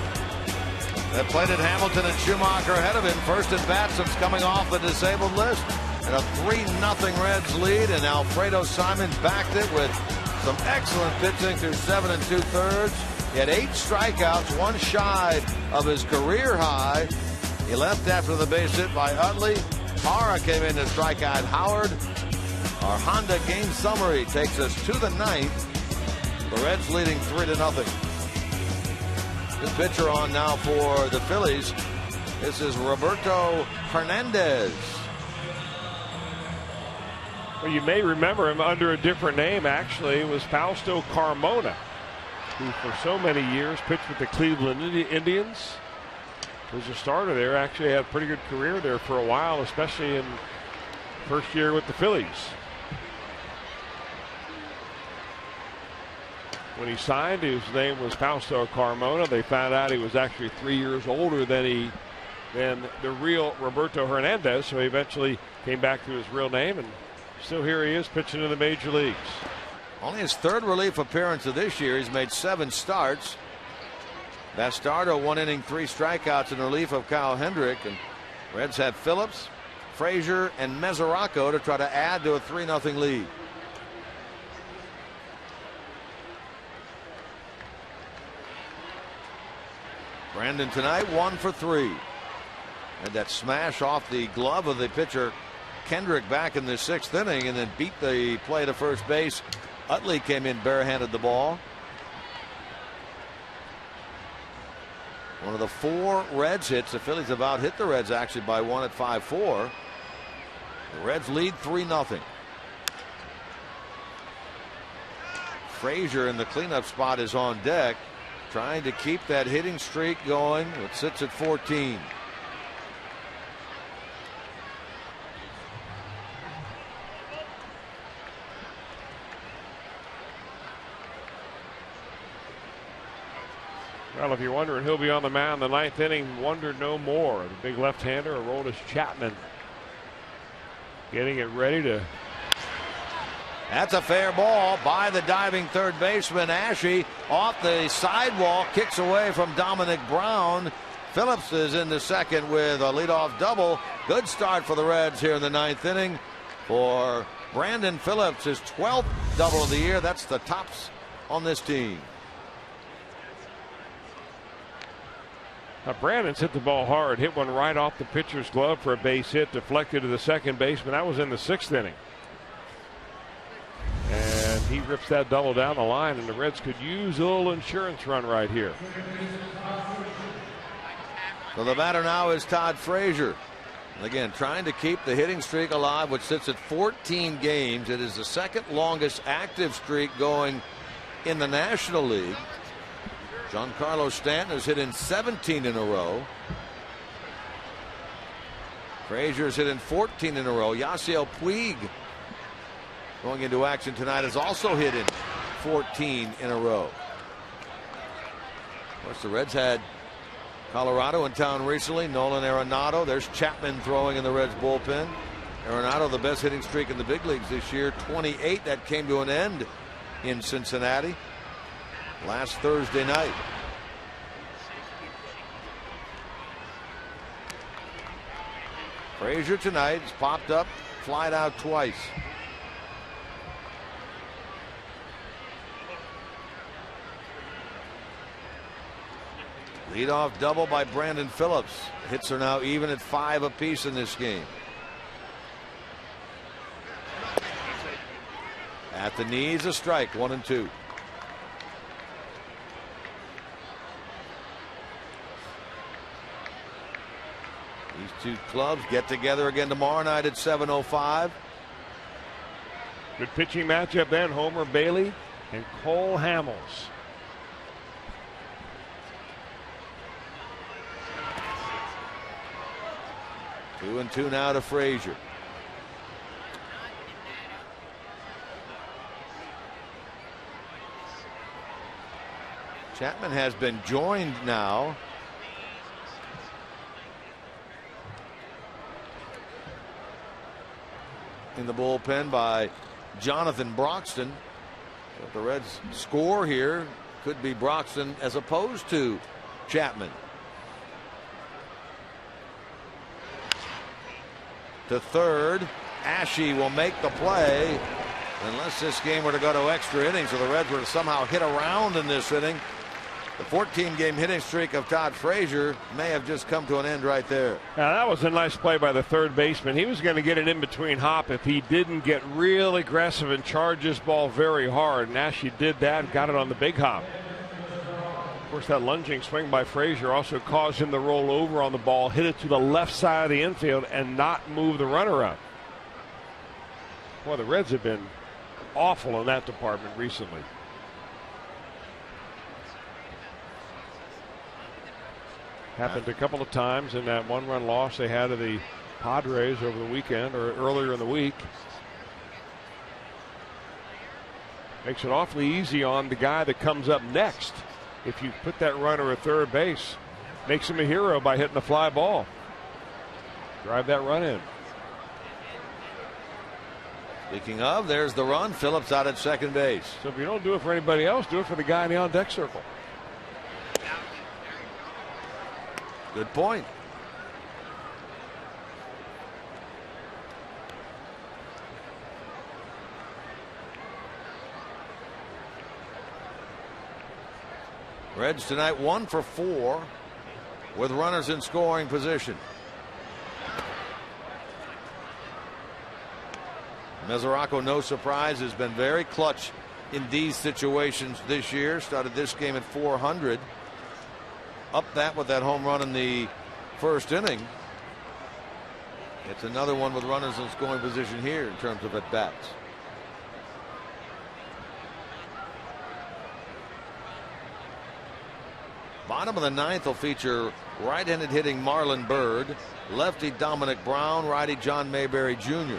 that played at Hamilton and Schumacher ahead of him. First at bat since coming off the disabled list. And a 3-0 Reds lead, and Alfredo Simon backed it with some excellent pitching through 7 2/3. He had 8 strikeouts, one shy of his career high. He left after the base hit by Utley. Hara came in to strike out Howard. Our Honda game summary takes us to the 9th. The Reds leading 3-0. Good pitcher on now for the Phillies. This is Roberto Hernandez. Well, you may remember him under a different name, actually. It was Fausto Carmona, who for so many years pitched with the Cleveland Indians. Was a starter there. Actually had a pretty good career there for a while, especially in first year with the Phillies. When he signed, his name was Fausto Carmona. They found out he was actually 3 years older than the real Roberto Hernandez, so he eventually came back to his real name, and still here he is pitching in the major leagues. Only his 3rd relief appearance of this year. He's made 7 starts. Bastardo 1 inning, 3 strikeouts in relief of Kyle Hendrick. And Reds have Phillips, Frazier, and MESORACO to try to add to a 3-0 lead. Brandon tonight 1 for 3. And that smash off the glove of the pitcher Kendrick back in the 6th inning, and then beat the play to first base. Utley came in barehanded the ball. One of the 4 Reds hits. The Phillies have out hit the Reds actually by 1 at 5-4. The Reds lead 3-0. Frazier in the cleanup spot is on deck, trying to keep that hitting streak going. It sits at 14. Well, if you're wondering who'll be on the mound in the 9th inning, wonder no more. The big left-hander, Aroldis Chapman, getting it ready to. That's a fair ball by the diving third baseman Ashe. Off the sidewall, kicks away from Dominic Brown. Phillips is in the second with a leadoff double. Good start for the Reds here in the 9th inning for Brandon Phillips, his 12th double of the year. That's the tops on this team. Now, Brandon's hit the ball hard, hit one right off the pitcher's glove for a base hit, deflected to the second baseman. That was in the 6th inning. And he rips that double down the line, and the Reds could use a little insurance run right here. So the batter now is Todd Frazier. Again, trying to keep the hitting streak alive, which sits at 14 games. It is the 2nd longest active streak going in the National League. Giancarlo Stanton has hit in 17 in a row. Frazier's hit in 14 in a row. Yasiel Puig going into action tonight has also hit in 14 in a row. Of course, the Reds had Colorado in town recently. Nolan Arenado. There's Chapman throwing in the Reds bullpen. Arenado, the best hitting streak in the big leagues this year, 28. That came to an end in Cincinnati last Thursday night. Frazier tonight has popped up, flied out twice. Leadoff double by Brandon Phillips. Hits are now even at 5 apiece in this game. At the knees, a strike, 1-2. These two clubs get together again tomorrow night at 7:05. Good pitching matchup then. Homer Bailey and Cole Hamels. Two and two now to Frazier. Chapman has been joined now in the bullpen by Jonathan Broxton. If the Reds score here, could be Broxton as opposed to Chapman. To third, Ashe will make the play unless this game were to go to extra innings or the Reds were to somehow hit around in this inning. The 14-game hitting streak of Todd Frazier may have just come to an end right there. Now, that was a nice play by the third baseman. He was going to get an in-between hop if he didn't get real aggressive and charge his ball very hard. And Ashe did that and got it on the big hop. Of course, that lunging swing by Frazier also caused him to roll over on the ball, hit it to the left side of the infield, and not move the runner up. Boy, the Reds have been awful in that department recently. Happened a couple of times in that one-run loss they had to the Padres over the weekend or earlier in the week. Makes it awfully easy on the guy that comes up next. If you put that runner at third base, makes him a hero by hitting the fly ball. Drive that run in. Speaking of, there's the run. Phillips out at second base. So if you don't do it for anybody else, do it for the guy in the on-deck circle. Good point. Reds tonight 1 for 4 with runners in scoring position. Mesoraco, no surprise, has been very clutch in these situations this year. Started this game at 400. Up that with that home run in the first inning. It's another one with runners in scoring position here in terms of at-bats. Bottom of the ninth will feature right-handed hitting Marlon Byrd, lefty Dominic Brown, righty John Mayberry Jr.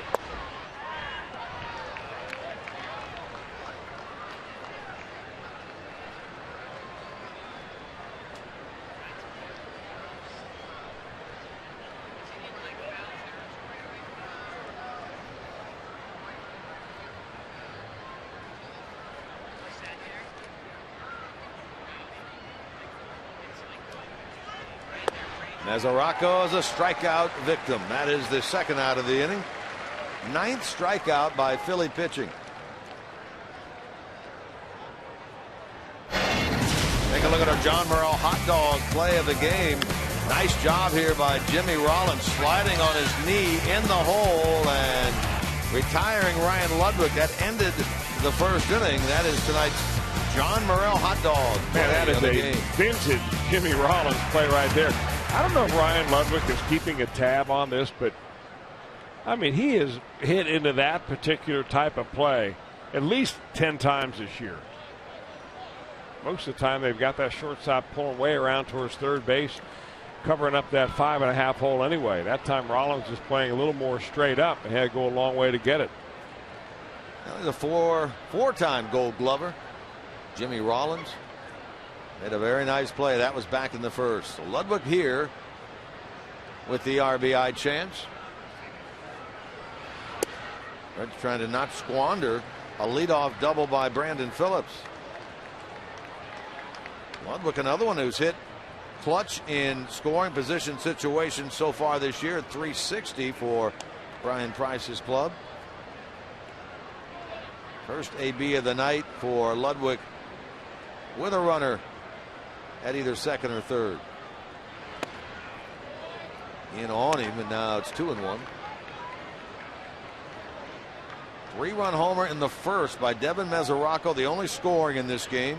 Mesoraco is a strikeout victim. That is the second out of the inning. 9th strikeout by Philly pitching. Take a look at our John Morrell hot dog play of the game. Nice job here by Jimmy Rollins, sliding on his knee in the hole and retiring Ryan Ludwig. That ended the first inning. That is tonight's John Morrell hot dog. Man, that is a vintage Jimmy Rollins play right there. I don't know if Ryan Ludwig is keeping a tab on this, but I mean, he has hit into that particular type of play at least 10 times this year. Most of the time they've got that shortstop pulling way around towards third base, covering up that 5.5 hole anyway. That time Rollins is playing a little more straight up and had to go a long way to get it. The four-time Gold Glover, Jimmy Rollins, made a very nice play. That was back in the first. So Ludwig here with the RBI chance. Reds trying to not squander a leadoff double by Brandon Phillips. Ludwig, another one who's hit clutch in scoring position situations so far this year, 360 for Brian Price's club. First AB of the night for Ludwig with a runner at either second or third. In on him, and now it's 2-1. 3-run homer in the first by Devin Mesoraco, the only scoring in this game.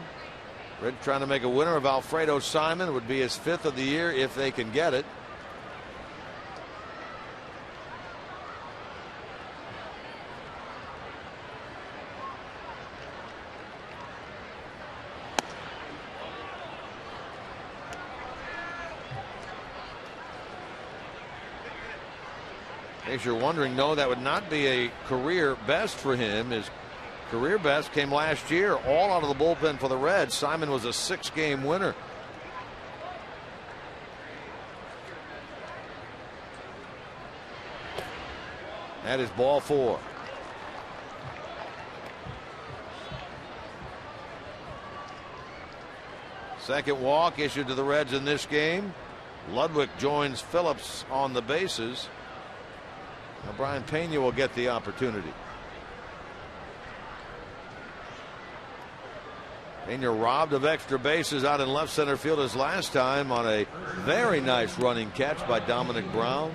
Red trying to make a winner of Alfredo Simon. Would be his 5th of the year if they can get it. In case you're wondering, no, that would not be a career best for him. His career best came last year, all out of the bullpen for the Reds. Simon was a 6-game winner. That is ball 4. Second walk issued to the Reds in this game. Ludwig joins Phillips on the bases. Now Brian Pena will get the opportunity. Pena robbed of extra bases out in left center field his last time on a very nice running catch by Dominic Brown.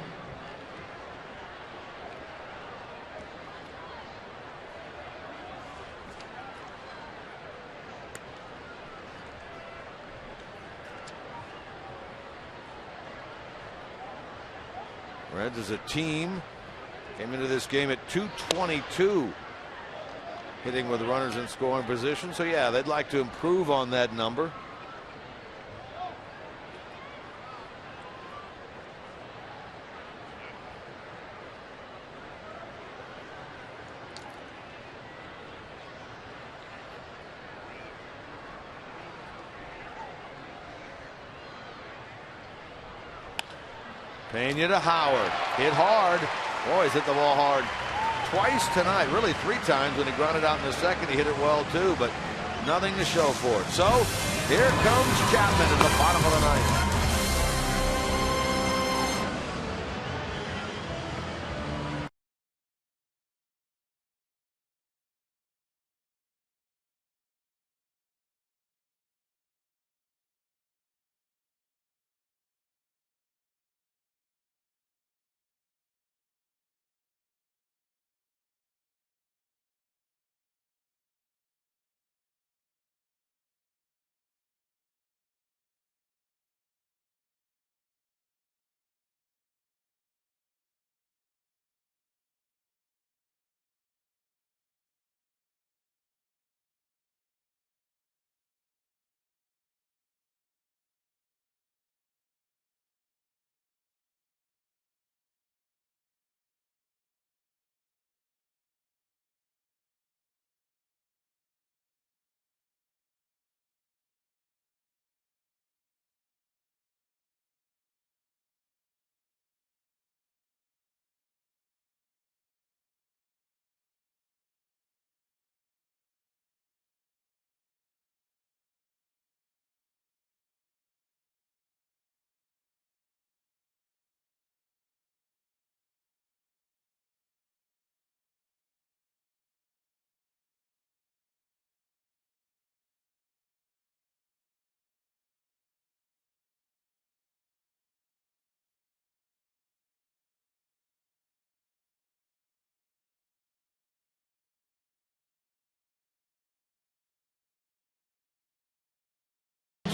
Reds as a team came into this game at .222 hitting with runners in scoring position. So yeah, they'd like to improve on that number. Pena to Howard. Hit hard. Boy, he's hit the ball hard twice tonight. Really 3 times. When he grounded out in the second, he hit it well too, but nothing to show for it. So here comes Chapman at the bottom of the ninth.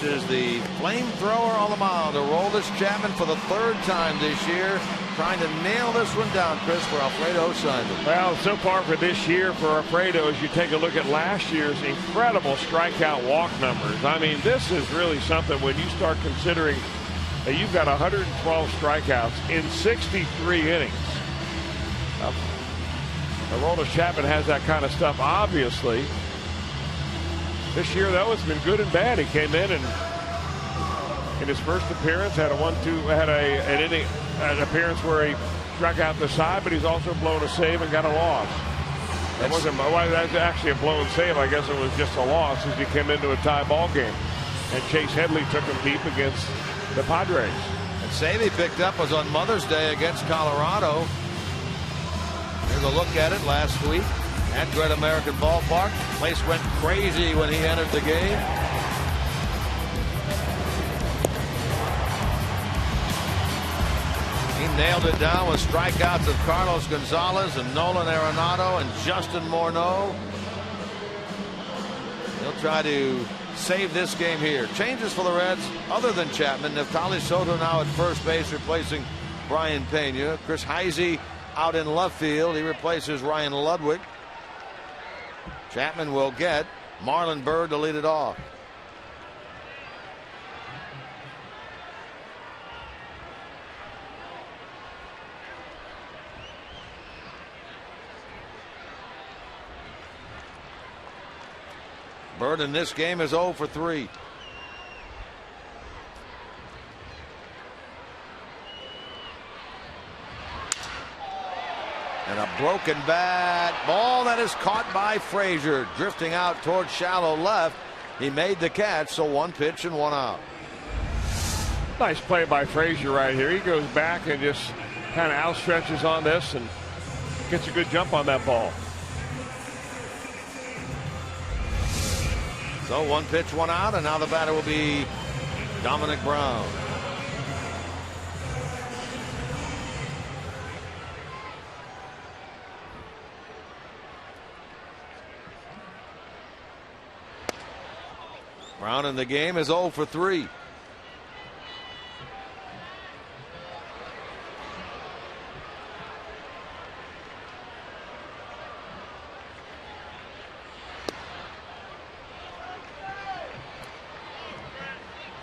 Is the flamethrower on the mound to roll this Chapman for the 3rd time this year, trying to nail this one down, Chris, for Alfredo Simon. Well, so far for this year for Alfredo, as you take a look at last year's incredible strikeout walk numbers. I mean, this is really something when you start considering that you've got 112 strikeouts in 63 innings. Aroldis Chapman has that kind of stuff, obviously. This year, though, it's been good and bad. He came in and in his first appearance had an appearance where he struck out the side, but he's also blown a save and got a loss. That's actually a blown save. I guess it was just a loss as he came into a tie ball game. And Chase Headley took him deep against the Padres. And save he picked up was on Mother's Day against Colorado. Here's a look at it last week at Great American Ballpark. The place went crazy when he entered the game. He nailed it down with strikeouts of Carlos Gonzalez and Nolan Arenado and Justin Morneau. He'll try to save this game here. Changes for the Reds other than Chapman. Neftali Soto now at first base replacing Brian Pena. Chris Heisey out in left field. He replaces Ryan Ludwig. Chapman will get Marlon Byrd to lead it off. Byrd in this game is 0 for 3. And a broken bat. Ball that is caught by Frazier, drifting out towards shallow left. He made the catch, so 1 pitch and 1 out. Nice play by Frazier right here. He goes back and just kind of outstretches on this and gets a good jump on that ball. So 1 pitch, 1 out, and now the batter will be Dominic Brown. Brown in the game is 0 for 3.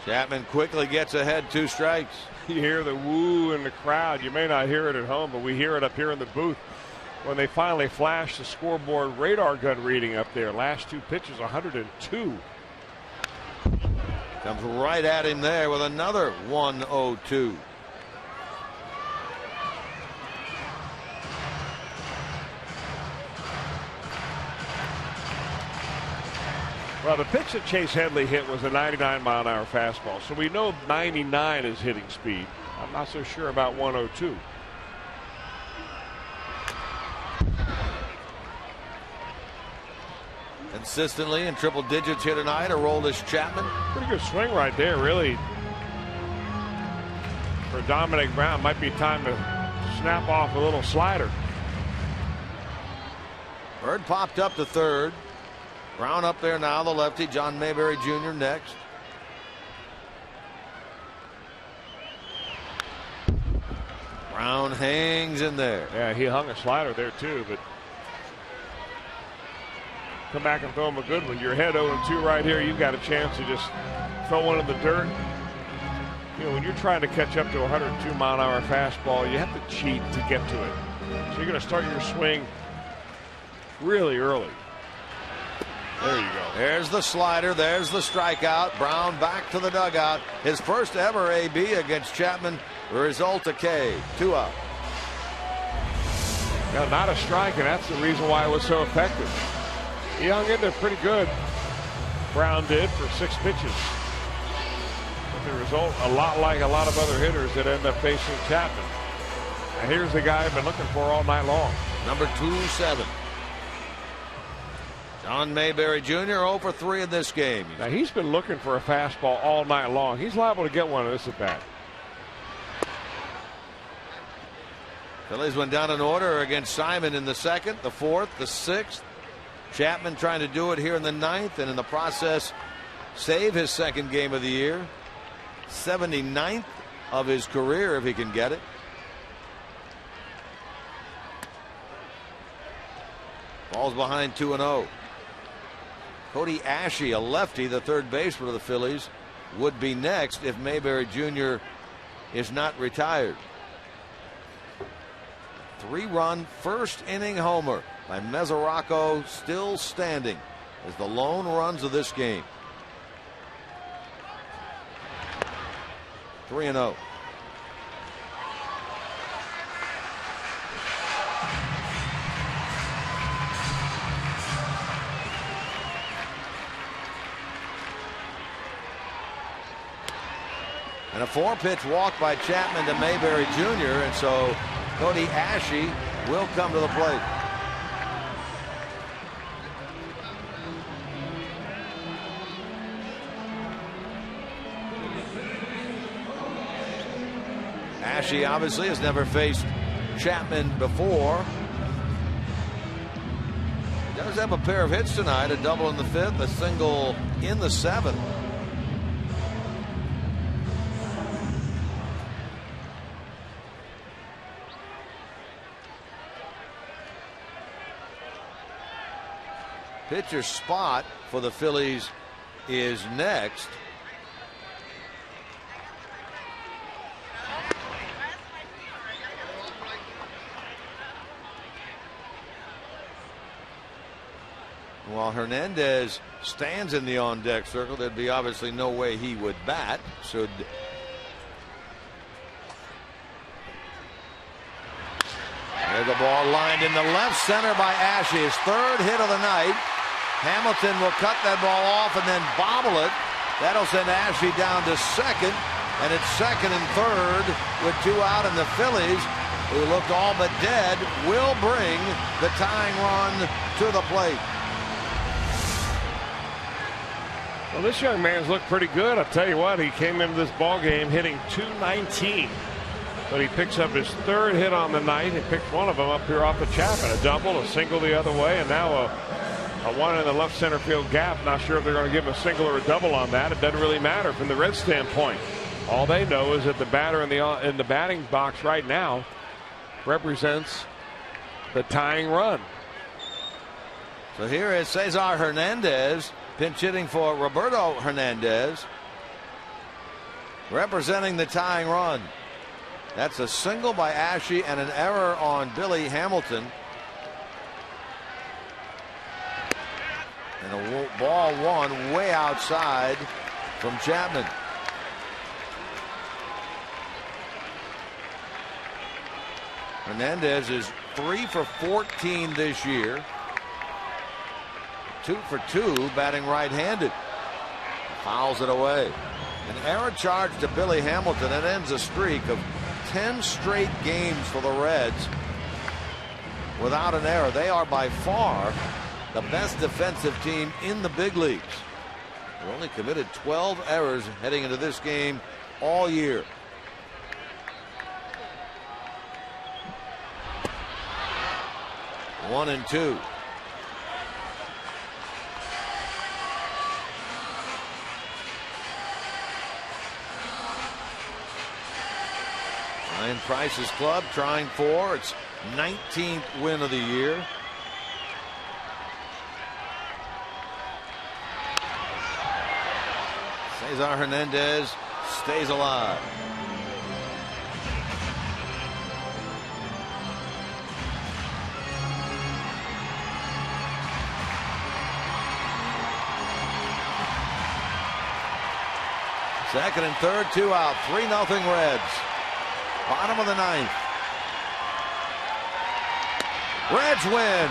Chapman quickly gets ahead, 2 strikes. You hear the woo in the crowd. You may not hear it at home, but we hear it up here in the booth when they finally flash the scoreboard radar gun reading up there. Last 2 pitches, 102. Comes right at him there with another 102. Well, the pitch that Chase Headley hit was a 99-mile-an-hour fastball, so we know 99 is hitting speed. I'm not so sure about 102. Consistently in triple digits here tonight, Aroldis Chapman. Pretty good swing right there, really. For Dominic Brown, might be time to snap off a little slider. Bird popped up to third. Brown up there now, the lefty. John Mayberry Jr. next. Brown hangs in there. Yeah, he hung a slider there too, but come back and throw him a good one. You're ahead 0-2 right here. You've got a chance to just throw one in the dirt. You know, when you're trying to catch up to a 102-mile-an-hour fastball, you have to cheat to get to it. So you're going to start your swing really early. There you go. There's the slider. There's the strikeout. Brown back to the dugout. His first ever AB against Chapman. The result a K. 2 out. Now, not a strike, and that's the reason why it was so effective. He hung in there pretty good. Brown did for 6 pitches. But the result, a lot like a lot of other hitters that end up facing Chapman. And here's the guy I've been looking for all night long. Number 2-7. John Mayberry Jr. 0 for 3 in this game. Now, he's been looking for a fastball all night long. He's liable to get one of this at bat. Phillies went down in order against Simon in the 2nd, the 4th, the 6th. Chapman trying to do it here in the 9th, and in the process save his 2nd game of the year. 79th of his career if he can get it. Ball's behind 2-0. Cody Ashe, a lefty, the third baseman of the Phillies, would be next if Mayberry Jr. is not retired. 3-run first inning homer by MESORACO, still standing as the lone runs of this game. 3-0. And a 4-pitch walk by Chapman to Mayberry Jr. And so Cody Ashe will come to the plate. Ashe obviously has never faced Chapman before. He does have a pair of hits tonight, a double in the 5th, a single in the 7th. Pitcher spot for the Phillies is next. While Hernandez stands in the on-deck circle, there'd be obviously no way he would bat. Should there's a ball lined in the left center by Ashe, his 3rd hit of the night. Hamilton will cut that ball off and then bobble it. That'll send Ashby down to second, and it's second and third with 2 out, and the Phillies, who looked all but dead, will bring the tying run to the plate. Well, this young man's looked pretty good. I'll tell you what, he came into this ball game hitting .219, but he picks up his 3rd hit on the night. He picked one of them up here off the Chapman, a double, a single the other way, and now a one in the left center field gap. Not sure if they're going to give him a single or a double on that. It doesn't really matter from the Reds' standpoint. All they know is that the batter in the batting box right now represents the tying run. So here is Cesar Hernandez pinch hitting for Roberto Hernandez, representing the tying run. That's a single by Ashe and an error on Billy Hamilton. And a ball one way outside from Chapman. Hernandez is 3 for 14 this year. 2 for 2 batting right-handed. Fouls it away. An error charge to Billy Hamilton. It ends a streak of 10 straight games for the Reds without an error. They are by far the best defensive team in the big leagues. They only committed 12 errors heading into this game all year. One and two. Ryan Price's club trying for its 19th win of the year. Cesar Hernandez stays alive. Second and third, 2 out, 3-0 Reds. Bottom of the 9th. Reds win.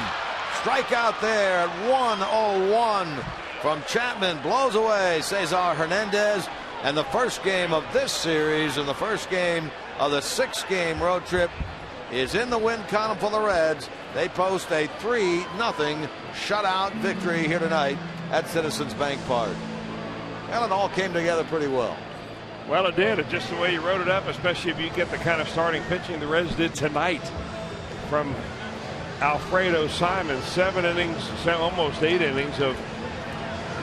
Strikeout there at 1-0-1 from Chapman. Blows away Cesar Hernandez. And the first game of this series and the first game of the 6-game road trip is in the win column for the Reds. They post a 3-0 shutout victory here tonight at Citizens Bank Park. Well, it all came together pretty well. Well, it did. It's just the way you wrote it up, especially if you get the kind of starting pitching the Reds did tonight from Alfredo Simon. 7 innings, almost 8 innings of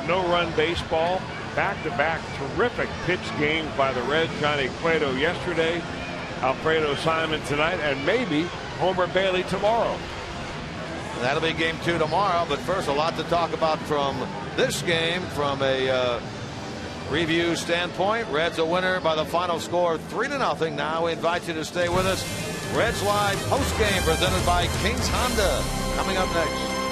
no-run baseball. Back-to-back terrific pitch games by the Reds. Johnny Cueto yesterday, Alfredo Simon tonight, and maybe Homer Bailey tomorrow. That'll be game 2 tomorrow, but first a lot to talk about from this game from a review standpoint. Reds a winner by the final score 3-0. Now we invite you to stay with us. Reds Live post game presented by Kings Honda coming up next.